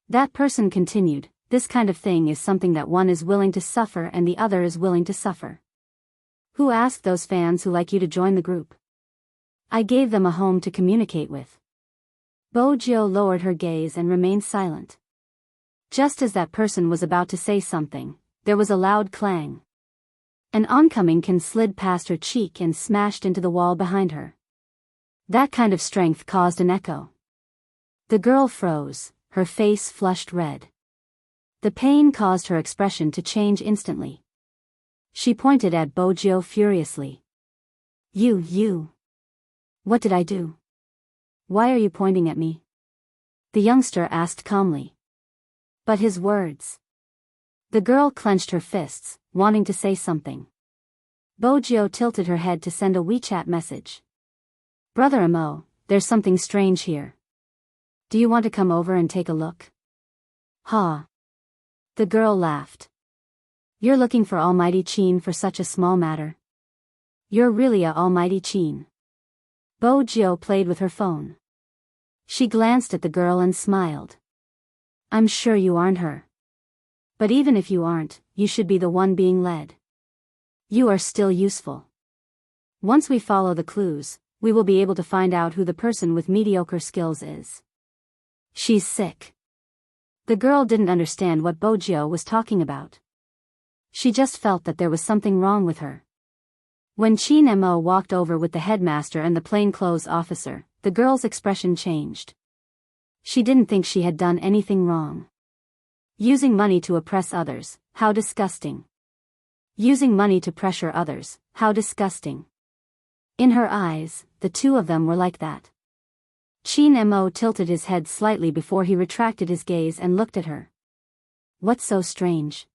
That person continued, "This kind of thing is something that one is willing to suffer and the other is willing to suffer. Who asked those fans who like you to join the group? I gave them a home to communicate with." Bo Jiao lowered her gaze and remained silent. Just as that person was about to say something, there was a loud clang. An oncoming can slid past her cheek and smashed into the wall behind her. That kind of strength caused an echo. The girl froze, her face flushed red. The pain caused her expression to change instantly. She pointed at Bo Jiao furiously. You. What did I do? Why are you pointing at me?" the youngster asked calmly. But his words. The girl clenched her fists, wanting to say something. Bo Jiao tilted her head to send a WeChat message. "Brother Mo, there's something strange here. Do you want to come over and take a look?" "Ha." The girl laughed. "You're looking for Almighty Qin for such a small matter? You're really a Almighty Qin." Bo Jiao played with her phone. She glanced at the girl and smiled. "I'm sure you aren't her. But even if you aren't, you should be the one being led. You are still useful. Once we follow the clues, we will be able to find out who the person with mediocre skills is. She's sick." The girl didn't understand what Bo Jiao was talking about. She just felt that there was something wrong with her. When Qin Mo walked over with the headmaster and the plainclothes officer, the girl's expression changed. She didn't think she had done anything wrong. Using money to oppress others, how disgusting. Using money to pressure others, how disgusting. In her eyes, the two of them were like that. Qin Mo tilted his head slightly before he retracted his gaze and looked at her. "What's so strange?"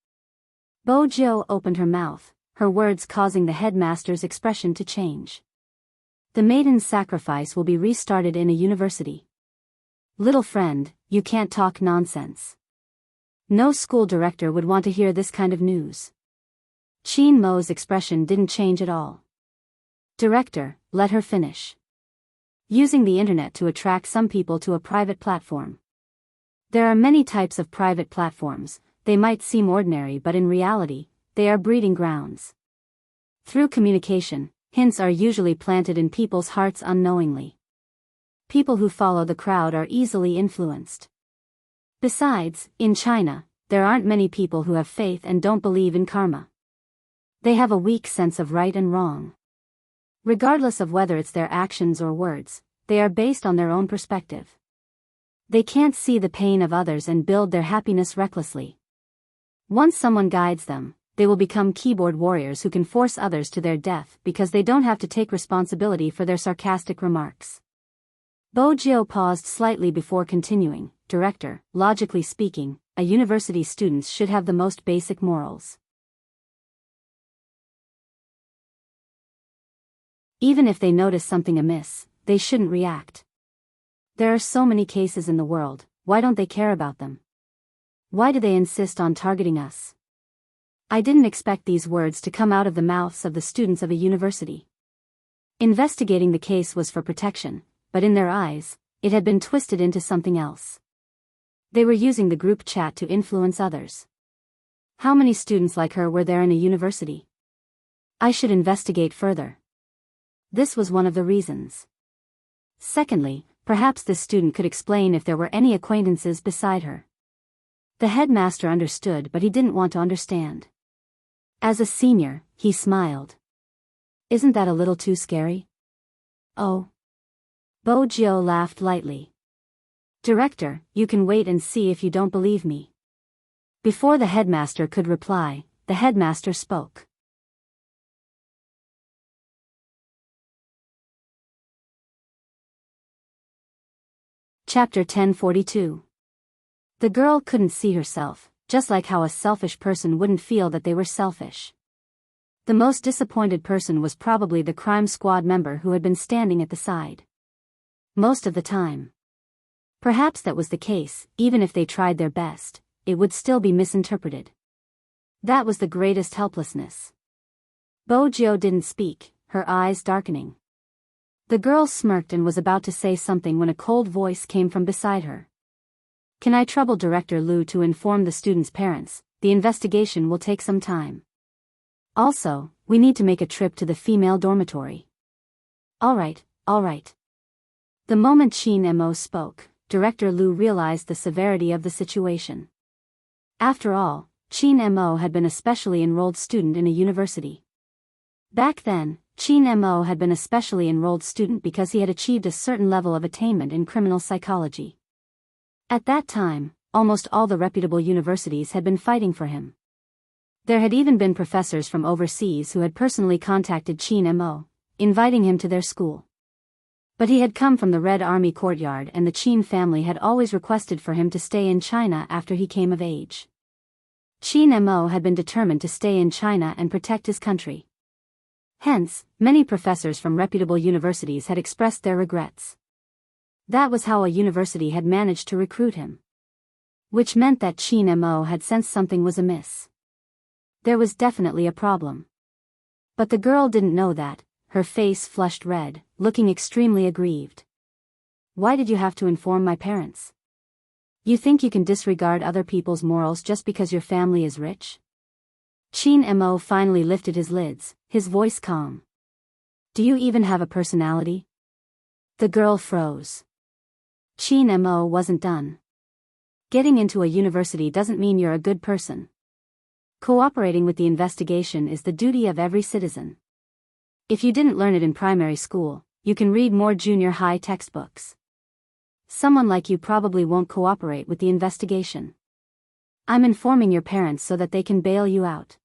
Bo Jiao opened her mouth, her words causing the headmaster's expression to change. "The maiden's sacrifice will be restarted in a university." "Little friend, you can't talk nonsense. No school director would want to hear this kind of news." Qin Mo's expression didn't change at all. "Director, let her finish. Using the internet to attract some people to a private platform. There are many types of private platforms. They might seem ordinary, but in reality, they are breeding grounds. Through communication, hints are usually planted in people's hearts unknowingly. People who follow the crowd are easily influenced. Besides, in China, there aren't many people who have faith and don't believe in karma. They have a weak sense of right and wrong. Regardless of whether it's their actions or words, they are based on their own perspective. They can't see the pain of others and build their happiness recklessly. Once someone guides them, they will become keyboard warriors who can force others to their death because they don't have to take responsibility for their sarcastic remarks. Bojo paused slightly before continuing. Director, logically speaking, a university students should have the most basic morals. Even if they notice something amiss, they shouldn't react. There are so many cases in the world, why don't they care about them? Why do they insist on targeting us? I didn't expect these words to come out of the mouths of the students of a university. Investigating the case was for protection, but in their eyes, it had been twisted into something else. They were using the group chat to influence others. How many students like her were there in a university? I should investigate further. This was one of the reasons. Secondly, perhaps this student could explain if there were any acquaintances beside her. The headmaster understood, but he didn't want to understand. As a senior, he smiled. Isn't that a little too scary? Oh. Bojo laughed lightly. Director, you can wait and see if you don't believe me. Before the headmaster could reply, the headmaster spoke. Chapter 1042. The girl couldn't see herself, just like how a selfish person wouldn't feel that they were selfish. The most disappointed person was probably the crime squad member who had been standing at the side. Most of the time. Perhaps that was the case, even if they tried their best, it would still be misinterpreted. That was the greatest helplessness. Bojo didn't speak, her eyes darkening. The girl smirked and was about to say something when a cold voice came from beside her. Can I trouble Director Liu to inform the students' parents? The investigation will take some time. Also, we need to make a trip to the female dormitory. All right. The moment Qin Mo spoke, Director Liu realized the severity of the situation. After all, Qin Mo had been a specially enrolled student in a university. Back then, Qin Mo had been a specially enrolled student because he had achieved a certain level of attainment in criminal psychology. At that time, almost all the reputable universities had been fighting for him. There had even been professors from overseas who had personally contacted Qin Mo, inviting him to their school. But he had come from the Red Army courtyard and the Qin family had always requested for him to stay in China after he came of age. Qin Mo had been determined to stay in China and protect his country. Hence, many professors from reputable universities had expressed their regrets. That was how a university had managed to recruit him. Which meant that Qin Mo had sensed something was amiss. There was definitely a problem. But the girl didn't know that, her face flushed red, looking extremely aggrieved. Why did you have to inform my parents? You think you can disregard other people's morals just because your family is rich? Qin Mo finally lifted his lids, his voice calm. Do you even have a personality? The girl froze. Qin Mo wasn't done. Getting into a university doesn't mean you're a good person. Cooperating with the investigation is the duty of every citizen. If you didn't learn it in primary school, you can read more junior high textbooks. Someone like you probably won't cooperate with the investigation. I'm informing your parents so that they can bail you out.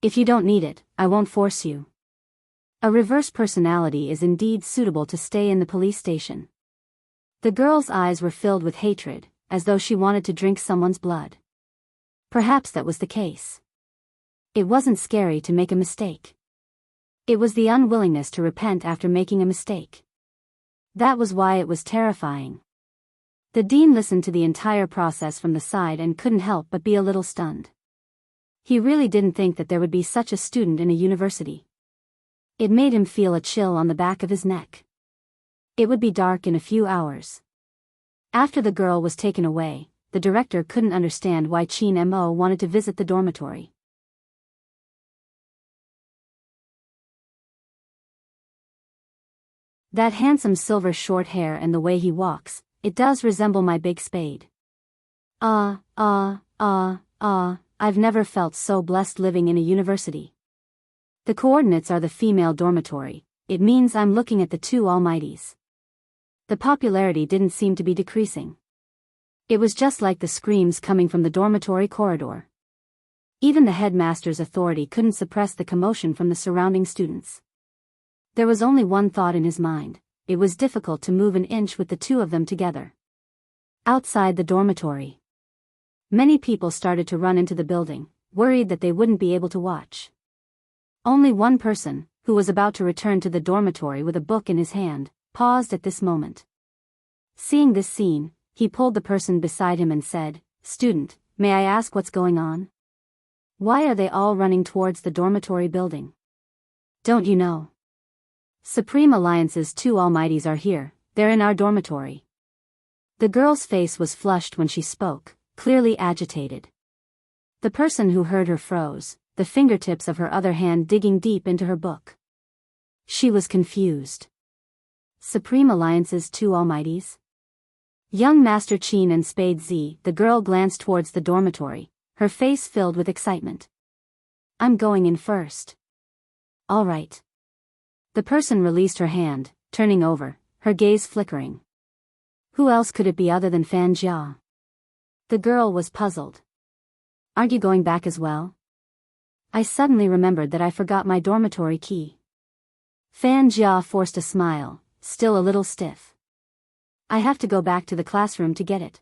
If you don't need it, I won't force you. A reverse personality is indeed suitable to stay in the police station. The girl's eyes were filled with hatred, as though she wanted to drink someone's blood. Perhaps that was the case. It wasn't scary to make a mistake. It was the unwillingness to repent after making a mistake. That was why it was terrifying. The dean listened to the entire process from the side and couldn't help but be a little stunned. He really didn't think that there would be such a student in a university. It made him feel a chill on the back of his neck. It would be dark in a few hours. After the girl was taken away, the director couldn't understand why Qin Mo wanted to visit the dormitory. That handsome silver short hair and the way he walks, it does resemble my big spade. I've never felt so blessed living in a university. The coordinates are the female dormitory. It means I'm looking at the two almighties. The popularity didn't seem to be decreasing. It was just like the screams coming from the dormitory corridor. Even the headmaster's authority couldn't suppress the commotion from the surrounding students. There was only one thought in his mind: it was difficult to move an inch with the two of them together. Outside the dormitory, many people started to run into the building, worried that they wouldn't be able to watch. Only one person, who was about to return to the dormitory with a book in his hand, paused at this moment. Seeing this scene, he pulled the person beside him and said, "Student, may I ask what's going on? Why are they all running towards the dormitory building? Don't you know? Supreme Alliance's two almighties are here, they're in our dormitory." The girl's face was flushed when she spoke, clearly agitated. The person who heard her froze, the fingertips of her other hand digging deep into her book. She was confused. Supreme Alliance's two almighties? Young Master Qin and Spade Z. The girl glanced towards the dormitory, her face filled with excitement. "I'm going in first." "All right." The person released her hand, turning over, her gaze flickering. Who else could it be other than Fan Jia? The girl was puzzled. "Aren't you going back as well?" "I suddenly remembered that I forgot my dormitory key." Fan Jia forced a smile, still a little stiff. "I have to go back to the classroom to get it."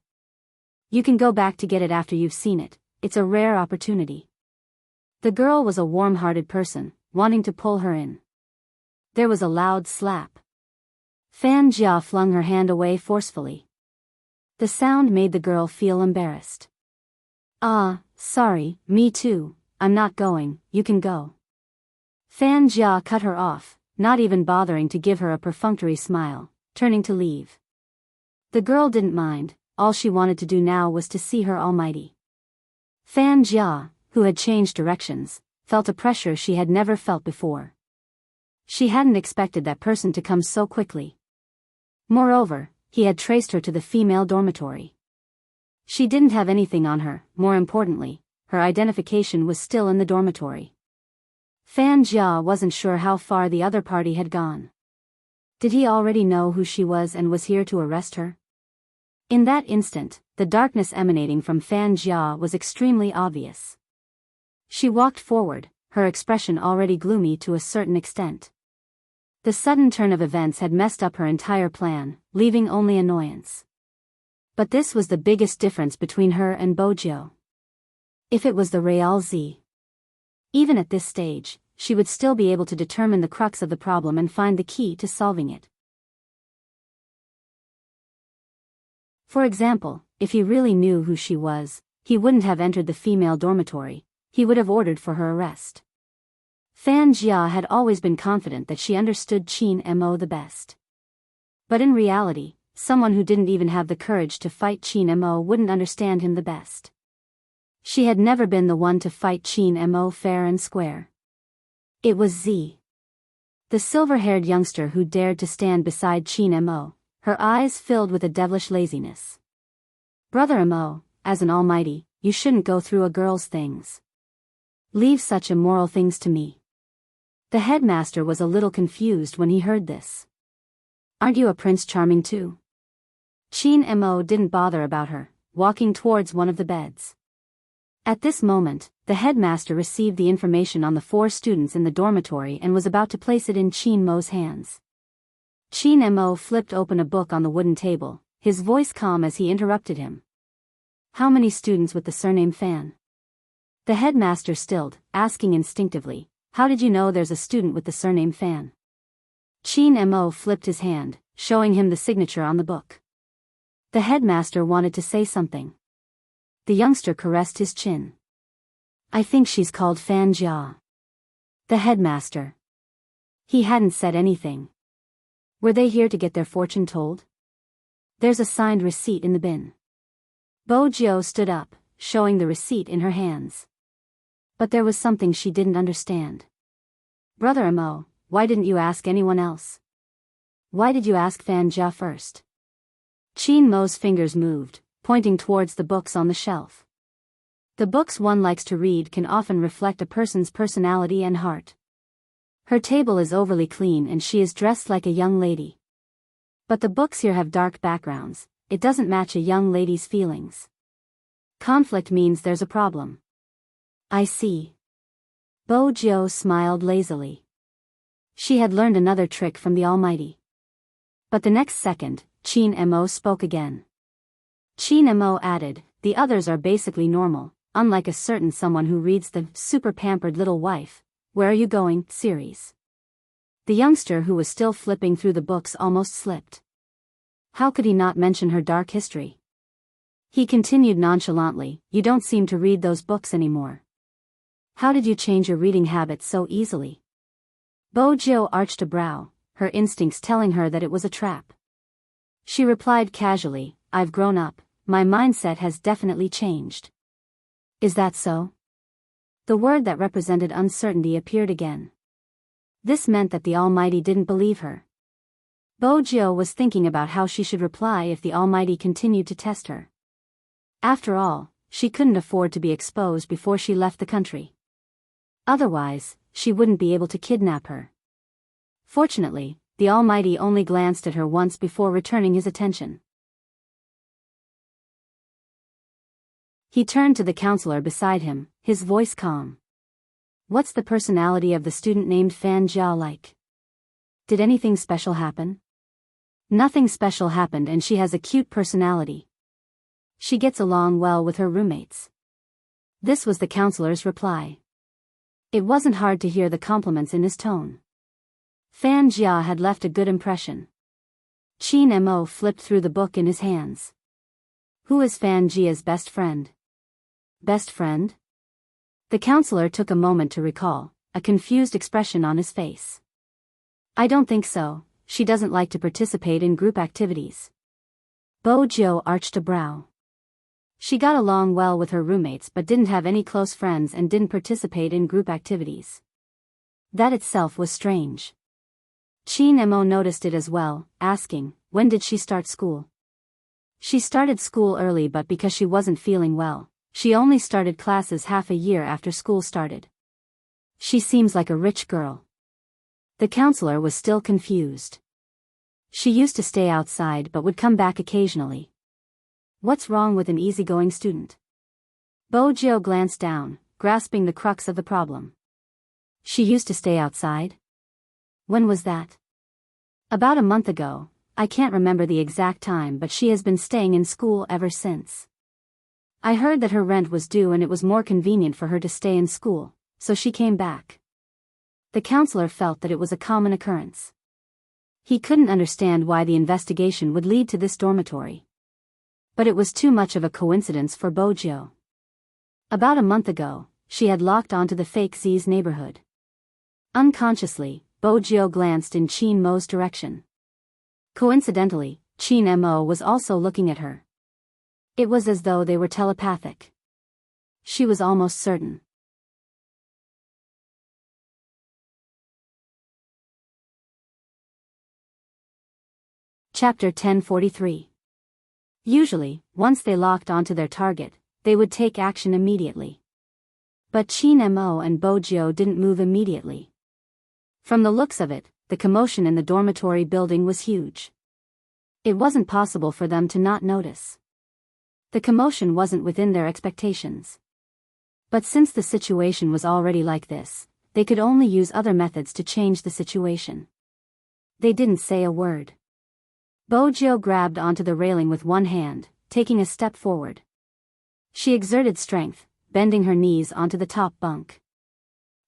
"You can go back to get it after you've seen it, it's a rare opportunity." The girl was a warm-hearted person, wanting to pull her in. There was a loud slap. Fan Jia flung her hand away forcefully. The sound made the girl feel embarrassed. Sorry, me too, I'm not going, you can go." Fan Jia cut her off, not even bothering to give her a perfunctory smile, turning to leave. The girl didn't mind, all she wanted to do now was to see her almighty. Fan Jia, who had changed directions, felt a pressure she had never felt before. She hadn't expected that person to come so quickly. Moreover, he had traced her to the female dormitory. She didn't have anything on her, more importantly, her identification was still in the dormitory. Fan Jia wasn't sure how far the other party had gone. Did he already know who she was and was here to arrest her? In that instant, the darkness emanating from Fan Jia was extremely obvious. She walked forward, her expression already gloomy to a certain extent. The sudden turn of events had messed up her entire plan, leaving only annoyance. But this was the biggest difference between her and Bojo. If it was the Real Z, even at this stage, she would still be able to determine the crux of the problem and find the key to solving it. For example, if he really knew who she was, he wouldn't have entered the female dormitory, he would have ordered for her arrest. Fan Jia had always been confident that she understood Qin Mo the best. But in reality, someone who didn't even have the courage to fight Qin Mo wouldn't understand him the best. She had never been the one to fight Qin Mo fair and square. It was Z, the silver-haired youngster who dared to stand beside Qin Mo, her eyes filled with a devilish laziness. "Brother Mo, as an almighty, you shouldn't go through a girl's things. Leave such immoral things to me." The headmaster was a little confused when he heard this. "Aren't you a Prince Charming too?" Qin Mo didn't bother about her, walking towards one of the beds. At this moment, the headmaster received the information on the 4 students in the dormitory and was about to place it in Qin Mo's hands. Qin Mo flipped open a book on the wooden table, his voice calm as he interrupted him. "How many students with the surname Fan?" The headmaster stilled, asking instinctively, "How did you know there's a student with the surname Fan?" Qin Mo flipped his hand, showing him the signature on the book. The headmaster wanted to say something. The youngster caressed his chin. "I think she's called Fan Jia." The headmaster. He hadn't said anything. Were they here to get their fortune told? "There's a signed receipt in the bin." Bojo stood up, showing the receipt in her hands. But there was something she didn't understand. "Brother Mo, why didn't you ask anyone else? Why did you ask Fan Jia first?" Qin Mo's fingers moved, pointing towards the books on the shelf. The books one likes to read can often reflect a person's personality and heart. Her table is overly clean and she is dressed like a young lady. But the books here have dark backgrounds. It doesn't match a young lady's feelings. Conflict means there's a problem. I see. Bojo smiled lazily. She had learned another trick from the Almighty. But the next second, Chin Mo spoke again. Chin Mo added, the others are basically normal, unlike a certain someone who reads the super pampered little wife, Where Are You Going series. The youngster who was still flipping through the books almost slipped. How could he not mention her dark history? He continued nonchalantly, you don't seem to read those books anymore. How did you change your reading habits so easily? Bojo arched a brow, her instincts telling her that it was a trap. She replied casually, I've grown up, my mindset has definitely changed. Is that so? The word that represented uncertainty appeared again. This meant that the Almighty didn't believe her. Bojo was thinking about how she should reply if the Almighty continued to test her. After all, she couldn't afford to be exposed before she left the country. Otherwise, she wouldn't be able to kidnap her. Fortunately, the Almighty only glanced at her once before returning his attention. He turned to the counselor beside him, his voice calm. What's the personality of the student named Fan Jia like? Did anything special happen? Nothing special happened and she has a cute personality. She gets along well with her roommates. This was the counselor's reply. It wasn't hard to hear the compliments in his tone. Fan Jia had left a good impression. Chin Mo flipped through the book in his hands. Who is Fan Jia's best friend? Best friend? The counselor took a moment to recall, a confused expression on his face. I don't think so, she doesn't like to participate in group activities. Bojo arched a brow. She got along well with her roommates but didn't have any close friends and didn't participate in group activities. That itself was strange. Chin Mo noticed it as well, asking, when did she start school? She started school early but because she wasn't feeling well, she only started classes half a year after school started. She seems like a rich girl. The counselor was still confused. She used to stay outside but would come back occasionally. What's wrong with an easygoing student? Bojo glanced down, grasping the crux of the problem. She used to stay outside? When was that? About a month ago, I can't remember the exact time but she has been staying in school ever since. I heard that her rent was due and it was more convenient for her to stay in school, so she came back. The counselor felt that it was a common occurrence. He couldn't understand why the investigation would lead to this dormitory. But it was too much of a coincidence for Bojo. About a month ago, she had locked onto the fake Z's neighborhood. Unconsciously, Bojo glanced in Chin Mo's direction. Coincidentally, Chin Mo was also looking at her. It was as though they were telepathic. She was almost certain. Chapter 1043. Usually, once they locked onto their target, they would take action immediately. But Chin Mo and Bojo didn't move immediately. From the looks of it, the commotion in the dormitory building was huge. It wasn't possible for them to not notice. The commotion wasn't within their expectations. But since the situation was already like this, they could only use other methods to change the situation. They didn't say a word. Bojo grabbed onto the railing with one hand, taking a step forward. She exerted strength, bending her knees onto the top bunk.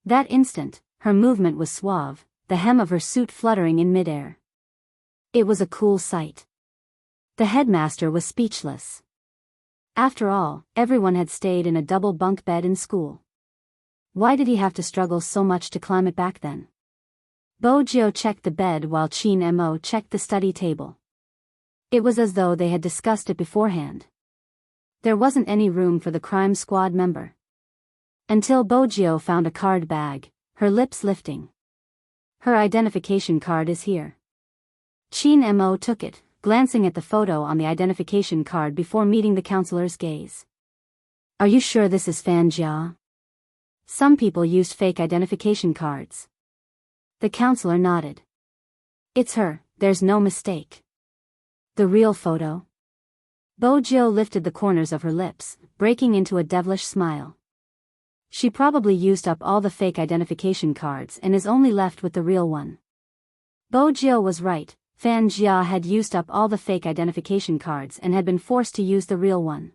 That instant, her movement was suave, the hem of her suit fluttering in midair. It was a cool sight. The headmaster was speechless. After all, everyone had stayed in a double bunk bed in school. Why did he have to struggle so much to climb it back then? Bojo checked the bed while Chin Mo checked the study table. It was as though they had discussed it beforehand. There wasn't any room for the crime squad member. Until Bojo found a card bag, her lips lifting. Her identification card is here. Chin Mo took it, glancing at the photo on the identification card before meeting the counselor's gaze. Are you sure this is Fan Jia? Some people used fake identification cards. The counselor nodded. It's her, there's no mistake. The real photo? Bojo lifted the corners of her lips, breaking into a devilish smile. She probably used up all the fake identification cards and is only left with the real one. Bojo was right, Fan Jia had used up all the fake identification cards and had been forced to use the real one.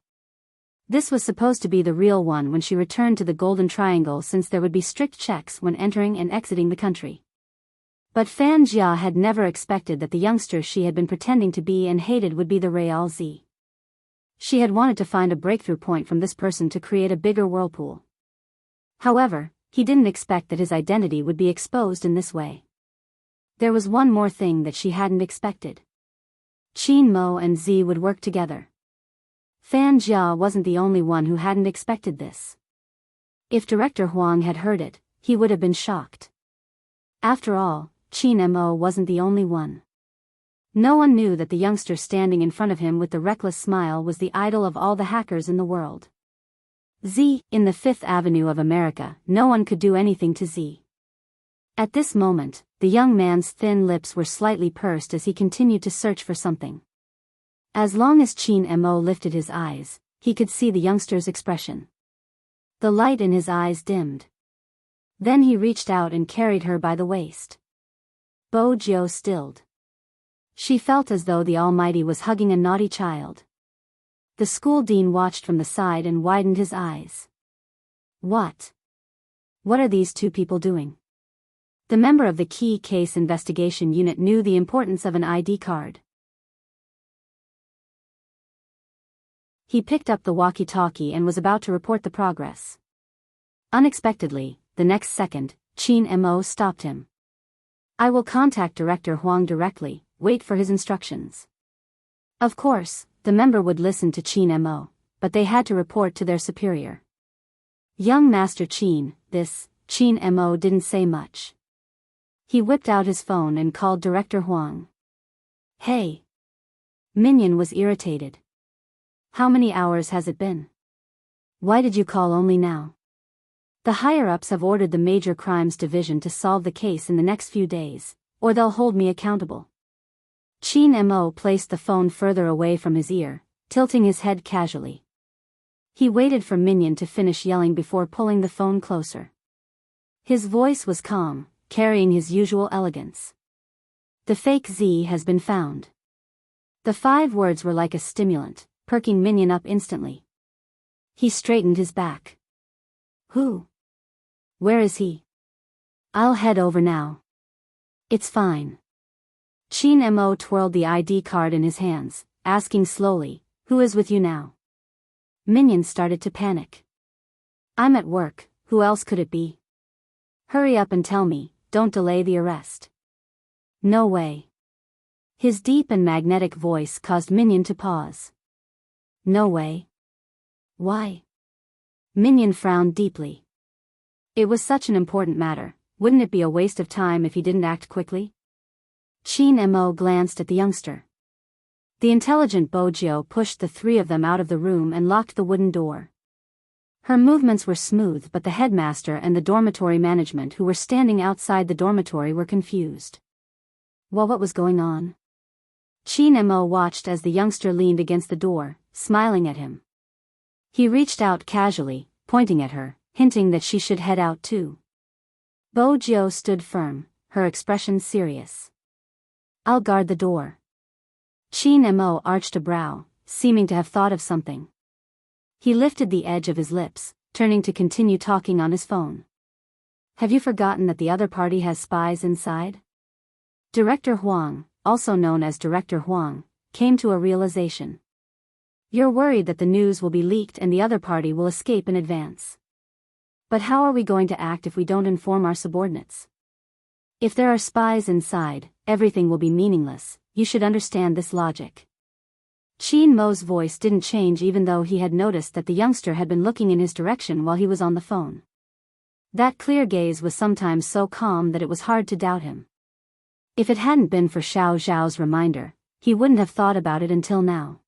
This was supposed to be the real one when she returned to the Golden Triangle, since there would be strict checks when entering and exiting the country. But Fan Jia had never expected that the youngster she had been pretending to be and hated would be the Real Z. She had wanted to find a breakthrough point from this person to create a bigger whirlpool. However, he didn't expect that his identity would be exposed in this way. There was one more thing that she hadn't expected. Qin Mo and Z would work together. Fan Jia wasn't the only one who hadn't expected this. If Director Huang had heard it, he would have been shocked. After all, Qin Mo wasn't the only one. No one knew that the youngster standing in front of him with the reckless smile was the idol of all the hackers in the world. Z, in the Fifth Avenue of America, no one could do anything to Z. At this moment, the young man's thin lips were slightly pursed as he continued to search for something. As long as Qin Mo lifted his eyes, he could see the youngster's expression. The light in his eyes dimmed. Then he reached out and carried her by the waist. Bojo stilled. She felt as though the Almighty was hugging a naughty child. The school dean watched from the side and widened his eyes. What? What are these two people doing? The member of the Key Case Investigation Unit knew the importance of an ID card. He picked up the walkie-talkie and was about to report the progress. Unexpectedly, the next second, Qin Mo stopped him. I will contact Director Huang directly, wait for his instructions. Of course, the member would listen to Qin Mo, but they had to report to their superior. Young Master Qin, Qin Mo didn't say much. He whipped out his phone and called Director Huang. Hey. Minion was irritated. How many hours has it been? Why did you call only now? The higher-ups have ordered the Major Crimes Division to solve the case in the next few days, or they'll hold me accountable. Qin Mo placed the phone further away from his ear, tilting his head casually. He waited for Minion to finish yelling before pulling the phone closer. His voice was calm, carrying his usual elegance. The fake Z has been found. The 5 words were like a stimulant, perking Minion up instantly. He straightened his back. Who? Where is he? I'll head over now. It's fine. Qin Mo twirled the ID card in his hands, asking slowly, who is with you now? Minion started to panic. I'm at work, who else could it be? Hurry up and tell me, don't delay the arrest. No way. His deep and magnetic voice caused Minion to pause. No way. Why? Minion frowned deeply. It was such an important matter, wouldn't it be a waste of time if he didn't act quickly? Qin Mo glanced at the youngster. The intelligent Bojo pushed the 3 of them out of the room and locked the wooden door. Her movements were smooth, but the headmaster and the dormitory management who were standing outside the dormitory were confused. Well, what was going on? Qin Mo watched as the youngster leaned against the door, smiling at him. He reached out casually, pointing at her, hinting that she should head out too. Bojo stood firm, her expression serious. I'll guard the door. Qin Mo arched a brow, seeming to have thought of something. He lifted the edge of his lips, turning to continue talking on his phone. Have you forgotten that the other party has spies inside? Director Huang, also known as Director Huang, came to a realization. You're worried that the news will be leaked and the other party will escape in advance. But how are we going to act if we don't inform our subordinates? If there are spies inside, everything will be meaningless. You should understand this logic. Qin Mo's voice didn't change even though he had noticed that the youngster had been looking in his direction while he was on the phone. That clear gaze was sometimes so calm that it was hard to doubt him. If it hadn't been for Xiao Zhao's reminder, he wouldn't have thought about it until now.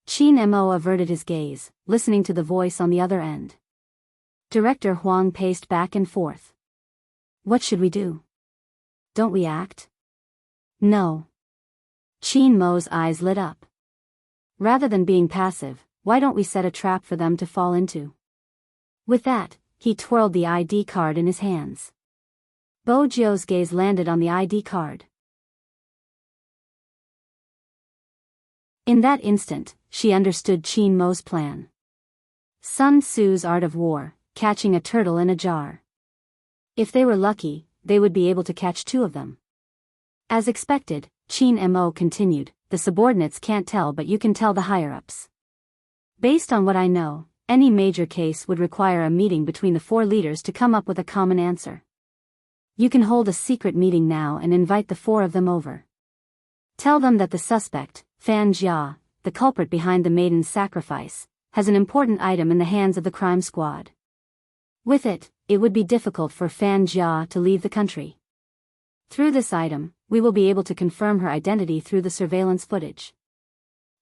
Qin Mo averted his gaze, listening to the voice on the other end. Director Huang paced back and forth. What should we do? Don't we act? No. Qin Mo's eyes lit up. Rather than being passive, why don't we set a trap for them to fall into? With that, he twirled the ID card in his hands. Bo Jiao's gaze landed on the ID card. In that instant, she understood Qin Mo's plan. Sun Tzu's art of war, catching a turtle in a jar. If they were lucky, they would be able to catch two of them. As expected, Qin Mo continued, the subordinates can't tell, but you can tell the higher-ups. Based on what I know, any major case would require a meeting between the four leaders to come up with a common answer. You can hold a secret meeting now and invite the four of them over. Tell them that the suspect, Fan Jia, the culprit behind the maiden's sacrifice, has an important item in the hands of the crime squad. With it, it would be difficult for Fan Jia to leave the country. Through this item, we will be able to confirm her identity through the surveillance footage.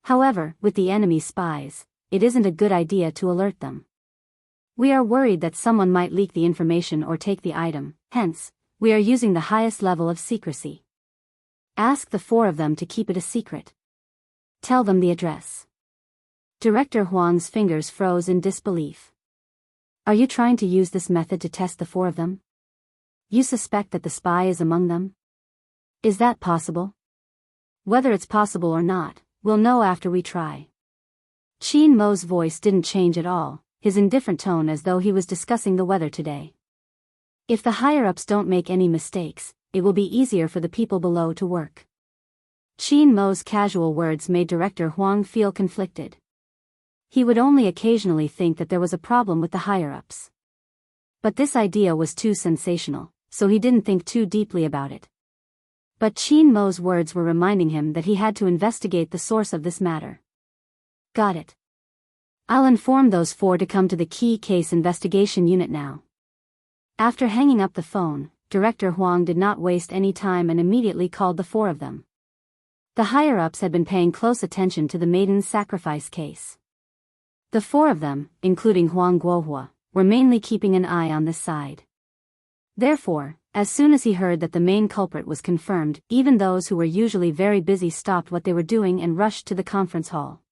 However, with the enemy spies, it isn't a good idea to alert them. We are worried that someone might leak the information or take the item, hence, we are using the highest level of secrecy. Ask the four of them to keep it a secret. Tell them the address. Director Huang's fingers froze in disbelief. Are you trying to use this method to test the four of them? You suspect that the spy is among them? Is that possible? Whether it's possible or not, we'll know after we try. Qin Mo's voice didn't change at all, his indifferent tone as though he was discussing the weather today. If the higher-ups don't make any mistakes, it will be easier for the people below to work. Qin Mo's casual words made Director Huang feel conflicted. He would only occasionally think that there was a problem with the higher-ups. But this idea was too sensational, so he didn't think too deeply about it. But Qin Mo's words were reminding him that he had to investigate the source of this matter. Got it. I'll inform those four to come to the key case investigation unit now. After hanging up the phone, Director Huang did not waste any time and immediately called the four of them. The higher-ups had been paying close attention to the maiden's sacrifice case. The four of them, including Huang Guohua, were mainly keeping an eye on this side. Therefore, as soon as he heard that the main culprit was confirmed, even those who were usually very busy stopped what they were doing and rushed to the conference hall.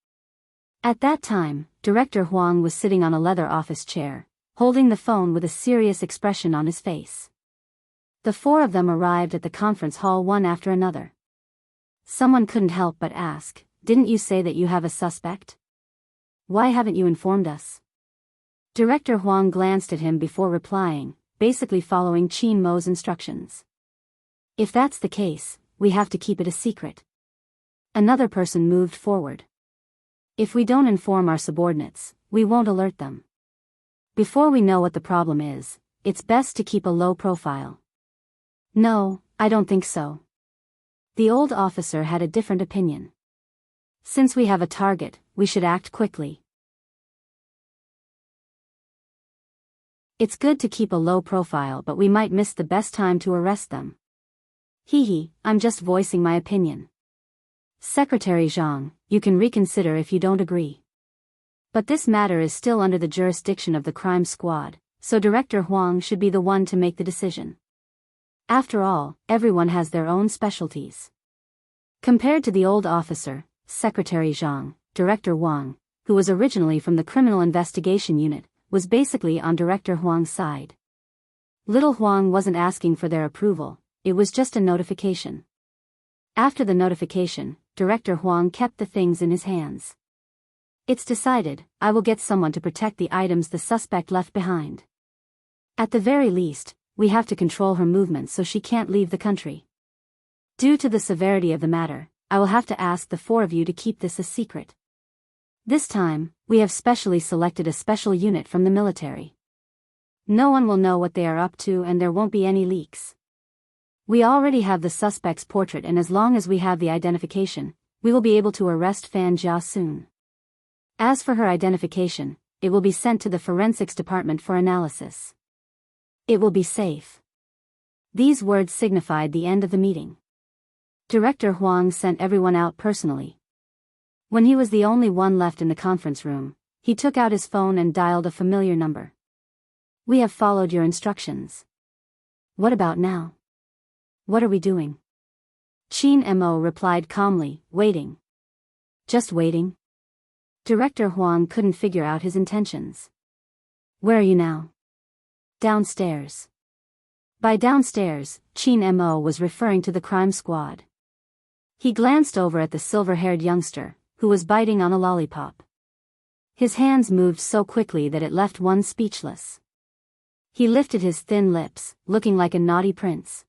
At that time, Director Huang was sitting on a leather office chair, holding the phone with a serious expression on his face. The four of them arrived at the conference hall one after another. Someone couldn't help but ask, "Didn't you say that you have a suspect? Why haven't you informed us?" Director Huang glanced at him before replying, basically following Qin Mo's instructions. If that's the case, we have to keep it a secret. Another person moved forward. If we don't inform our subordinates, we won't alert them. Before we know what the problem is, it's best to keep a low profile. No, I don't think so. The old officer had a different opinion. Since we have a target, we should act quickly. It's good to keep a low profile, but we might miss the best time to arrest them. I'm just voicing my opinion. Secretary Zhang, you can reconsider if you don't agree. But this matter is still under the jurisdiction of the crime squad, so Director Huang should be the one to make the decision. After all, everyone has their own specialties. Compared to the old officer, Secretary Zhang, Director Huang, who was originally from the Criminal Investigation Unit, was basically on Director Huang's side. Little Huang wasn't asking for their approval, it was just a notification. After the notification, Director Huang kept the things in his hands. It's decided, I will get someone to protect the items the suspect left behind. At the very least, we have to control her movements so she can't leave the country. Due to the severity of the matter, I will have to ask the four of you to keep this a secret. This time, we have specially selected a special unit from the military. No one will know what they are up to and there won't be any leaks. We already have the suspect's portrait, and as long as we have the identification, we will be able to arrest Fan Jia soon. As for her identification, it will be sent to the forensics department for analysis. It will be safe. These words signified the end of the meeting. Director Huang sent everyone out personally. When he was the only one left in the conference room, he took out his phone and dialed a familiar number. "We have followed your instructions. What about now? What are we doing?" Chin Mo replied calmly, "Waiting." "Just waiting?" Director Huang couldn't figure out his intentions. "Where are you now?" "Downstairs." By downstairs, Chin Mo was referring to the crime squad. He glanced over at the silver-haired youngster, who was biting on a lollipop. His hands moved so quickly that it left one speechless. He lifted his thin lips, looking like a naughty prince.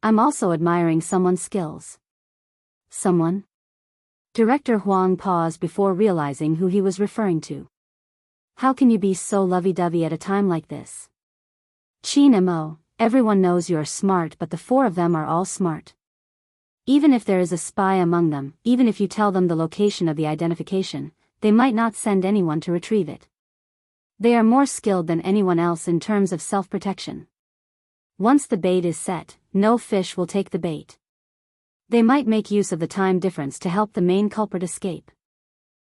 "I'm also admiring someone's skills." "Someone?" Director Huang paused before realizing who he was referring to. "How can you be so lovey-dovey at a time like this?" "Chin Mo, everyone knows you're smart, but the four of them are all smart. Even if there is a spy among them, even if you tell them the location of the identification, they might not send anyone to retrieve it. They are more skilled than anyone else in terms of self-protection. Once the bait is set, no fish will take the bait. They might make use of the time difference to help the main culprit escape.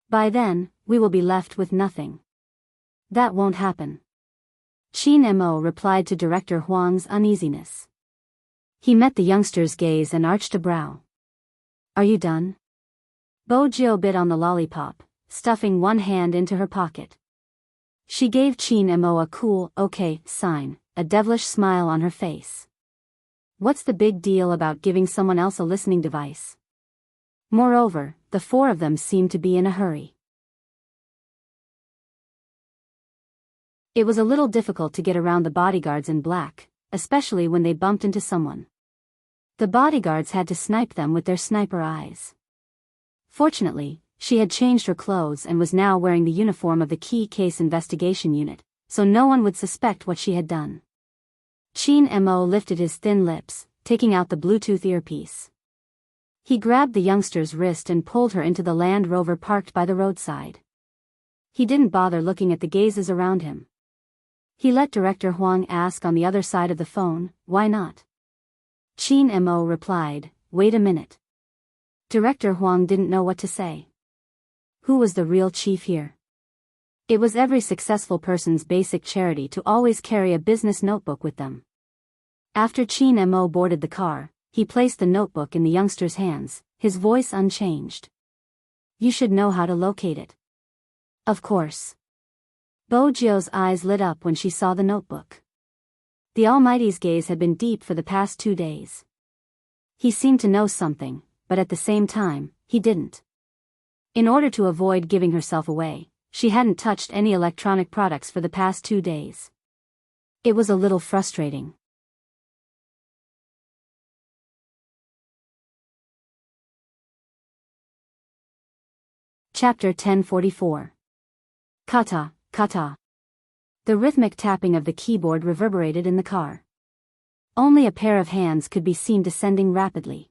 By then, we will be left with nothing." "That won't happen." Chin Mo replied to Director Huang's uneasiness. He met the youngster's gaze and arched a brow. "Are you done?" Bo Jiao bit on the lollipop, stuffing one hand into her pocket. She gave Chin Mo a cool, "okay" sign, a devilish smile on her face. What's the big deal about giving someone else a listening device? Moreover, the four of them seemed to be in a hurry. It was a little difficult to get around the bodyguards in black, especially when they bumped into someone. The bodyguards had to snipe them with their sniper eyes. Fortunately, she had changed her clothes and was now wearing the uniform of the Key Case Investigation Unit, so no one would suspect what she had done. Chin Mo lifted his thin lips, taking out the Bluetooth earpiece. He grabbed the youngster's wrist and pulled her into the Land Rover parked by the roadside. He didn't bother looking at the gazes around him. He let Director Huang ask on the other side of the phone, "Why not?" Chin Mo replied, "Wait a minute." Director Huang didn't know what to say. Who was the real chief here? It was every successful person's basic charity to always carry a business notebook with them. After Chin Mo boarded the car, he placed the notebook in the youngster's hands, his voice unchanged. "You should know how to locate it." "Of course." Bo Jiao's eyes lit up when she saw the notebook. The Almighty's gaze had been deep for the past 2 days. He seemed to know something, but at the same time, he didn't. In order to avoid giving herself away, she hadn't touched any electronic products for the past 2 days. It was a little frustrating. Chapter 1044. Kata, kata. The rhythmic tapping of the keyboard reverberated in the car. Only a pair of hands could be seen descending rapidly.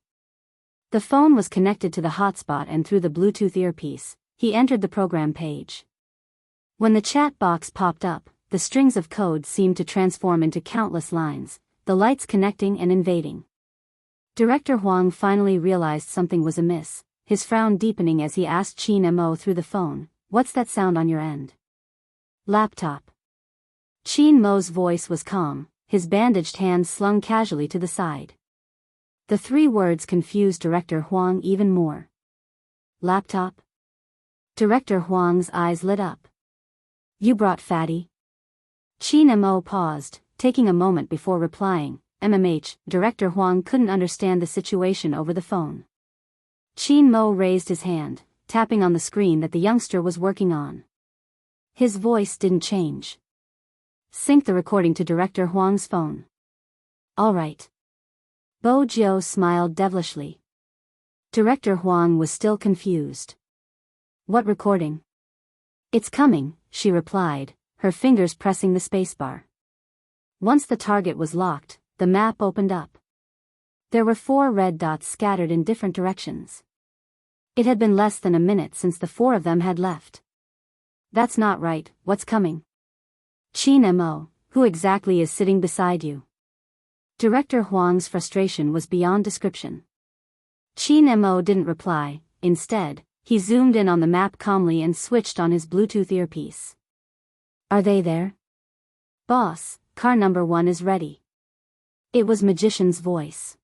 The phone was connected to the hotspot and through the Bluetooth earpiece, he entered the program page. When the chat box popped up, the strings of code seemed to transform into countless lines, the lights connecting and invading. Director Huang finally realized something was amiss, his frown deepening as he asked Chin Mo through the phone, "What's that sound on your end?" "Laptop." Chin Mo's voice was calm, his bandaged hands slung casually to the side. The 3 words confused Director Huang even more. "Laptop?" Director Huang's eyes lit up. "You brought Fatty?" Chin Mo paused, taking a moment before replying, "MMH." Director Huang couldn't understand the situation over the phone. Chin Mo raised his hand, tapping on the screen that the youngster was working on. His voice didn't change. "Sync the recording to Director Huang's phone." "All right." Bo Jiao smiled devilishly. Director Huang was still confused. "What recording?" "It's coming," she replied, her fingers pressing the spacebar. Once the target was locked, the map opened up. There were 4 red dots scattered in different directions. It had been less than a minute since the 4 of them had left. "That's not right, what's coming?" "Chin Mo, who exactly is sitting beside you?" Director Huang's frustration was beyond description. Chin Mo didn't reply, instead, He zoomed in on the map calmly and switched on his Bluetooth earpiece. Are they there? Boss, car number 1 is ready. It was Magician's voice.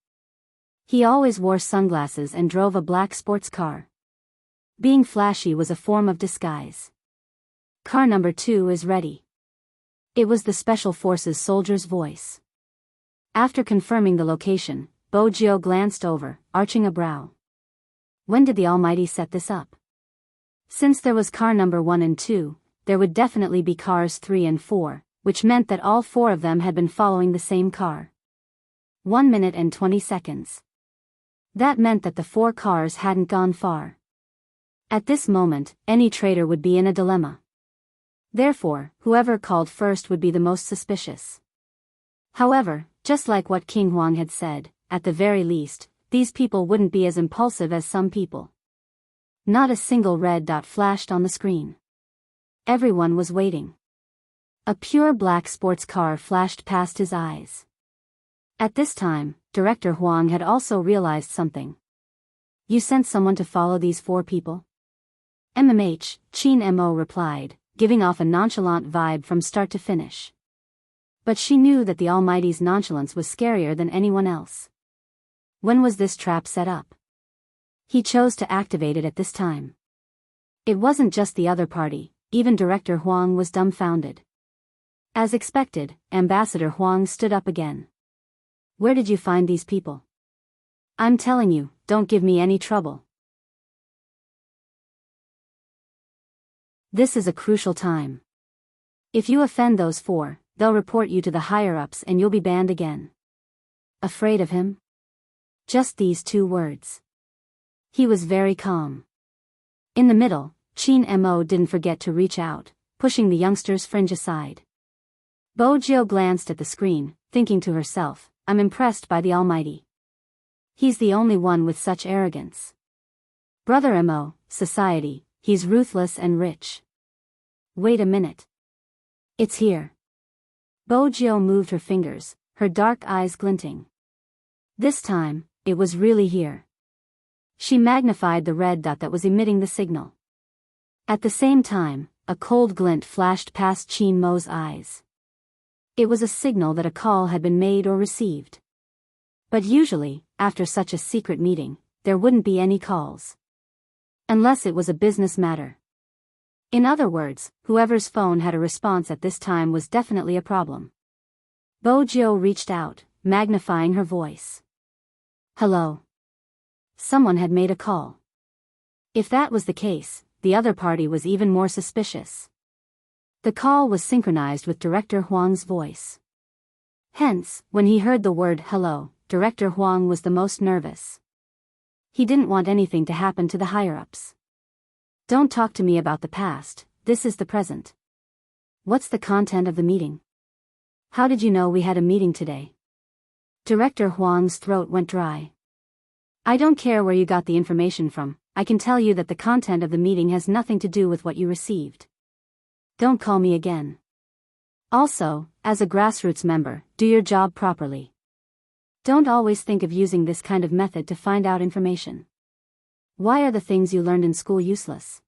He always wore sunglasses and drove a black sports car. Being flashy was a form of disguise. Car number 2 is ready. It was the Special Forces soldier's voice. After confirming the location, Bojo glanced over, arching a brow. When did the Almighty set this up? Since there was car number 1 and 2, there would definitely be cars 3 and 4, which meant that all 4 of them had been following the same car. 1 minute and 20 seconds. That meant that the 4 cars hadn't gone far. At this moment, any traitor would be in a dilemma. Therefore, whoever called first would be the most suspicious. However, just like what King Huang had said, at the very least, these people wouldn't be as impulsive as some people. Not a single red dot flashed on the screen. Everyone was waiting. A pure black sports car flashed past his eyes. At this time, Director Huang had also realized something. You sent someone to follow these 4 people? Chin Mo replied, giving off a nonchalant vibe from start to finish. But she knew that the Almighty's nonchalance was scarier than anyone else. When was this trap set up? He chose to activate it at this time. It wasn't just the other party, even Director Huang was dumbfounded. As expected, Ambassador Huang stood up again. Where did you find these people? I'm telling you, don't give me any trouble. This is a crucial time. If you offend those 4, they'll report you to the higher-ups and you'll be banned again. Afraid of him? Just these 2 words. He was very calm. In the middle, Chin Mo didn't forget to reach out, pushing the youngster's fringe aside. Bojo glanced at the screen, thinking to herself, I'm impressed by the Almighty. He's the only one with such arrogance. Brother Mo, society, he's ruthless and rich. Wait a minute. It's here. Bojo moved her fingers, her dark eyes glinting. This time, it was really here. She magnified the red dot that was emitting the signal. At the same time, a cold glint flashed past Chin Mo's eyes. It was a signal that a call had been made or received. But usually, after such a secret meeting, there wouldn't be any calls. Unless it was a business matter. In other words, whoever's phone had a response at this time was definitely a problem. Bojo reached out, magnifying her voice. Hello. Someone had made a call. If that was the case, the other party was even more suspicious. The call was synchronized with Director Huang's voice. Hence, when he heard the word hello, Director Huang was the most nervous. He didn't want anything to happen to the higher-ups. Don't talk to me about the past, this is the present. What's the content of the meeting? How did you know we had a meeting today? Director Huang's throat went dry. I don't care where you got the information from, I can tell you that the content of the meeting has nothing to do with what you received. Don't call me again. Also, as a grassroots member, do your job properly. Don't always think of using this kind of method to find out information. Why are the things you learned in school useless?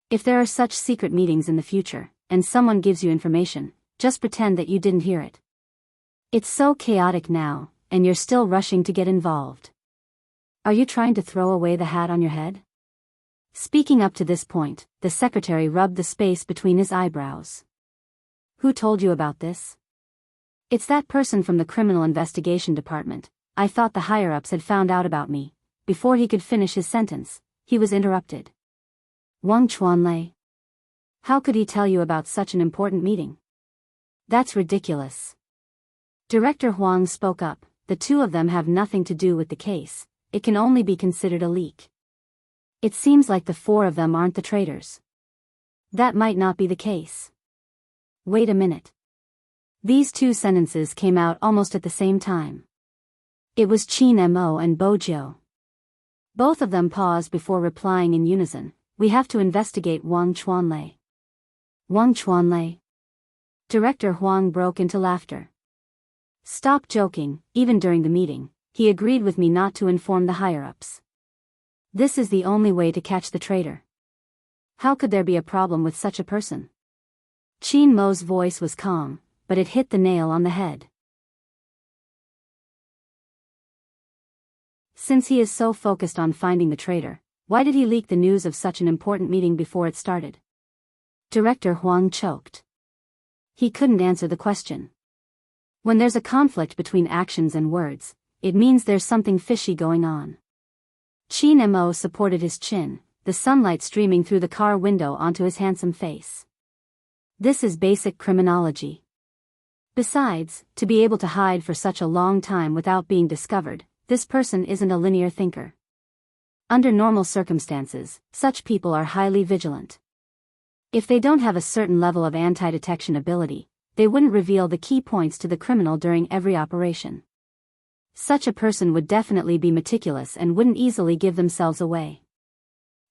If there are such secret meetings in the future, and someone gives you information, just pretend that you didn't hear it. It's so chaotic now, and you're still rushing to get involved. Are you trying to throw away the hat on your head? Speaking up to this point, the secretary rubbed the space between his eyebrows. Who told you about this? It's that person from the criminal investigation department. I thought the higher-ups had found out about me. Before he could finish his sentence, he was interrupted. Wang Chuanlei. How could he tell you about such an important meeting? That's ridiculous. Director Huang spoke up, the 2 of them have nothing to do with the case, it can only be considered a leak. It seems like the 4 of them aren't the traitors. That might not be the case. Wait a minute. These 2 sentences came out almost at the same time. It was Chin Mo and Bojo. Both of them paused before replying in unison, we have to investigate Wang Chuanlei. Wang Chuanlei? Director Huang broke into laughter. Stop joking, even during the meeting, he agreed with me not to inform the higher-ups. This is the only way to catch the traitor. How could there be a problem with such a person? Qin Mo's voice was calm, but it hit the nail on the head. Since he is so focused on finding the traitor, why did he leak the news of such an important meeting before it started? Director Huang choked. He couldn't answer the question. When there's a conflict between actions and words, it means there's something fishy going on. Qin Mo supported his chin, the sunlight streaming through the car window onto his handsome face. This is basic criminology. Besides, to be able to hide for such a long time without being discovered, this person isn't a linear thinker. Under normal circumstances, such people are highly vigilant. If they don't have a certain level of anti-detection ability, they wouldn't reveal the key points to the criminal during every operation. Such a person would definitely be meticulous and wouldn't easily give themselves away.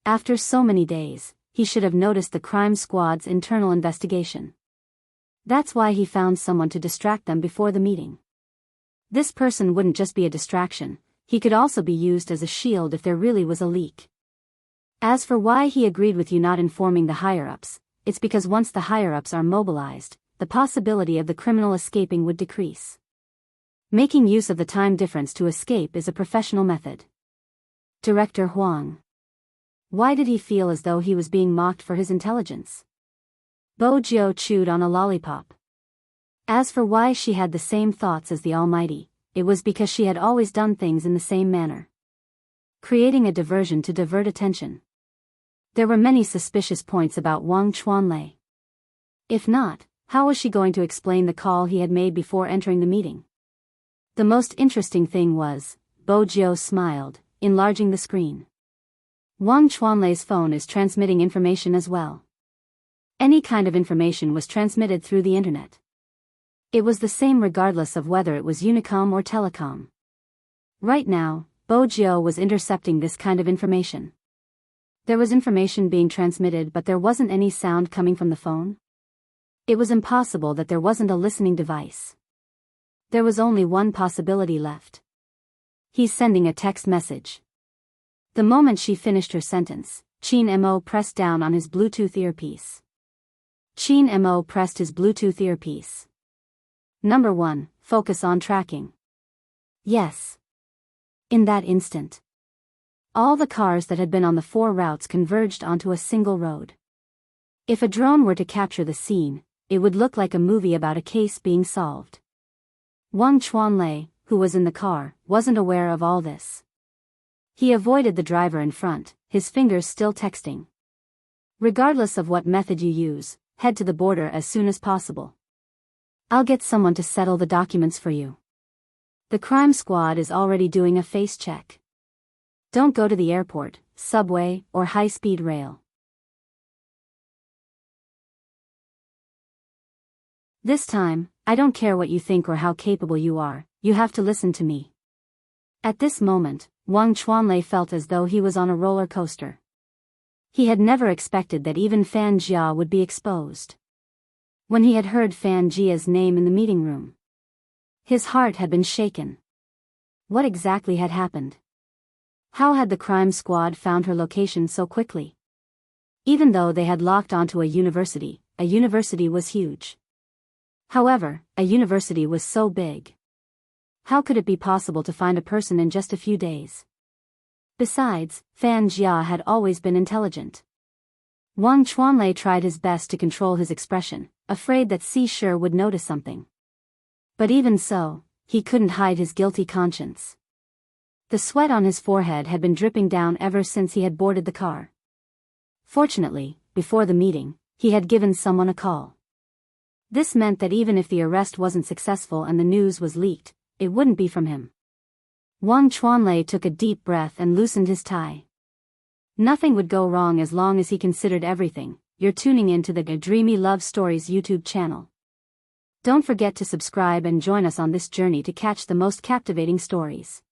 After so many days, he should have noticed the crime squad's internal investigation. That's why he found someone to distract them before the meeting. This person wouldn't just be a distraction, he could also be used as a shield if there really was a leak. As for why he agreed with you not informing the higher-ups, it's because once the higher-ups are mobilized, the possibility of the criminal escaping would decrease. Making use of the time difference to escape is a professional method. Director Huang. Why did he feel as though he was being mocked for his intelligence? Bo Jiao chewed on a lollipop. As for why she had the same thoughts as the Almighty, it was because she had always done things in the same manner. Creating a diversion to divert attention. There were many suspicious points about Wang Chuanlei. If not, how was she going to explain the call he had made before entering the meeting? The most interesting thing was, Bo Jiao smiled, enlarging the screen. Wang Chuanlei's phone is transmitting information as well. Any kind of information was transmitted through the internet. It was the same regardless of whether it was Unicom or Telecom. Right now, Bo Jiao was intercepting this kind of information. There was information being transmitted but there wasn't any sound coming from the phone. It was impossible that there wasn't a listening device. There was only one possibility left. He's sending a text message. The moment she finished her sentence, Qin Mo pressed down on his Bluetooth earpiece. Qin Mo pressed his Bluetooth earpiece. Number 1, focus on tracking. Yes. In that instant, all the cars that had been on the 4 routes converged onto a single road. If a drone were to capture the scene, it would look like a movie about a case being solved. Wang Chuanlei, who was in the car, wasn't aware of all this. He avoided the driver in front, his fingers still texting. Regardless of what method you use, head to the border as soon as possible. I'll get someone to settle the documents for you. The crime squad is already doing a face check. Don't go to the airport, subway, or high-speed rail. This time, I don't care what you think or how capable you are, you have to listen to me. At this moment, Wang Chuanlei felt as though he was on a roller coaster. He had never expected that even Fan Jia would be exposed. When he had heard Fan Jia's name in the meeting room, his heart had been shaken. What exactly had happened? How had the crime squad found her location so quickly? Even though they had locked onto a university was huge. However, a university was so big. How could it be possible to find a person in just a few days? Besides, Fan Jia had always been intelligent. Wang Chuanlei tried his best to control his expression, afraid that Si Shi would notice something. But even so, he couldn't hide his guilty conscience. The sweat on his forehead had been dripping down ever since he had boarded the car. Fortunately, before the meeting, he had given someone a call. This meant that even if the arrest wasn't successful and the news was leaked, it wouldn't be from him. Wang Chuanlei took a deep breath and loosened his tie. Nothing would go wrong as long as he considered everything. You're tuning in to the Dreamy Love Stories YouTube channel. Don't forget to subscribe and join us on this journey to catch the most captivating stories.